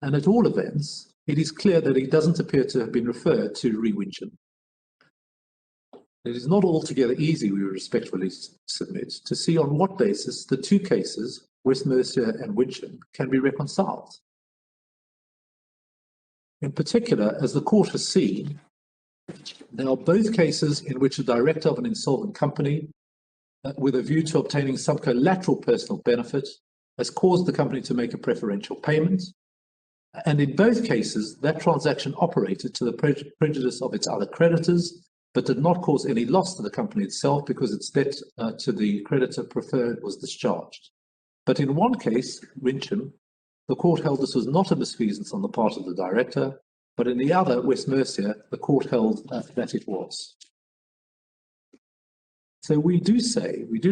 And at all events, it is clear that he doesn't appear to have been referred to Re Wincham. It is not altogether easy, we respectfully submit, to see on what basis the two cases, West Mercia and Wincham, can be reconciled. In particular, as the court has seen, they are both cases in which a director of an insolvent company, with a view to obtaining some collateral personal benefit, has caused the company to make a preferential payment. And in both cases, that transaction operated to the prejudice of its other creditors, but did not cause any loss to the company itself because its debt to the creditor preferred was discharged. But in one case, Wincham, the court held this was not a misfeasance on the part of the director, but in the other, West Mercia, the court held that it was. So we do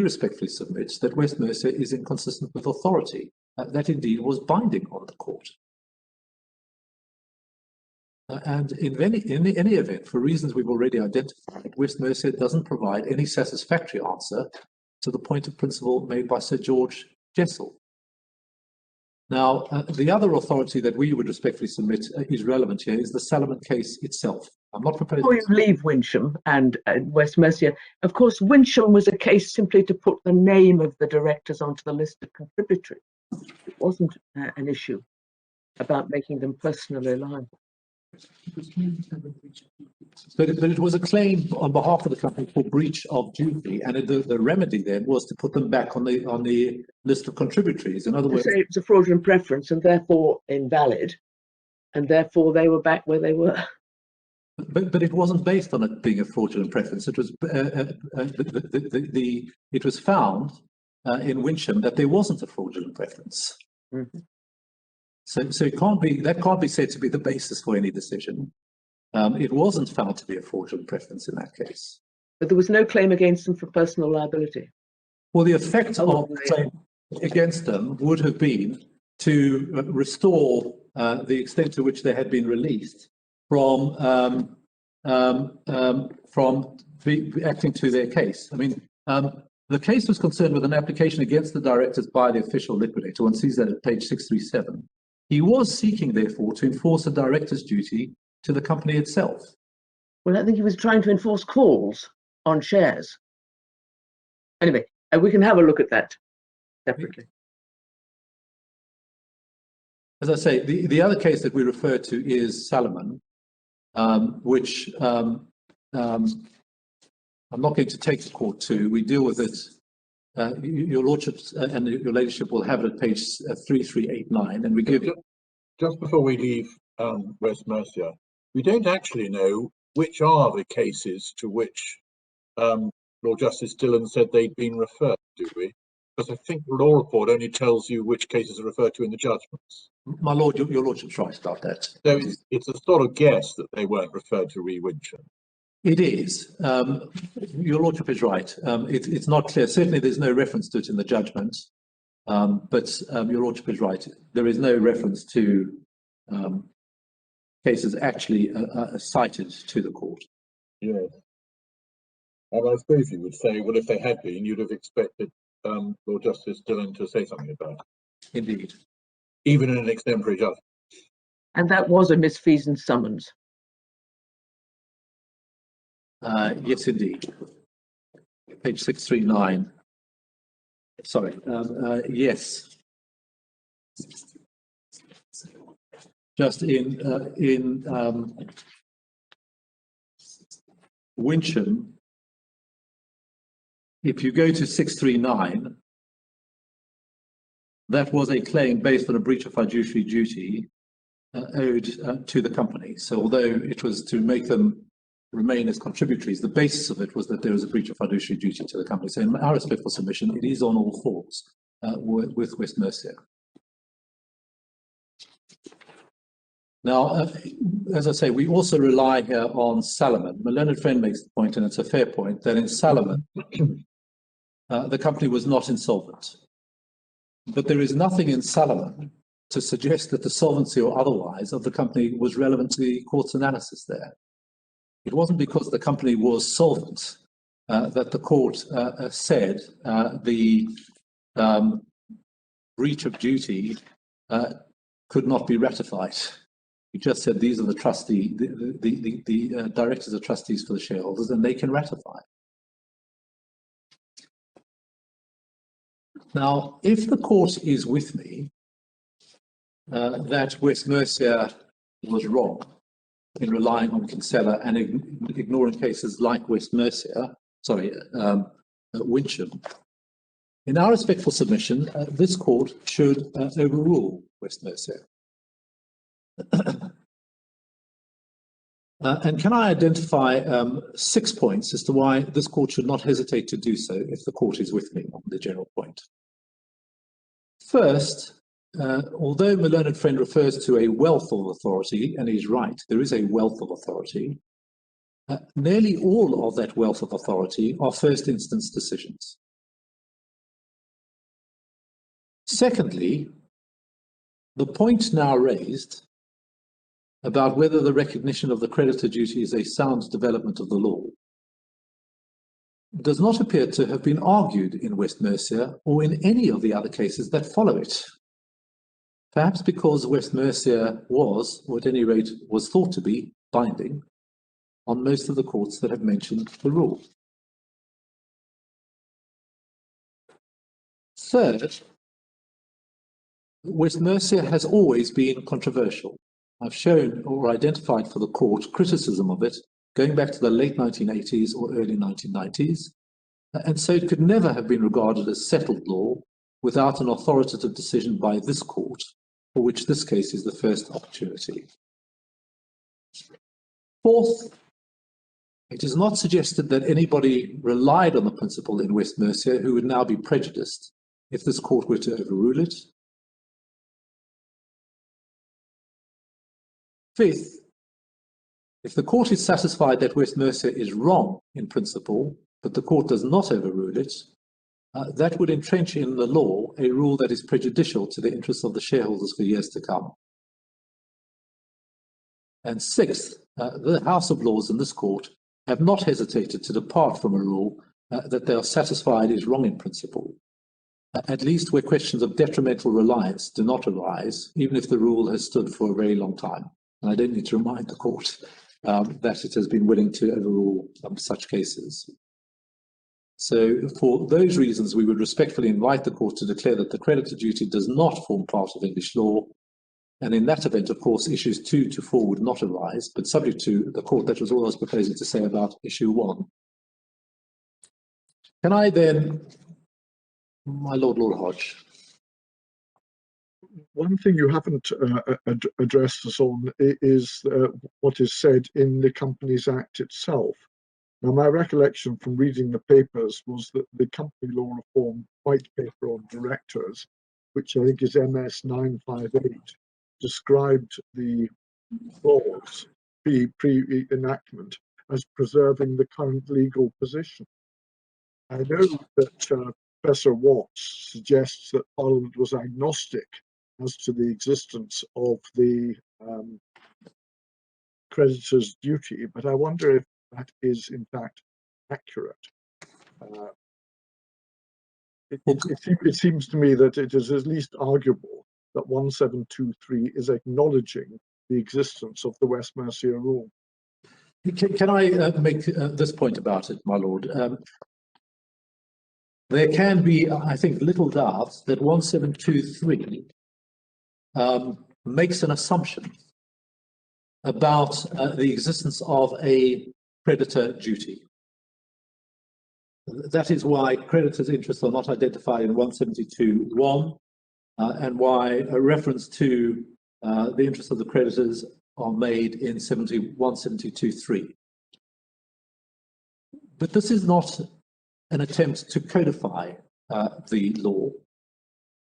respectfully submit that West Mercia is inconsistent with authority, that indeed was binding on the court. And in any event, for reasons we've already identified, West Mercia doesn't provide any satisfactory answer to the point of principle made by Sir George Jessel. Now, the other authority that we would respectfully submit is relevant here is the Salomon case itself. I'm not proposing... Before you leave Wincham and West Mercia, of course, Wincham was a case simply to put the name of the directors onto the list of contributories. It wasn't an issue about making them personally liable. But it was a claim on behalf of the company for breach of duty, and the remedy then was to put them back on the list of contributories. In other words, say it's a fraudulent preference and therefore invalid, and therefore they were back where they were. But it wasn't based on it being a fraudulent preference. It was it was found in Wincham that there wasn't a fraudulent preference. Mm-hmm. So that can't be said to be the basis for any decision. It wasn't found to be a fraudulent preference in that case. But there was no claim against them for personal liability. Well, the effect of the claim against them would have been to restore the extent to which they had been released from acting to their case. I mean, the case was concerned with an application against the directors by the official liquidator. One sees that at page 637. He was seeking, therefore, to enforce a director's duty to the company itself. Well, I think he was trying to enforce calls on shares. Anyway, we can have a look at that separately. As I say, the other case that we refer to is Salomon, which I'm not going to take the court to. We deal with it. Your lordships and your ladyship will have it at page 3389, and we give... Just before we leave West Mercia, we don't actually know which are the cases to which Lord Justice Dillon said they'd been referred, do we? Because I think the law report only tells you which cases are referred to in the judgments. My lord, your lordship's right about that. So it's a sort of guess that they weren't referred to Wincham. It is. Your lordship is right. It's not clear. Certainly there's no reference to it in the judgment, but your lordship is right. There is no reference to cases actually cited to the court. Yeah. And I suppose you would say, well, if they had been, you'd have expected Lord Justice Dillon to say something about it. Indeed. Even in an extemporary judgment. And that was a misfeasance summons. Yes, indeed. Page 639. Sorry. Yes. Just in Wincham, if you go to 639, that was a claim based on a breach of fiduciary duty owed to the company. So although it was to make them remain as contributories, the basis of it was that there was a breach of fiduciary duty to the company. So in our respectful submission, it is on all fours with West Mercia. Now, as I say, we also rely here on Salomon. My learned friend makes the point, and it's a fair point, that in Salomon, the company was not insolvent. But there is nothing in Salomon to suggest that the solvency or otherwise of the company was relevant to the court's analysis there. It wasn't because the company was solvent that the court said the breach of duty could not be ratified. It just said these are the trustee, the directors are trustees for the shareholders, and they can ratify. Now, if the court is with me that West Mercia was wrong in relying on Kinsella and ignoring cases like West Mercia, Wincham, in our respectful submission, this court should overrule West Mercia. And can I identify 6 points as to why this court should not hesitate to do so if the court is with me on the general point? First, although my learned friend refers to a wealth of authority, and he's right, there is a wealth of authority, nearly all of that wealth of authority are first instance decisions. Secondly, the point now raised about whether the recognition of the creditor duty is a sound development of the law does not appear to have been argued in West Mercia or in any of the other cases that follow it. Perhaps because West Mercia was, or at any rate was thought to be, binding on most of the courts that have mentioned the rule. Third, West Mercia has always been controversial. I've shown or identified for the court criticism of it going back to the late 1980s or early 1990s, and so it could never have been regarded as settled law without an authoritative decision by this court, for which this case is the first opportunity. Fourth, it is not suggested that anybody relied on the principle in West Mercia who would now be prejudiced if this court were to overrule it. Fifth, if the court is satisfied that West Mercia is wrong in principle, but the court does not overrule it, that would entrench in the law a rule that is prejudicial to the interests of the shareholders for years to come. And sixth, the House of Lords in this court have not hesitated to depart from a rule that they are satisfied is wrong in principle, at least where questions of detrimental reliance do not arise, even if the rule has stood for a very long time. And I don't need to remind the court that it has been willing to overrule such cases. So for those reasons, we would respectfully invite the court to declare that the creditor duty does not form part of English law. And in that event, of course, issues 2 to 4 would not arise, but subject to the court, that was all I was proposing to say about issue 1. Can I then, my Lord Hodge? One thing you haven't addressed us on is what is said in the Companies Act itself. Now, my recollection from reading the papers was that the Company Law Reform White Paper on Directors, which I think is MS 958, described the clause pre-enactment as preserving the current legal position. I know that Professor Watts suggests that Parliament was agnostic as to the existence of the creditor's duty, but I wonder if that is in fact accurate. It seems to me that it is at least arguable that 1723 is acknowledging the existence of the West Mercia rule. Can I make this point about it, my Lord? There can be, I think, little doubt that 1723 makes an assumption about the existence of a creditor duty. That is why creditors' interests are not identified in 172.1 and why a reference to the interests of the creditors are made in 172.3. But this is not an attempt to codify the law,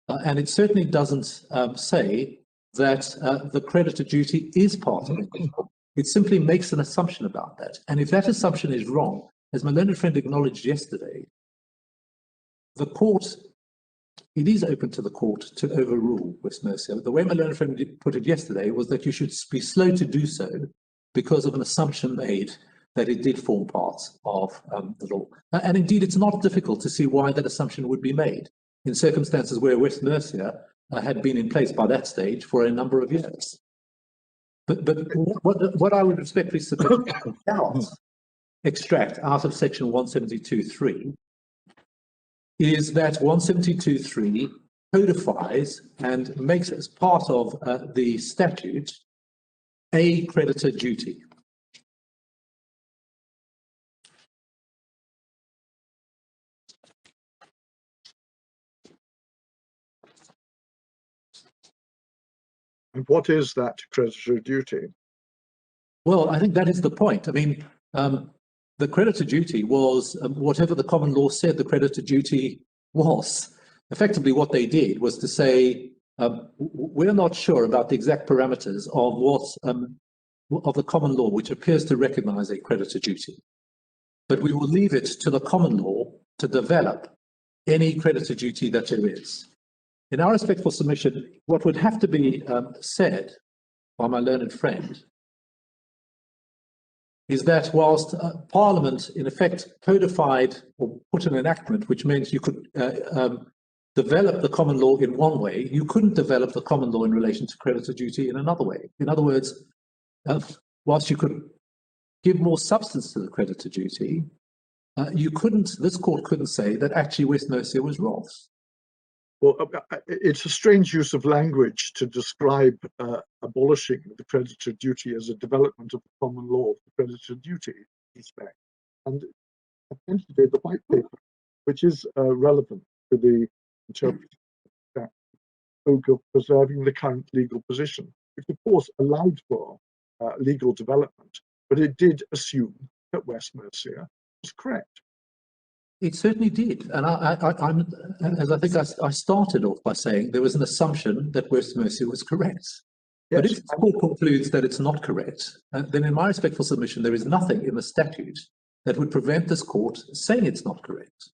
and it certainly doesn't say that the creditor duty is part of it. It simply makes an assumption about that. And if that assumption is wrong, as my learned friend acknowledged yesterday, the court, it is open to the court to overrule West Mercia. The way my learned friend put it yesterday was that you should be slow to do so because of an assumption made that it did form part of the law. And indeed, it's not difficult to see why that assumption would be made in circumstances where West Mercia had been in place by that stage for a number of years. But what I would respectfully submit without extract out of section 172.3 is that 172.3 codifies and makes as part of the statute a creditor duty. And what is that creditor duty? Well, I think that is the point. I mean, the creditor duty was whatever the common law said the creditor duty was. effectively what they did was to say, we're not sure about the exact parameters of what's of the common law, which appears to recognize a creditor duty. But we will leave it to the common law to develop any creditor duty that there is. In our respectful submission, what would have to be said by my learned friend is that whilst Parliament, in effect, codified or put an enactment which meant you could develop the common law in one way, you couldn't develop the common law in relation to creditor duty in another way. In other words, whilst you could give more substance to the creditor duty, this court couldn't say that actually West Mercia was wrong. Well, it's a strange use of language to describe abolishing the creditor duty as a development of the common law of the creditor duty respect. And essentially the white paper, which is relevant to the interpretation that spoke of preserving the current legal position, which of course allowed for legal development, but it did assume that West Mercia was correct. It certainly did, and as I think I started off by saying, there was an assumption that West Mercia was correct. Yes. But if the court concludes that it's not correct, then in my respectful submission, there is nothing in the statute that would prevent this court saying it's not correct.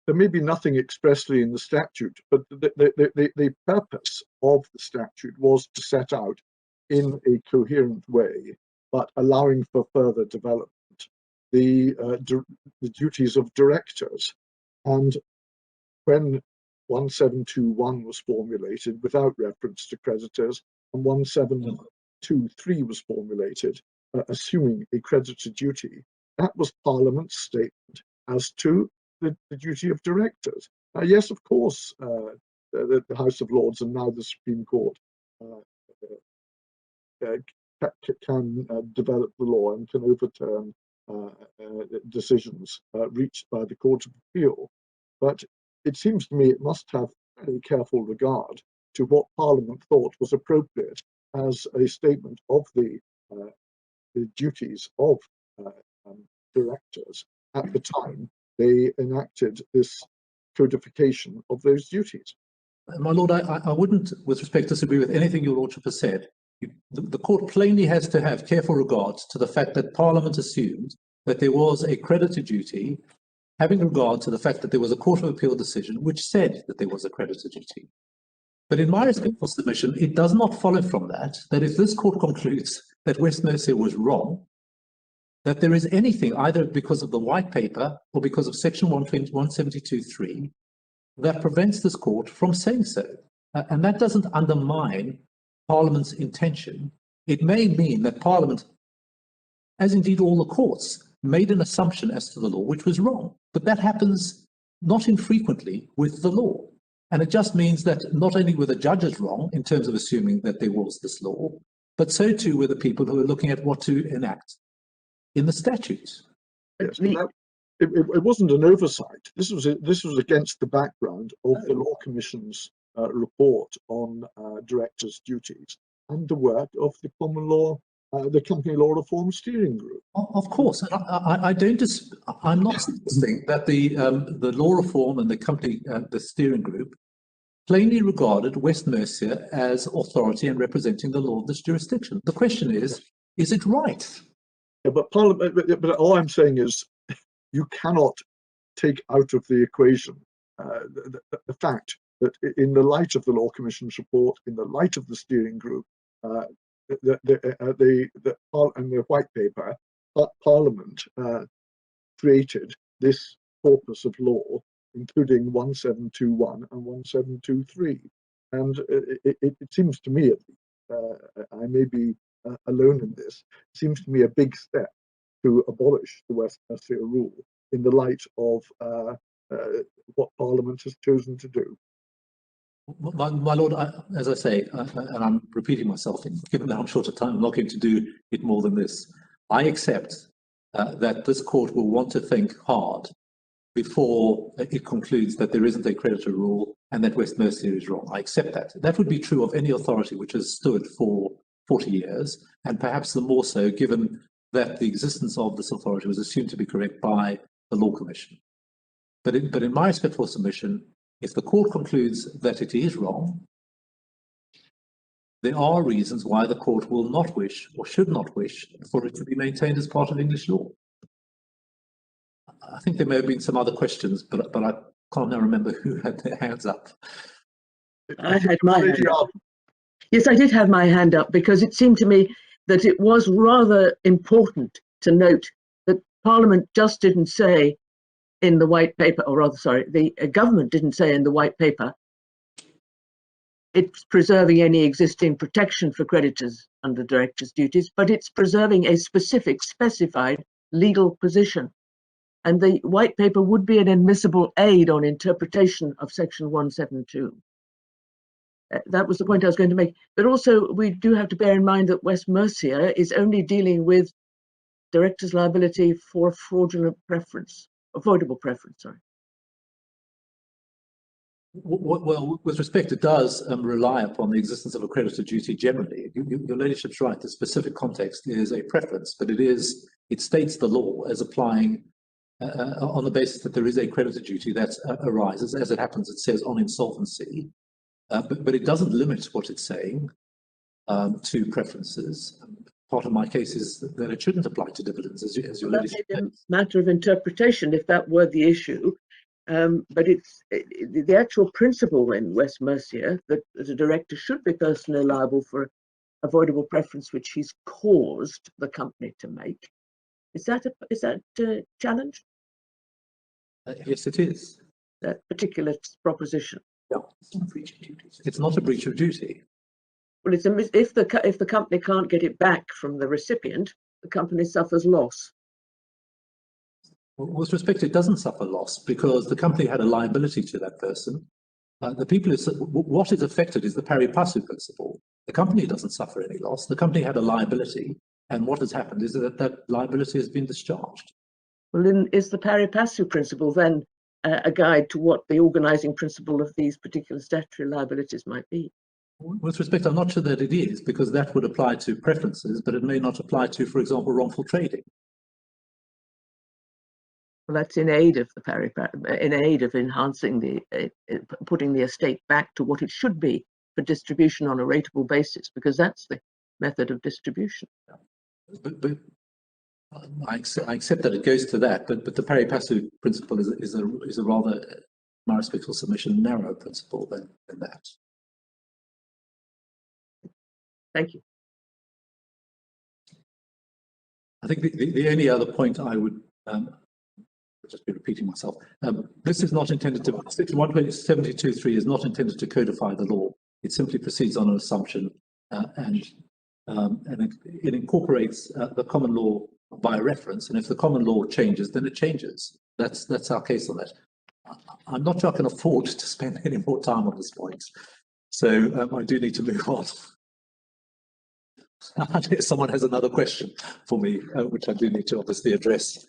There may be nothing expressly in the statute, but the purpose of the statute was to set out in a coherent way, but allowing for further development, the duties of directors. And when 1721 was formulated without reference to creditors, and 1723 was formulated assuming a creditor duty, that was Parliament's statement as to the duty of directors. Yes, of course, the House of Lords and now the Supreme Court can develop the law and can overturn decisions reached by the Court of Appeal. But it seems to me it must have very careful regard to what Parliament thought was appropriate as a statement of the duties of directors at the time they enacted this codification of those duties. My Lord, I wouldn't, with respect, disagree with anything your Lordship has said. The court plainly has to have careful regard to the fact that Parliament assumed that there was a creditor duty, having regard to the fact that there was a Court of Appeal decision which said that there was a creditor duty. But in my respectful submission, it does not follow from that if this court concludes that West Mercia was wrong, that there is anything, either because of the white paper or because of section 172.3, that prevents this court from saying so. And that doesn't undermine Parliament's intention. It may mean that Parliament, as indeed all the courts, made an assumption as to the law which was wrong. But that happens not infrequently with the law. And it just means that not only were the judges wrong in terms of assuming that there was this law, but so too were the people who were looking at what to enact in the statutes. Yes, it wasn't an oversight. This was against the background of the Law Commission's report on directors' duties and the work of the common law, the Company Law Reform Steering Group. Of course, and I'm not suggesting that the Law Reform and the Steering Group plainly regarded West Mercia as authority and representing the law of this jurisdiction. The question is it right? Yeah, but all I'm saying is you cannot take out of the equation the fact that in the light of the Law Commission's report, in the light of the steering group, and the white paper, Parliament created this corpus of law, including 1721 and 1723. And it seems to me, I may be alone in this, it seems to me a big step to abolish the West Mercia rule in the light of what Parliament has chosen to do. My Lord, as I say, and I'm repeating myself, given that I'm short of time, I'm not going to do it more than this. I accept that this court will want to think hard before it concludes that there isn't a creditor rule and that West Mercia is wrong. I accept that. That would be true of any authority which has stood for 40 years, and perhaps the more so given that the existence of this authority was assumed to be correct by the Law Commission. But in my respectful submission, If the court concludes that it is wrong, there are reasons why the court will not wish or should not wish for it to be maintained as part of English law. I think there may have been some other questions, but I can't now remember who had their hands up. I had my hand up. Yes, I did have my hand up because it seemed to me that it was rather important to note that Parliament just didn't say in the white paper, or rather, sorry, the government didn't say in the white paper, it's preserving any existing protection for creditors under directors' duties, but it's preserving a specific, specified legal position. And the white paper would be an admissible aid on interpretation of Section 172. That was the point I was going to make. But also, we do have to bear in mind that West Mercia is only dealing with directors' liability for fraudulent preference, avoidable preference, sorry. Well, with respect, it does rely upon the existence of a creditor duty generally. Your ladyship's right, the specific context is a preference, but it states the law as applying on the basis that there is a creditor duty that arises. As it happens, it says on insolvency, but it doesn't limit what it's saying to preferences. Part of my case is that it shouldn't apply to dividends, as your ladyship says. That's a matter of interpretation, if that were the issue. But it's the actual principle in West Mercia that the director should be personally liable for avoidable preference which he's caused the company to make. Is that a challenge? Yes, it is. That particular proposition. Yeah, it's not a breach of duty. Well, it's if the company can't get it back from the recipient, the company suffers loss. With respect, it doesn't suffer loss because the company had a liability to that person. What is affected is the pari passu principle. The company doesn't suffer any loss. The company had a liability, and what has happened is that that liability has been discharged. Well, then is the pari passu principle then a guide to what the organising principle of these particular statutory liabilities might be? With respect, I'm not sure that it is, because that would apply to preferences, but it may not apply to, for example, wrongful trading. Well, that's in aid of in aid of enhancing putting the estate back to what it should be for distribution on a rateable basis, because that's the method of distribution. But I accept that it goes to that, but the pari passu principle is a rather, my respectful submission, narrow principle than that. Thank you. I think the only other point I would just be repeating myself. This is not intended to, Section 172.3 is not intended to codify the law. It simply proceeds on an assumption and it incorporates the common law by reference. And if the common law changes, then it changes. That's our case on that. I'm not sure I can afford to spend any more time on this point. So I do need to move on. Unless someone has another question for me, which I do need to obviously address.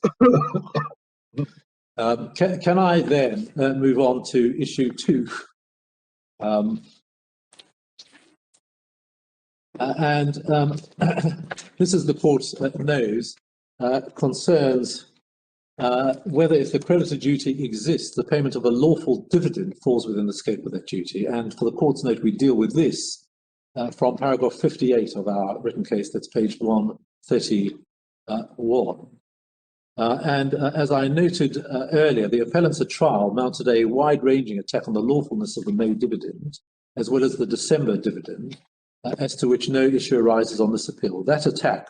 Can I then move on to issue 2? This, as the court knows, concerns whether, if the creditor duty exists, the payment of a lawful dividend falls within the scope of that duty. And for the court's note, we deal with this from paragraph 58 of our written case, that's page 131. As I noted earlier, the appellants at trial mounted a wide-ranging attack on the lawfulness of the May dividend, as well as the December dividend, as to which no issue arises on this appeal. That attack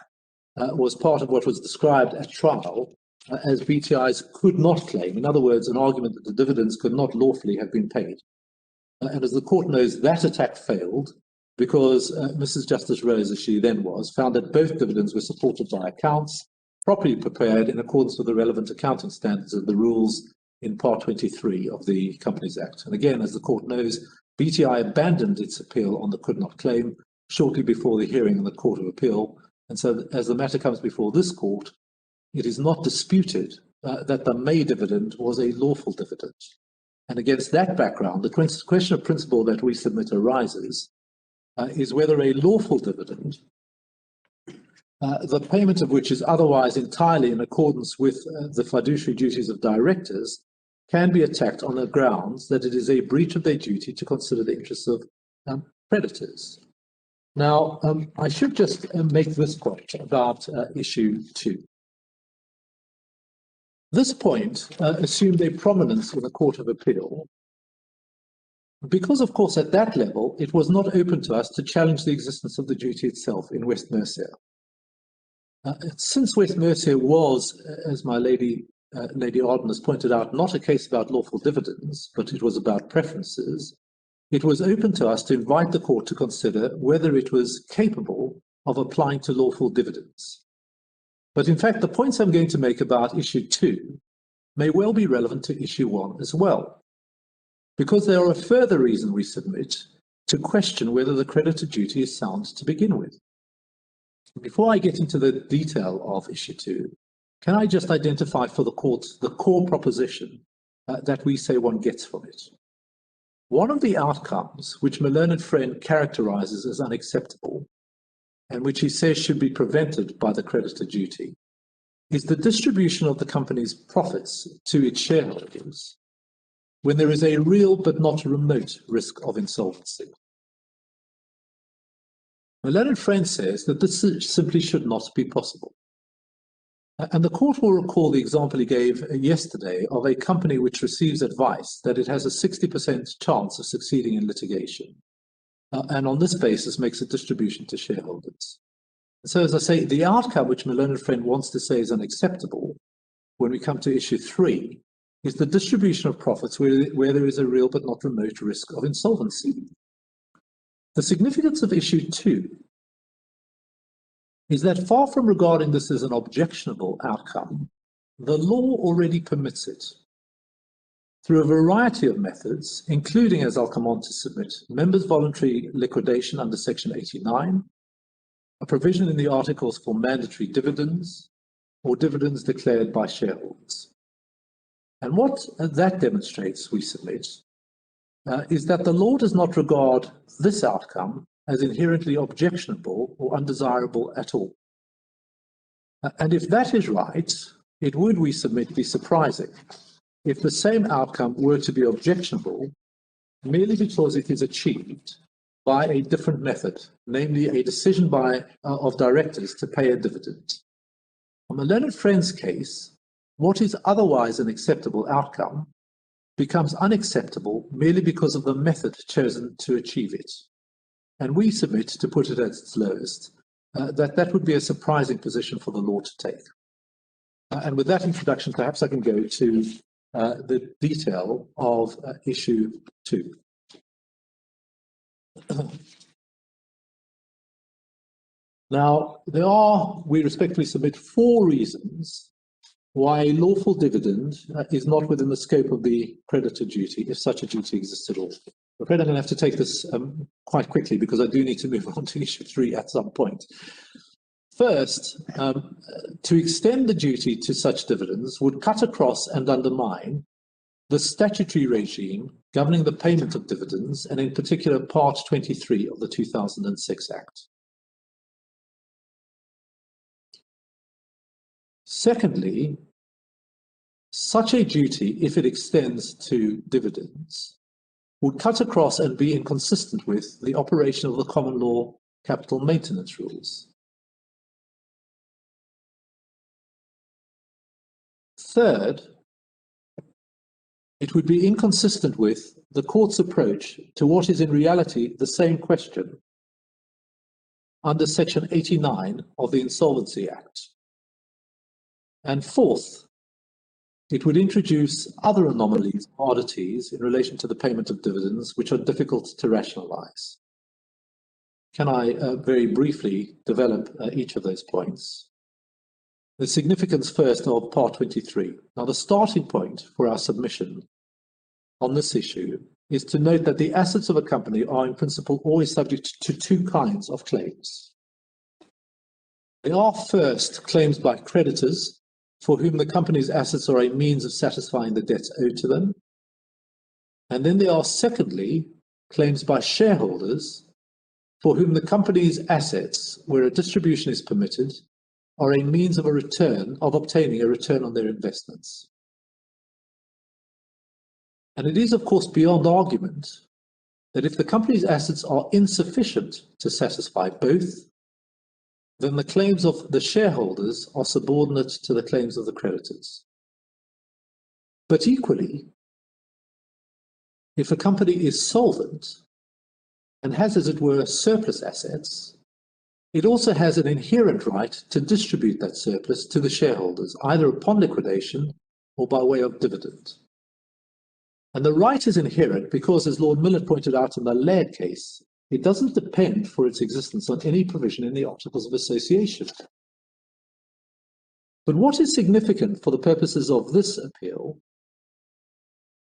was part of what was described at trial as BTI's could not claim. In other words, an argument that the dividends could not lawfully have been paid. And as the court knows, that attack failed because Mrs. Justice Rose, as she then was, found that both dividends were supported by accounts properly prepared in accordance with the relevant accounting standards of the rules in Part 23 of the Companies Act. And again, as the court knows, BTI abandoned its appeal on the could not claim shortly before the hearing in the Court of Appeal. And so as the matter comes before this court, it is not disputed that the May dividend was a lawful dividend. And against that background, the question of principle that we submit arises is whether a lawful dividend, the payment of which is otherwise entirely in accordance with the fiduciary duties of directors, can be attacked on the grounds that it is a breach of their duty to consider the interests of creditors. Now, I should just make this point about issue 2. This point assumed a prominence in the Court of Appeal because, of course, at that level, it was not open to us to challenge the existence of the duty itself in West Mercia. Since West Mercia was, as my Lady Arden has pointed out, not a case about lawful dividends, but it was about preferences, it was open to us to invite the court to consider whether it was capable of applying to lawful dividends. But in fact, the points I'm going to make about issue 2 may well be relevant to issue 1 as well, because they are a further reason we submit to question whether the creditor duty is sound to begin with. Before I get into the detail of issue 2, can I just identify for the court the core proposition that we say one gets from it? One of the outcomes which my learned friend characterizes as unacceptable, and which he says should be prevented by the creditor duty, is the distribution of the company's profits to its shareholders when there is a real but not remote risk of insolvency. My learned friend says that this simply should not be possible. And the court will recall the example he gave yesterday of a company which receives advice that it has a 60% chance of succeeding in litigation, and on this basis makes a distribution to shareholders. So, as I say, the outcome which my learned friend wants to say is unacceptable when we come to issue 3 is the distribution of profits where there is a real but not remote risk of insolvency. The significance of issue 2 is that far from regarding this as an objectionable outcome, the law already permits it through a variety of methods, including, as I'll come on to submit, members' voluntary liquidation under Section 89, a provision in the articles for mandatory dividends, or dividends declared by shareholders. And what that demonstrates, we submit, is that the law does not regard this outcome as inherently objectionable or undesirable at all. And if that is right, it would, we submit, be surprising if the same outcome were to be objectionable merely because it is achieved by a different method, namely a decision of directors to pay a dividend. On the learned friend's case, what is otherwise an acceptable outcome becomes unacceptable merely because of the method chosen to achieve it. And we submit, to put it at its lowest, that would be a surprising position for the law to take. And with that introduction, perhaps I can go to the detail of issue 2. Now, there are, we respectfully submit, 4 reasons why a lawful dividend is not within the scope of the creditor duty, if such a duty exists at all. I'm afraid I'm going to have to take this quite quickly because I do need to move on to issue 3 at some point. First, to extend the duty to such dividends would cut across and undermine the statutory regime governing the payment of dividends, and in particular Part 23 of the 2006 Act. Secondly, such a duty, if it extends to dividends, would cut across and be inconsistent with the operation of the common law capital maintenance rules. Third, it would be inconsistent with the court's approach to what is in reality the same question under Section 89 of the Insolvency Act. And fourth, it would introduce other anomalies, oddities in relation to the payment of dividends, which are difficult to rationalize. Can I very briefly develop each of those points? The significance first of Part 23. Now, the starting point for our submission on this issue is to note that the assets of a company are in principle always subject to 2 kinds of claims. They are first claims by creditors, for whom the company's assets are a means of satisfying the debts owed to them. And then there are secondly claims by shareholders, for whom the company's assets, where a distribution is permitted, are a means of obtaining a return on their investments. And it is, of course, beyond argument that if the company's assets are insufficient to satisfy both, then the claims of the shareholders are subordinate to the claims of the creditors. But equally, if a company is solvent and has, as it were, surplus assets, it also has an inherent right to distribute that surplus to the shareholders, either upon liquidation or by way of dividend. And the right is inherent because, as Lord Millett pointed out in the Laird case, it doesn't depend for its existence on any provision in the Articles of Association. But what is significant for the purposes of this appeal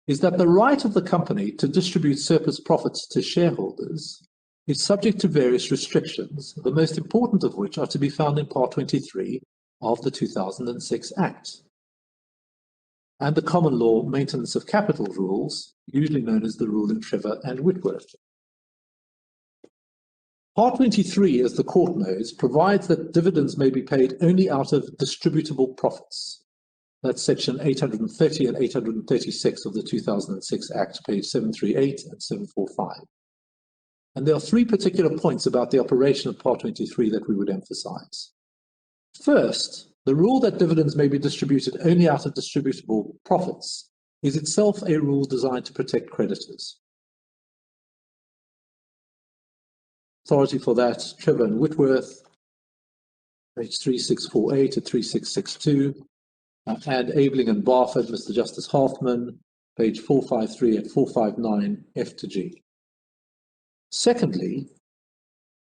is that the right of the company to distribute surplus profits to shareholders is subject to various restrictions, the most important of which are to be found in Part 23 of the 2006 Act, and the common law maintenance of capital rules, usually known as the rule in Trevor and Whitworth. Part 23, as the court knows, provides that dividends may be paid only out of distributable profits. That's section 830 and 836 of the 2006 Act, page 738 and 745. And there are three particular points about the operation of Part 23 that we would emphasize. First, the rule that dividends may be distributed only out of distributable profits is itself a rule designed to protect creditors. Authority for that, Trevor and Whitworth, page 3648 to 3662, and Abling and Barford, Mr. Justice Halfman, page 453 and 459, F to G. Secondly,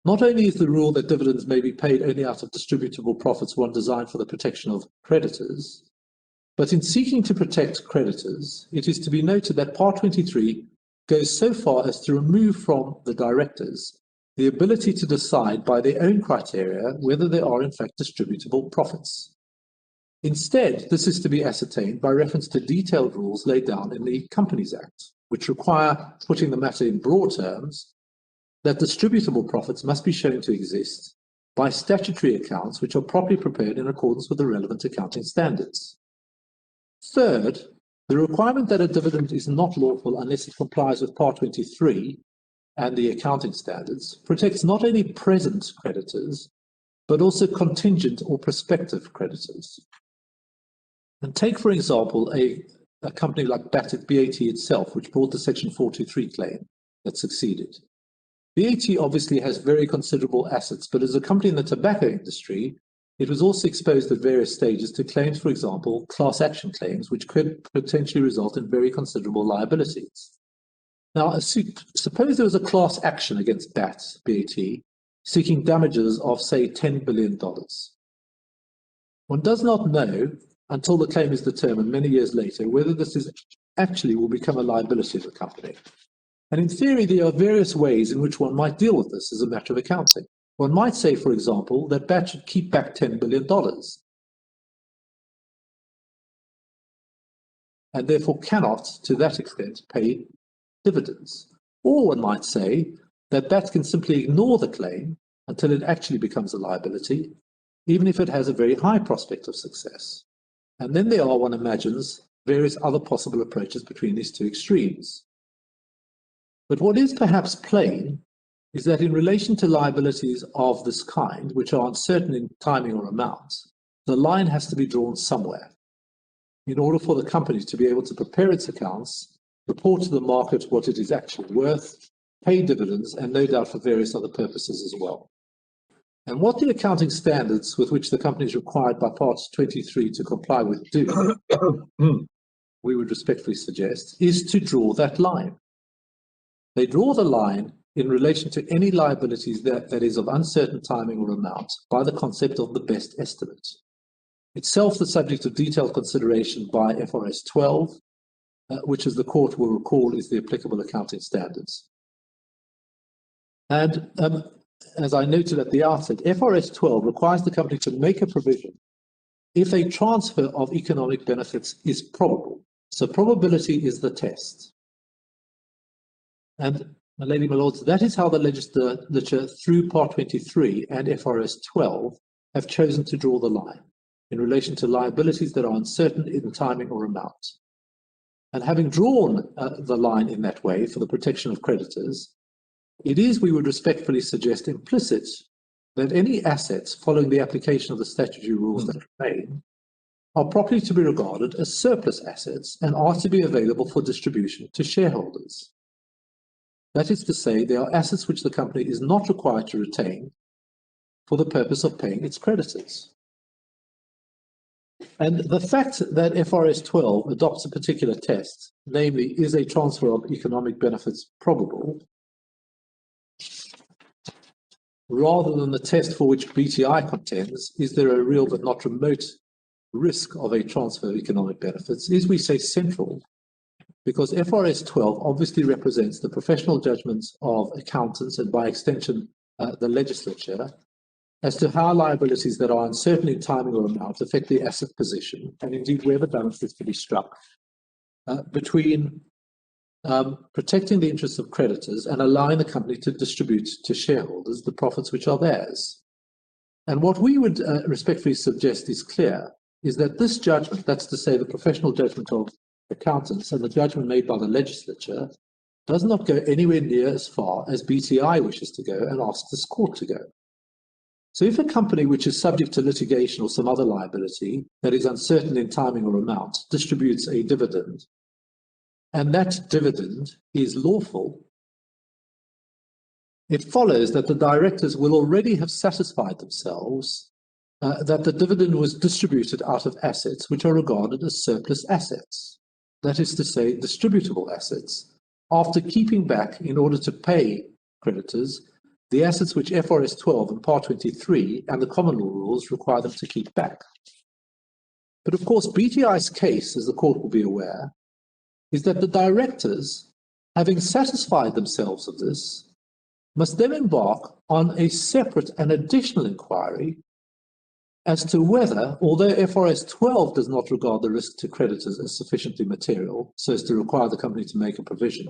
not only is the rule that dividends may be paid only out of distributable profits one designed for the protection of creditors, but in seeking to protect creditors, it is to be noted that Part 23 goes so far as to remove from the directors the ability to decide by their own criteria whether there are in fact distributable profits. Instead, this is to be ascertained by reference to detailed rules laid down in the Companies Act, which require, putting the matter in broad terms, that distributable profits must be shown to exist by statutory accounts which are properly prepared in accordance with the relevant accounting standards. Third, the requirement that a dividend is not lawful unless it complies with Part 23 and the accounting standards protects not only present creditors, but also contingent or prospective creditors. And take, for example, a company like BAT itself, which brought the Section 423 claim that succeeded. BAT obviously has very considerable assets, but as a company in the tobacco industry, it was also exposed at various stages to claims, for example, class action claims, which could potentially result in very considerable liabilities. Now, suppose there was a class action against BAT seeking damages of, say, $10 billion. One does not know, until the claim is determined many years later, whether this is actually will become a liability of the company. And in theory, there are various ways in which one might deal with this as a matter of accounting. One might say, for example, that BAT should keep back $10 billion and therefore cannot, to that extent, pay dividends. Or one might say that BAT can simply ignore the claim until it actually becomes a liability, even if it has a very high prospect of success. And then there are, one imagines, various other possible approaches between these two extremes. But what is perhaps plain is that in relation to liabilities of this kind, which are uncertain in timing or amount, the line has to be drawn somewhere in order for the company to be able to prepare its accounts, report to the market what it is actually worth, pay dividends, and no doubt for various other purposes as well. And what the accounting standards with which the company is required by Part 23 to comply with do, we would respectfully suggest, is to draw that line. They draw the line in relation to any liabilities that is of uncertain timing or amount by the concept of the best estimate, itself the subject of detailed consideration by FRS 12, which, as the court will recall, is the applicable accounting standards. And as I noted at the outset, FRS 12 requires the company to make a provision if a transfer of economic benefits is probable. So probability is the test. And, my lady, my lords, that is how the legislature, through Part 23 and FRS 12, have chosen to draw the line in relation to liabilities that are uncertain in timing or amount. And having drawn the line in that way for the protection of creditors, it is, we would respectfully suggest, implicit that any assets following the application of the statutory rules that remain are properly to be regarded as surplus assets and are to be available for distribution to shareholders. That is to say, they are assets which the company is not required to retain for the purpose of paying its creditors. And the fact that FRS 12 adopts a particular test, namely, is a transfer of economic benefits probable, rather than the test for which BTI contends, is there a real but not remote risk of a transfer of economic benefits, is, we say, central, because FRS 12 obviously represents the professional judgments of accountants and, by extension, the legislature, as to how liabilities that are uncertain in timing or amount affect the asset position, and indeed where the balance is to be struck between protecting the interests of creditors and allowing the company to distribute to shareholders the profits which are theirs. And what we would respectfully suggest is clear, is that this judgment, that's to say the professional judgment of accountants and the judgment made by the legislature, does not go anywhere near as far as BTI wishes to go and asks this court to go. So if a company which is subject to litigation or some other liability that is uncertain in timing or amount distributes a dividend, and that dividend is lawful, it follows that the directors will already have satisfied themselves that the dividend was distributed out of assets which are regarded as surplus assets. That is to say, distributable assets, after keeping back, in order to pay creditors, the assets which FRS 12 and Part 23 and the common law rules require them to keep back. But of course, BTI's case, as the court will be aware, is that the directors, having satisfied themselves of this, must then embark on a separate and additional inquiry as to whether, although FRS 12 does not regard the risk to creditors as sufficiently material so as to require the company to make a provision,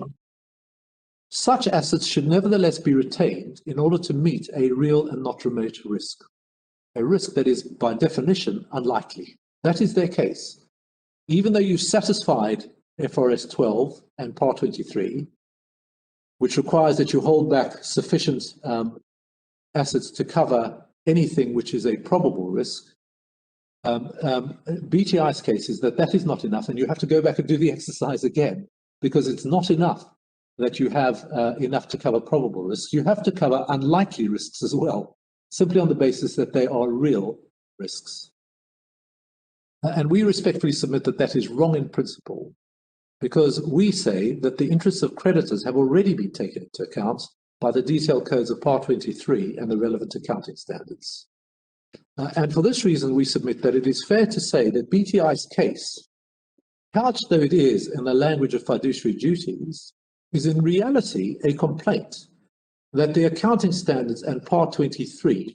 such assets should nevertheless be retained in order to meet a real and not remote risk, a risk that is by definition unlikely. That is their case. Even though you've satisfied FRS 12 and Part 23, which requires that you hold back sufficient assets to cover anything which is a probable risk, BTI's case is that that is not enough, and you have to go back and do the exercise again, because it's not enough that you have enough to cover probable risks. You have to cover unlikely risks as well, simply on the basis that they are real risks. And we respectfully submit that that is wrong in principle, because we say that the interests of creditors have already been taken into account by the detailed codes of Part 23 and the relevant accounting standards. And for this reason, we submit that it is fair to say that BTI's case, couched though it is in the language of fiduciary duties, is in reality a complaint that the accounting standards and Part 23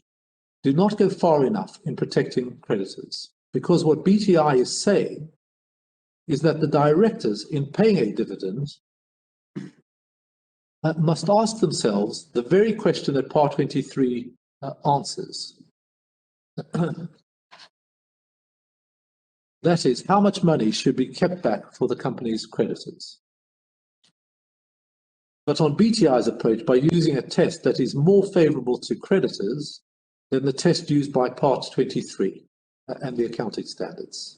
do not go far enough in protecting creditors. Because what BTI is saying is that the directors, in paying a dividend, must ask themselves the very question that Part 23 answers. That is, how much money should be kept back for the company's creditors? But on BTI's approach, by using a test that is more favourable to creditors than the test used by Part 23 and the accounting standards.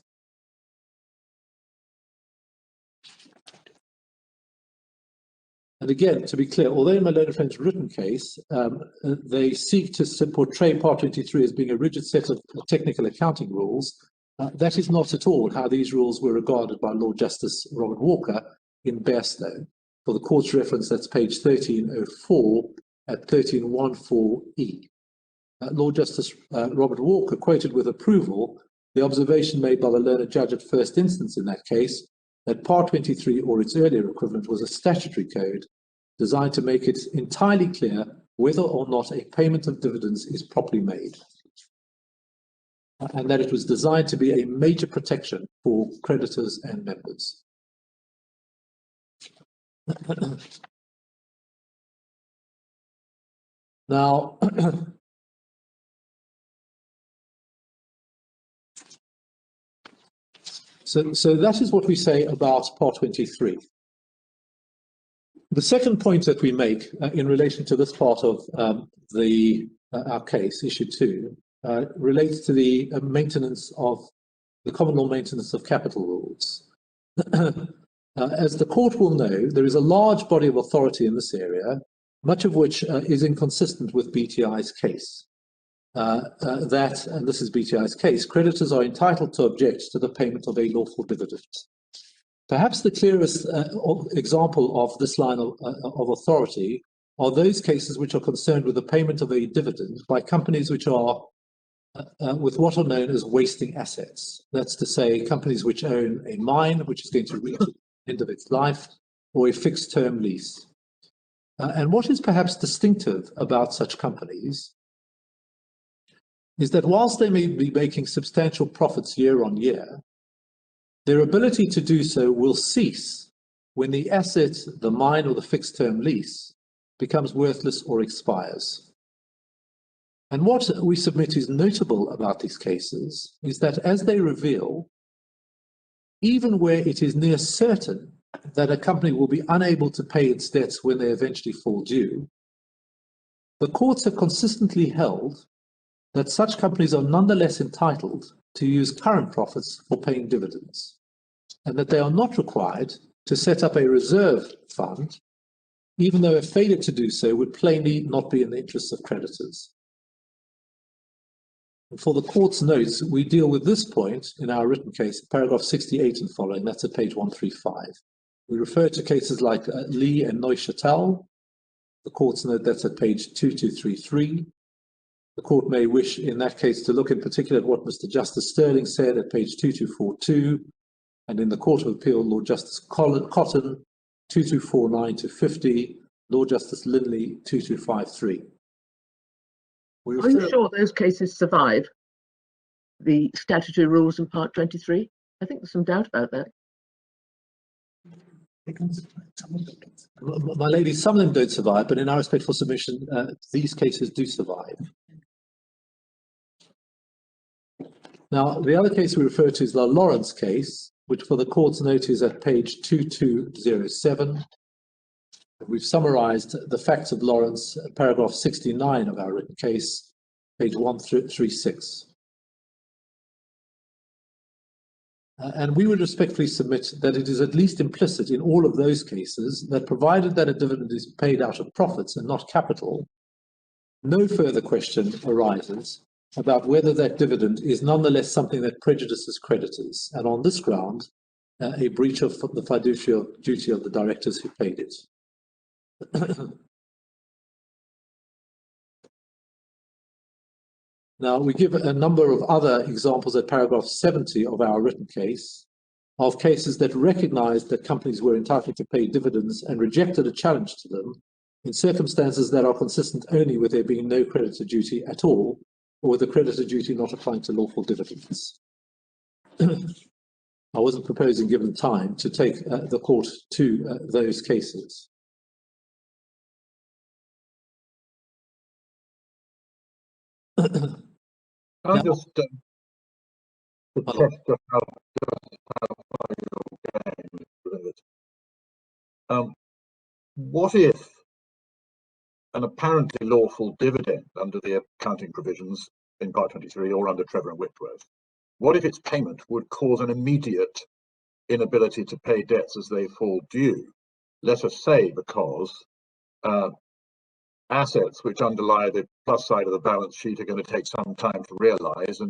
And again, to be clear, although in my learned friend's written case, they seek to portray Part 23 as being a rigid set of technical accounting rules, that is not at all how these rules were regarded by Lord Justice Robert Walker in Bairstow. For the court's reference, that's page 1304 at 1314E. Lord Justice Robert Walker quoted with approval the observation made by the learned judge at first instance in that case, that Part 23 or its earlier equivalent was a statutory code designed to make it entirely clear whether or not a payment of dividends is properly made, and that it was designed to be a major protection for creditors and members. Now, So that is what we say about Part 23. The second point that we make in relation to this part of our case, issue 2, relates to the maintenance of the common law maintenance of capital rules. As the court will know, there is a large body of authority in this area, much of which is inconsistent with BTI's case. That, and this is BTI's case, creditors are entitled to object to the payment of a lawful dividend. Perhaps the clearest example of this line of authority are those cases which are concerned with the payment of a dividend by companies which are with what are known as wasting assets. That's to say, companies which own a mine which is going to reach the end of its life, or a fixed term lease. And what is perhaps distinctive about such companies is that whilst they may be making substantial profits year on year, their ability to do so will cease when the asset, the mine or the fixed term lease, becomes worthless or expires. And what we submit is notable about these cases is that as they reveal, even where it is near certain that a company will be unable to pay its debts when they eventually fall due, the courts have consistently held that such companies are nonetheless entitled to use current profits for paying dividends, and that they are not required to set up a reserve fund, even though a failure to do so would plainly not be in the interests of creditors. For the court's notes, we deal with this point in our written case, paragraph 68 and following, that's at page 135. We refer to cases like Lee and Neuchâtel. The court's note, that's at page 2233. The court may wish in that case to look in particular at what Mr. Justice Sterling said at page 2242, and in the Court of Appeal, Lord Justice Cotton, 2249 to 50, Lord Justice Linley, 2253. Are you sure those cases survive the statutory rules in Part 23? I think there's some doubt about that. My lady, some of them don't survive, but in our respectful submission, these cases do survive. Now, the other case we refer to is the Lawrence case, which for the court's note is at page 2207. We've summarized the facts of Lawrence, paragraph 69 of our written case, page 136. And we would respectfully submit that it is at least implicit in all of those cases that provided that a dividend is paid out of profits and not capital, no further question arises about whether that dividend is nonetheless something that prejudices creditors, and on this ground, a breach of the fiduciary duty of the directors who paid it. Now, we give a number of other examples at paragraph 70 of our written case of cases that recognized that companies were entitled to pay dividends and rejected a challenge to them in circumstances that are consistent only with there being no creditor duty at all, or with the creditor duty not applying to lawful dividends. I wasn't proposing, given time, to take the court to those cases. I just to test how far you're going. What if an apparently lawful dividend under the accounting provisions in Part 23 or under Trevor and Whitworth, what if its payment would cause an immediate inability to pay debts as they fall due? Let us say because assets which underlie the plus side of the balance sheet are going to take some time to realise, and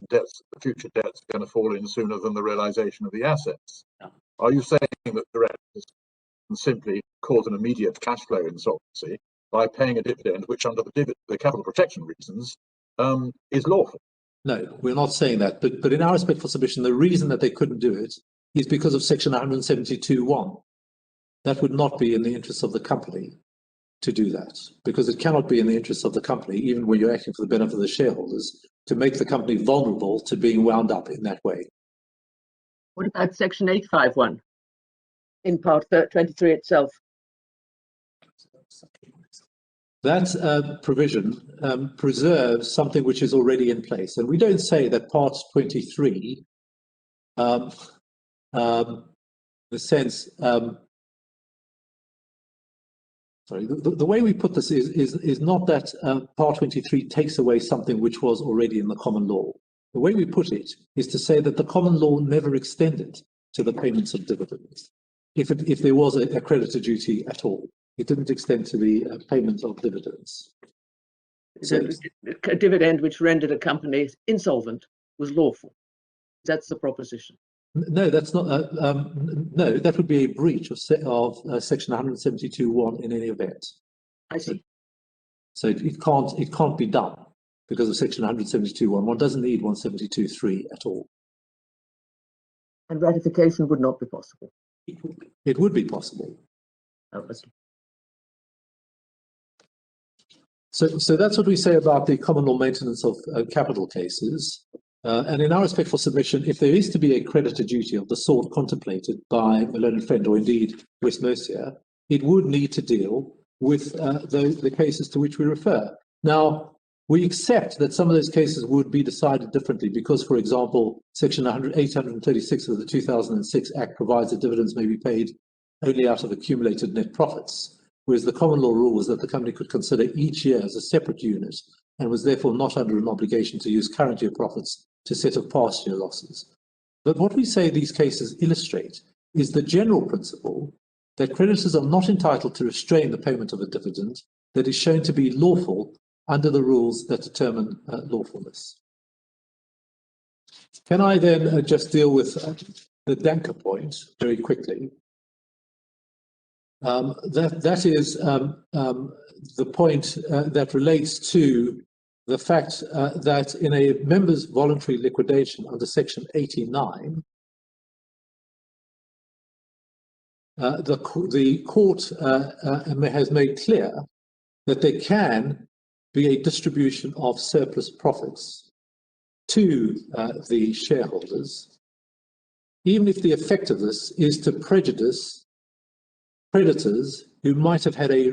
future debts are going to fall in sooner than the realisation of the assets. Yeah. Are you saying that directors can simply cause an immediate cash flow insolvency by paying a dividend which, under the capital protection reasons, is lawful? No, we're not saying that. But in our respectful submission, the reason that they couldn't do it is because of Section 172(1). That would not be in the interests of the company to do that, because it cannot be in the interests of the company, even when you're acting for the benefit of the shareholders, to make the company vulnerable to being wound up in that way. What about Section 851 in Part 23 itself? That provision preserves something which is already in place. And we don't say that Part 23 the sense. Sorry, the way we put this is not that Part 23 takes away something which was already in the common law. The way we put it is to say that the common law never extended to the payments of dividends. If there was a creditor duty at all, it didn't extend to the payment of dividends. So, A dividend which rendered a company insolvent was lawful. That's the proposition. no, that's not. No, that would be a breach of Section 172(1) in any event. I see. So it can't be done because of Section 172(1). One doesn't need 172(3) at all. And ratification would not be possible. It would be possible. Oh, I see. So that's what we say about the common law maintenance of capital cases. And in our respectful submission, if there is to be a creditor duty of the sort contemplated by my learned friend, or indeed West Mercia, it would need to deal with the cases to which we refer. Now, we accept that some of those cases would be decided differently because, for example, Section 836 of the 2006 Act provides that dividends may be paid only out of accumulated net profits, whereas the common law rule was that the company could consider each year as a separate unit and was therefore not under an obligation to use current year profits to set off past year losses. But what we say these cases illustrate is the general principle that creditors are not entitled to restrain the payment of a dividend that is shown to be lawful under the rules that determine lawfulness. Can I then just deal with the Danker point very quickly? That is the point that relates to the fact that in a member's voluntary liquidation under Section 89, the court has made clear that there can be a distribution of surplus profits to the shareholders, even if the effect of this is to prejudice creditors who might have had a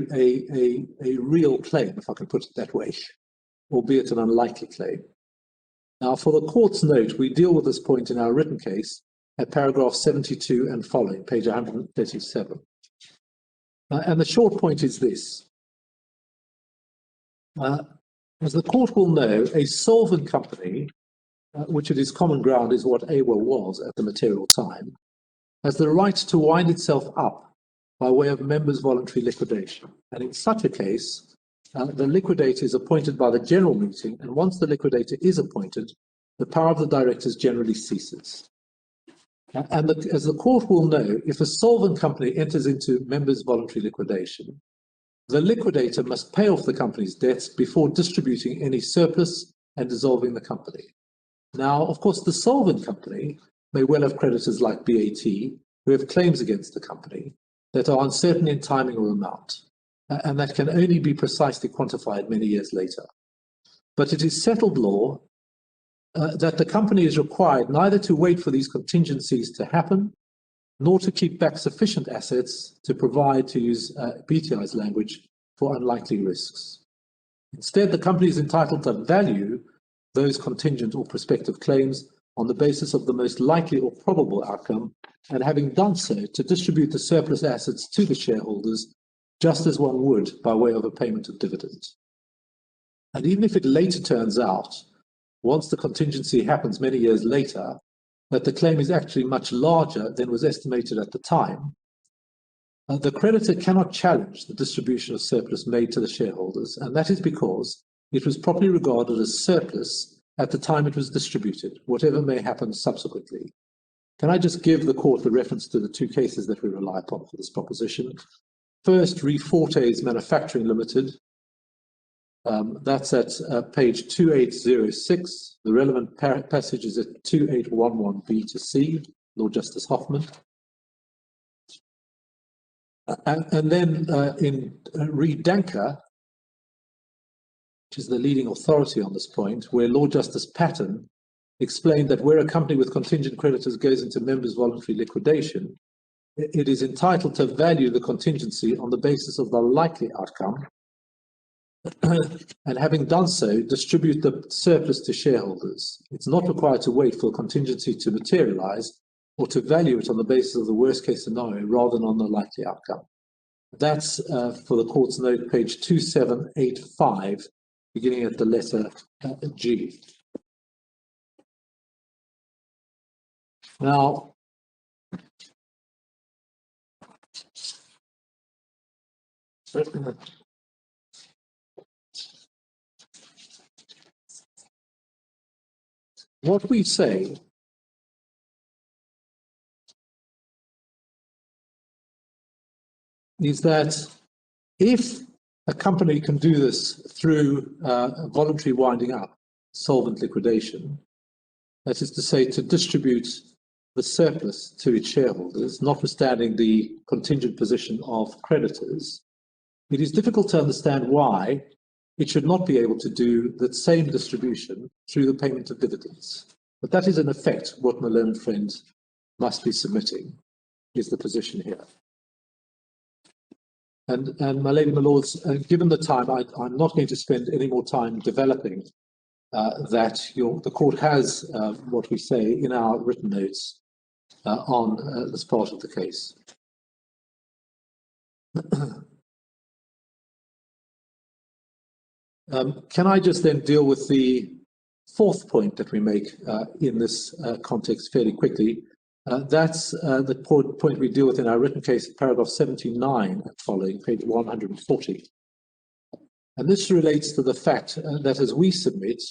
real claim, if I can put it that way, albeit an unlikely claim. Now, for the court's note, we deal with this point in our written case at paragraph 72 and following, page 137. And the short point is this. As the court will know, a solvent company, which it is common ground is what AWA was at the material time, has the right to wind itself up by way of members' voluntary liquidation. And in such a case, the liquidator is appointed by the general meeting, and once the liquidator is appointed, the power of the directors generally ceases. And as the court will know, if a solvent company enters into members' voluntary liquidation, the liquidator must pay off the company's debts before distributing any surplus and dissolving the company. Now, of course, the solvent company may well have creditors like BAT who have claims against the company that are uncertain in timing or amount, and that can only be precisely quantified many years later. But it is settled law that the company is required neither to wait for these contingencies to happen, nor to keep back sufficient assets to provide, to use BTI's language, for unlikely risks. Instead, the company is entitled to value those contingent or prospective claims on the basis of the most likely or probable outcome, and having done so, to distribute the surplus assets to the shareholders just as one would by way of a payment of dividends. And even if it later turns out, once the contingency happens many years later, that the claim is actually much larger than was estimated at the time, the creditor cannot challenge the distribution of surplus made to the shareholders, and that is because it was properly regarded as surplus at the time it was distributed, whatever may happen subsequently. Can I just give the court the reference to the two cases that we rely upon for this proposition? First, Refortes Manufacturing Limited. That's at page 2806. The relevant passage is at 2811B to C, Lord Justice Hoffman. And then in Reed Danker, which is the leading authority on this point, where Lord Justice Patton explained that where a company with contingent creditors goes into members' voluntary liquidation, it is entitled to value the contingency on the basis of the likely outcome, and having done so, distribute the surplus to shareholders. It's not required to wait for contingency to materialize, or to value it on the basis of the worst case scenario rather than on the likely outcome. That's for the court's note, page 2785, beginning at the letter G. Now, what we say is that if a company can do this through voluntary winding up, solvent liquidation, that is to say, to distribute the surplus to its shareholders, notwithstanding the contingent position of creditors, it is difficult to understand why it should not be able to do the same distribution through the payment of dividends. But that is in effect what my learned friend must be submitting, is the position here. And my lady, my lords, given the time, I'm not going to spend any more time developing that. The court has what we say in our written notes on this part of the case. Can I just then deal with the fourth point that we make in this context fairly quickly? That's the point we deal with in our written case, paragraph 79 and following, page 140. And this relates to the fact that as we submit,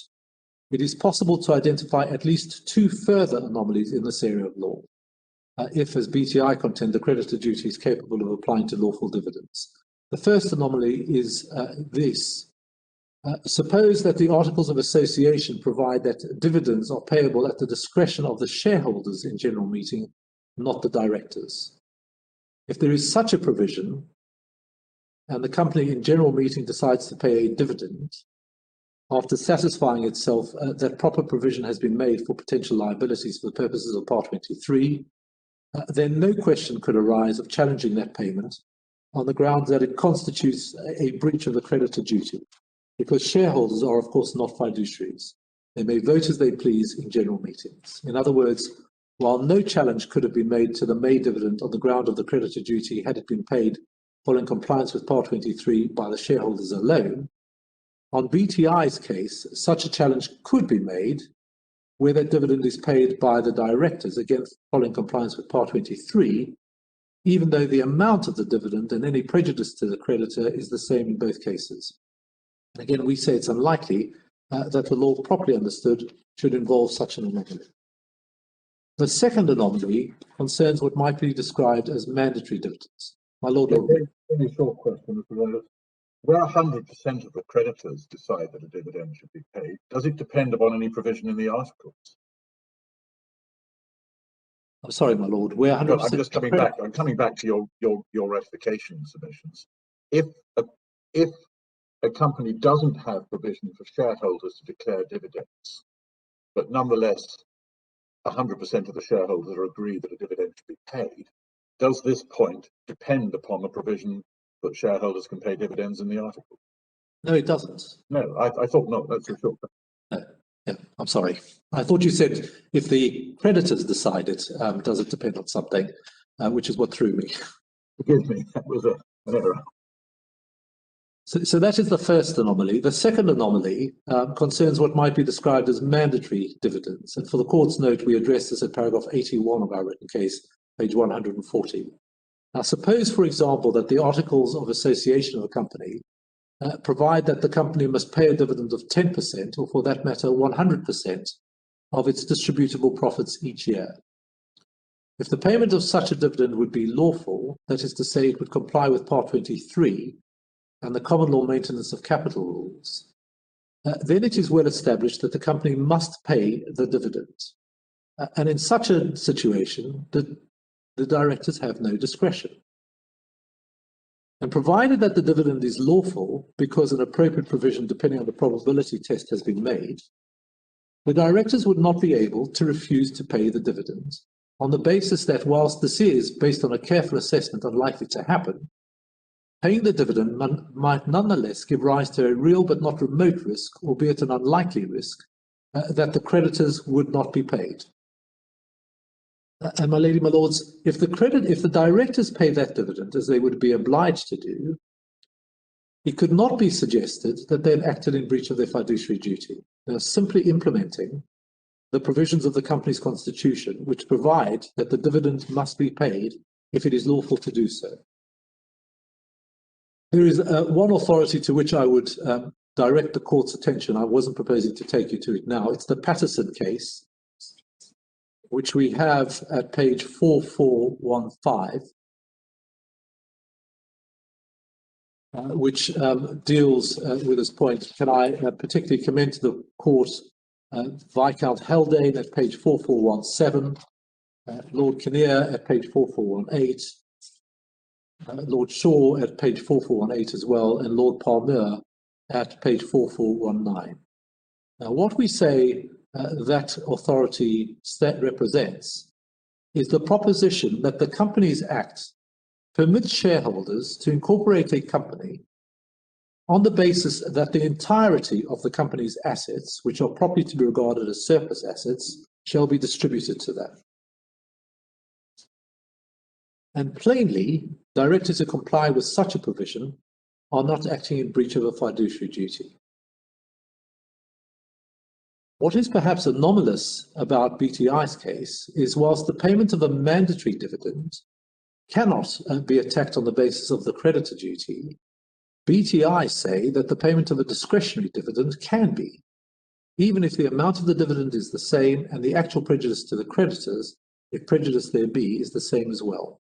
it is possible to identify at least two further anomalies in this area of law, if, as BTI contend, the creditor duty is capable of applying to lawful dividends. The first anomaly is this. Suppose that the Articles of Association provide that dividends are payable at the discretion of the shareholders in general meeting, not the directors. If there is such a provision, and the company in general meeting decides to pay a dividend, after satisfying itself that proper provision has been made for potential liabilities for the purposes of Part 23, then no question could arise of challenging that payment on the grounds that it constitutes a breach of the creditor duty, because shareholders are, of course, not fiduciaries. They may vote as they please in general meetings. In other words, while no challenge could have been made to the May dividend on the ground of the creditor duty had it been paid following compliance with Part 23 by the shareholders alone, on BTI's case, such a challenge could be made where that dividend is paid by the directors, again following compliance with Part 23, even though the amount of the dividend and any prejudice to the creditor is the same in both cases. Again, we say it's unlikely that the law properly understood should involve such an anomaly. The second anomaly concerns what might be described as mandatory dividends. My Lord, Very short question. Where 100% of the creditors decide that a dividend should be paid, does it depend upon any provision in the articles? I'm sorry, my Lord. Where 100%? No, I'm just coming back. I'm coming back to your ratification submissions. If a company doesn't have provision for shareholders to declare dividends, but nonetheless 100% of the shareholders are agreed that a dividend should be paid, does this point depend upon the provision that shareholders can pay dividends in the article? No, it doesn't. No, I thought not. That's for sure. No. Yeah, I'm sorry. I thought you said if the creditors decide it, does it depend on something, which is what threw me. Forgive me, that was an error. So that is the first anomaly. The second anomaly concerns what might be described as mandatory dividends. And for the court's note, we address this at paragraph 81 of our written case, page 140. Now, suppose, for example, that the Articles of Association of a company provide that the company must pay a dividend of 10%, or for that matter, 100% of its distributable profits each year. If the payment of such a dividend would be lawful, that is to say, it would comply with Part 23 and the common law maintenance of capital rules, then it is well established that the company must pay the dividend. And in such a situation, the directors have no discretion. And provided that the dividend is lawful because an appropriate provision depending on the probability test has been made, the directors would not be able to refuse to pay the dividend on the basis that whilst this is, based on a careful assessment, unlikely to happen, paying the dividend might nonetheless give rise to a real but not remote risk, albeit an unlikely risk, that the creditors would not be paid. And my lady, my lords, if the directors pay that dividend, as they would be obliged to do, it could not be suggested that they've acted in breach of their fiduciary duty. They're simply implementing the provisions of the company's constitution, which provide that the dividend must be paid if it is lawful to do so. There is one authority to which I would direct the court's attention. I wasn't proposing to take you to it now. It's the Patterson case, which we have at page 4415, which deals with this point. Can I particularly commend to the court Viscount Haldane at page 4417, Lord Kinnear at page 4418, Lord Shaw at page 4418 as well, and Lord Palmer at page 4419. Now, what we say that authority represents is the proposition that the Companies Act permits shareholders to incorporate a company on the basis that the entirety of the company's assets, which are properly to be regarded as surplus assets, shall be distributed to them. And plainly, directors who comply with such a provision are not acting in breach of a fiduciary duty. What is perhaps anomalous about BTI's case is, whilst the payment of a mandatory dividend cannot be attacked on the basis of the creditor duty, BTI say that the payment of a discretionary dividend can be, even if the amount of the dividend is the same and the actual prejudice to the creditors, if prejudice there be, is the same as well.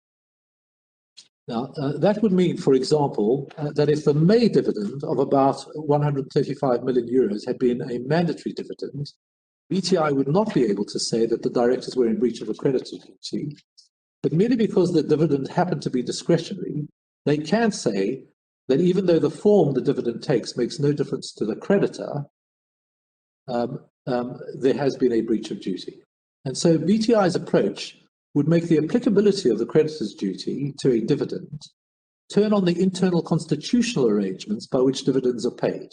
Now, that would mean, for example, that if the May dividend of about 135 million euros had been a mandatory dividend, BTI would not be able to say that the directors were in breach of a creditor duty, but merely because the dividend happened to be discretionary, they can say that even though the form the dividend takes makes no difference to the creditor, there has been a breach of duty. And so BTI's approach would make the applicability of the creditor's duty to a dividend turn on the internal constitutional arrangements by which dividends are paid,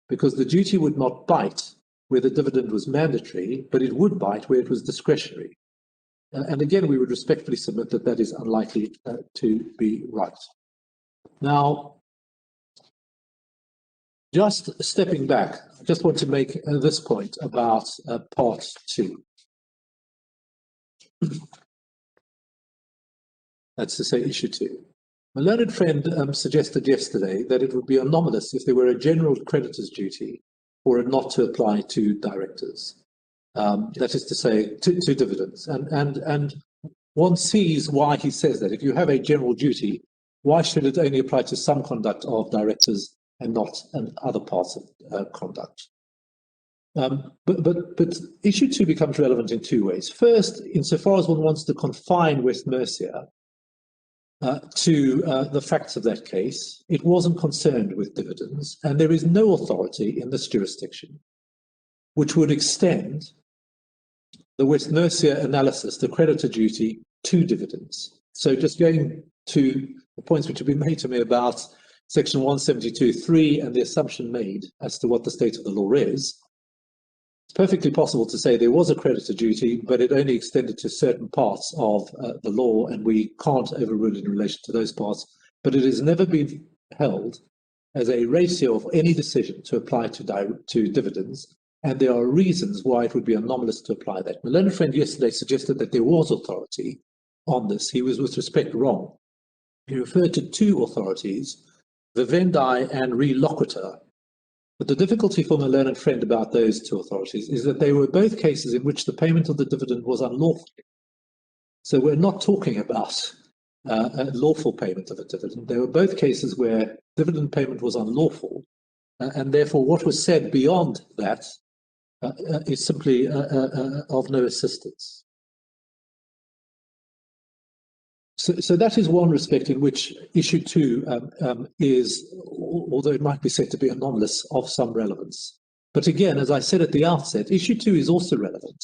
because the duty would not bite where the dividend was mandatory, but it would bite where it was discretionary. And again, we would respectfully submit that that is unlikely to be right. Now, just stepping back, I just want to make this point about part 2. That's to say, issue 2. My learned friend suggested yesterday that it would be anomalous if there were a general creditor's duty for it not to apply to directors. That is to say, to dividends. And one sees why he says that. If you have a general duty, why should it only apply to some conduct of directors and not other parts of conduct? But issue 2 becomes relevant in 2 ways. First, insofar as one wants to confine West Mercia to the facts of that case, it wasn't concerned with dividends, and there is no authority in this jurisdiction which would extend the West Mercia analysis, the creditor duty, to dividends. So just going to the points which have been made to me about section 172(3) and the assumption made as to what the state of the law is, it's perfectly possible to say there was a creditor duty, but it only extended to certain parts of the law, and we can't overrule it in relation to those parts. But it has never been held as a ratio of any decision to apply to dividends, and there are reasons why it would be anomalous to apply that. My learned friend yesterday suggested that there was authority on this. He was, with respect, wrong. He referred to 2 authorities, Vivendi and Re Loquitur. But the difficulty for my learned friend about those 2 authorities is that they were both cases in which the payment of the dividend was unlawful. So we're not talking about a lawful payment of a dividend. They were both cases where dividend payment was unlawful, and therefore what was said beyond that is simply of no assistance. So that is one respect in which issue 2 is, although it might be said to be anomalous, of some relevance. But again, as I said at the outset, issue 2 is also relevant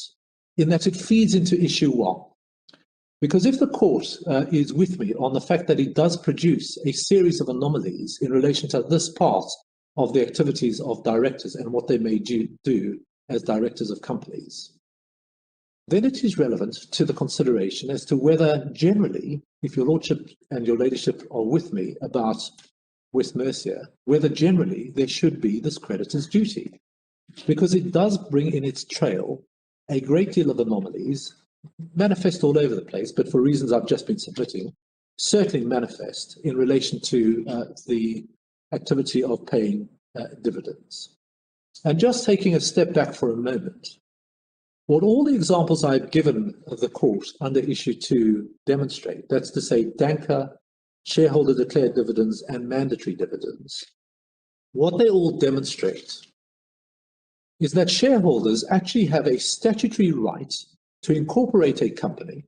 in that it feeds into issue 1. Because if the court is with me on the fact that it does produce a series of anomalies in relation to this part of the activities of directors and what they may do as directors of companies, then it is relevant to the consideration as to whether generally, if your lordship and your ladyship are with me about West Mercia, whether generally there should be this creditor's duty, because it does bring in its trail a great deal of anomalies, manifest all over the place, but for reasons I've just been submitting, certainly manifest in relation to the activity of paying dividends. And just taking a step back for a moment, what all the examples I've given of the court under issue 2 demonstrate, that's to say danker, shareholder declared dividends and mandatory dividends, what they all demonstrate is that shareholders actually have a statutory right to incorporate a company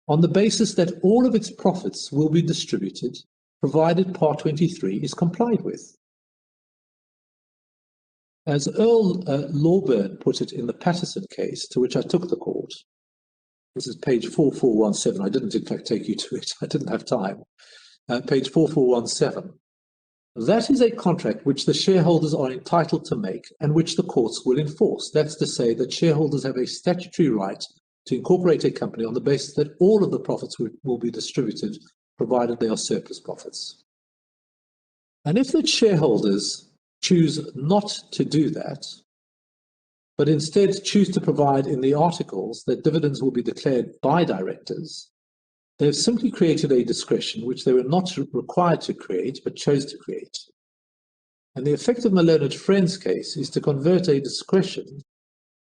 on the basis that all of its profits will be distributed, provided Part 23 is complied with. As Earl Lawburn put it in the Patterson case, to which I took the court, this is page 4417, I didn't in fact take you to it, I didn't have time, page 4417, that is a contract which the shareholders are entitled to make and which the courts will enforce. That's to say that shareholders have a statutory right to incorporate a company on the basis that all of the profits will be distributed, provided they are surplus profits. And if the shareholders choose not to do that, but instead choose to provide in the articles that dividends will be declared by directors, they have simply created a discretion which they were not required to create, but chose to create. And the effect of my learned friend's case is to convert a discretion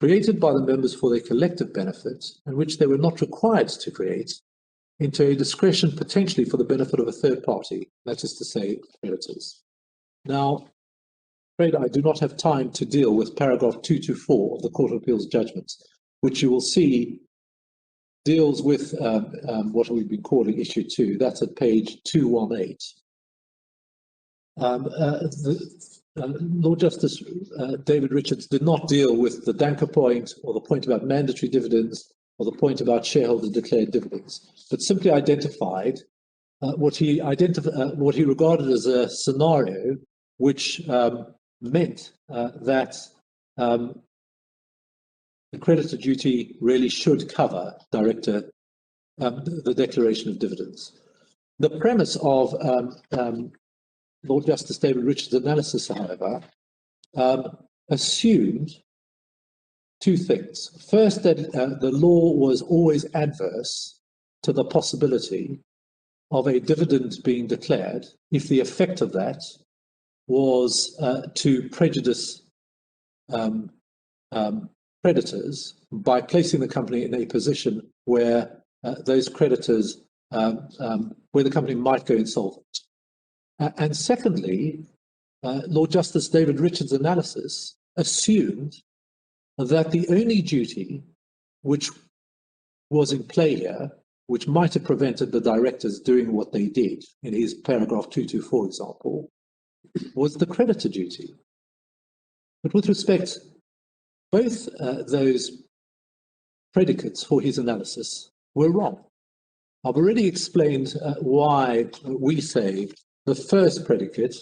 created by the members for their collective benefit, and which they were not required to create, into a discretion potentially for the benefit of a third party, that is to say, creditors. Now, I'm afraid I do not have time to deal with paragraph 224 of the Court of Appeal's judgment, which you will see deals with what we've been calling issue 2. That's at page 218. Lord Justice David Richards did not deal with the Danker point or the point about mandatory dividends or the point about shareholder declared dividends, but simply identified what he regarded as a scenario which meant that the creditor duty really should cover the declaration of dividends. The premise of Lord Justice David Richards' analysis, however, assumed two things. First, that the law was always adverse to the possibility of a dividend being declared if the effect of that was to prejudice creditors by placing the company in a position where those creditors, where the company might go insolvent. And secondly, Lord Justice David Richards' analysis assumed that the only duty which was in play here, which might have prevented the directors doing what they did in his paragraph 224 example, was the creditor duty. But with respect, both those predicates for his analysis were wrong. I've already explained why we say the first predicate,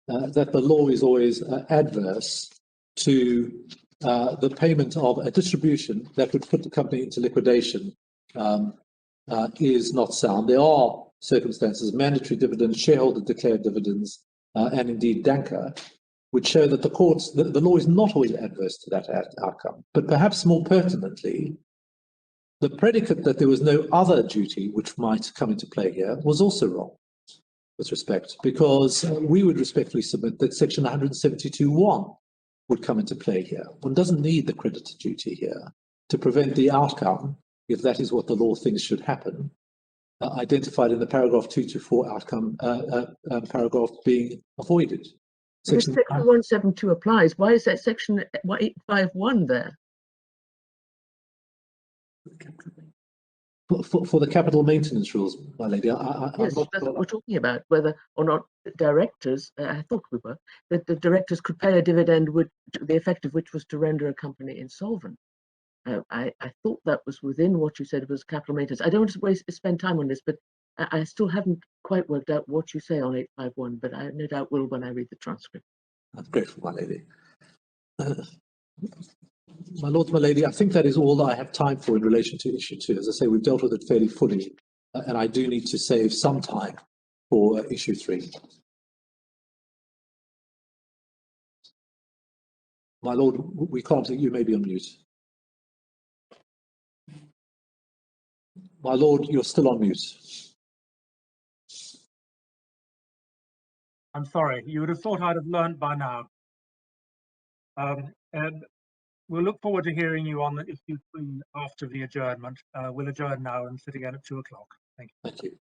that the law is always adverse to the payment of a distribution that would put the company into liquidation, is not sound. There are circumstances, mandatory dividends, shareholder declared dividends, and indeed Danker, which show that the law is not always adverse to that outcome. But perhaps more pertinently, the predicate that there was no other duty which might come into play here was also wrong with respect, because we would respectfully submit that section 172(1) would come into play here. One doesn't need the creditor duty here to prevent the outcome, if that is what the law thinks should happen, identified in the paragraph 224 outcome paragraph being avoided. Section 172 applies. Why is that section 851 there? For the capital maintenance rules, my lady. Yes, that's what we're talking about, whether or not the directors, I thought we were, that the directors could pay a dividend the effect of which was to render a company insolvent. I thought that was within what you said was capital maintenance. I don't want to spend time on this, but I still haven't quite worked out what you say on 851, but I no doubt will when I read the transcript. I'm grateful, my lady. My lord, my lady, I think that is all that I have time for in relation to issue 2. As I say, we've dealt with it fairly fully, and I do need to save some time for issue 3. My lord, we can't. You may be on mute. My lord, you're still on mute. I'm sorry, you would have thought I'd have learned by now. And we'll look forward to hearing you on the issue 3 after the adjournment. We'll adjourn now and sit again at 2 o'clock. Thank you. Thank you.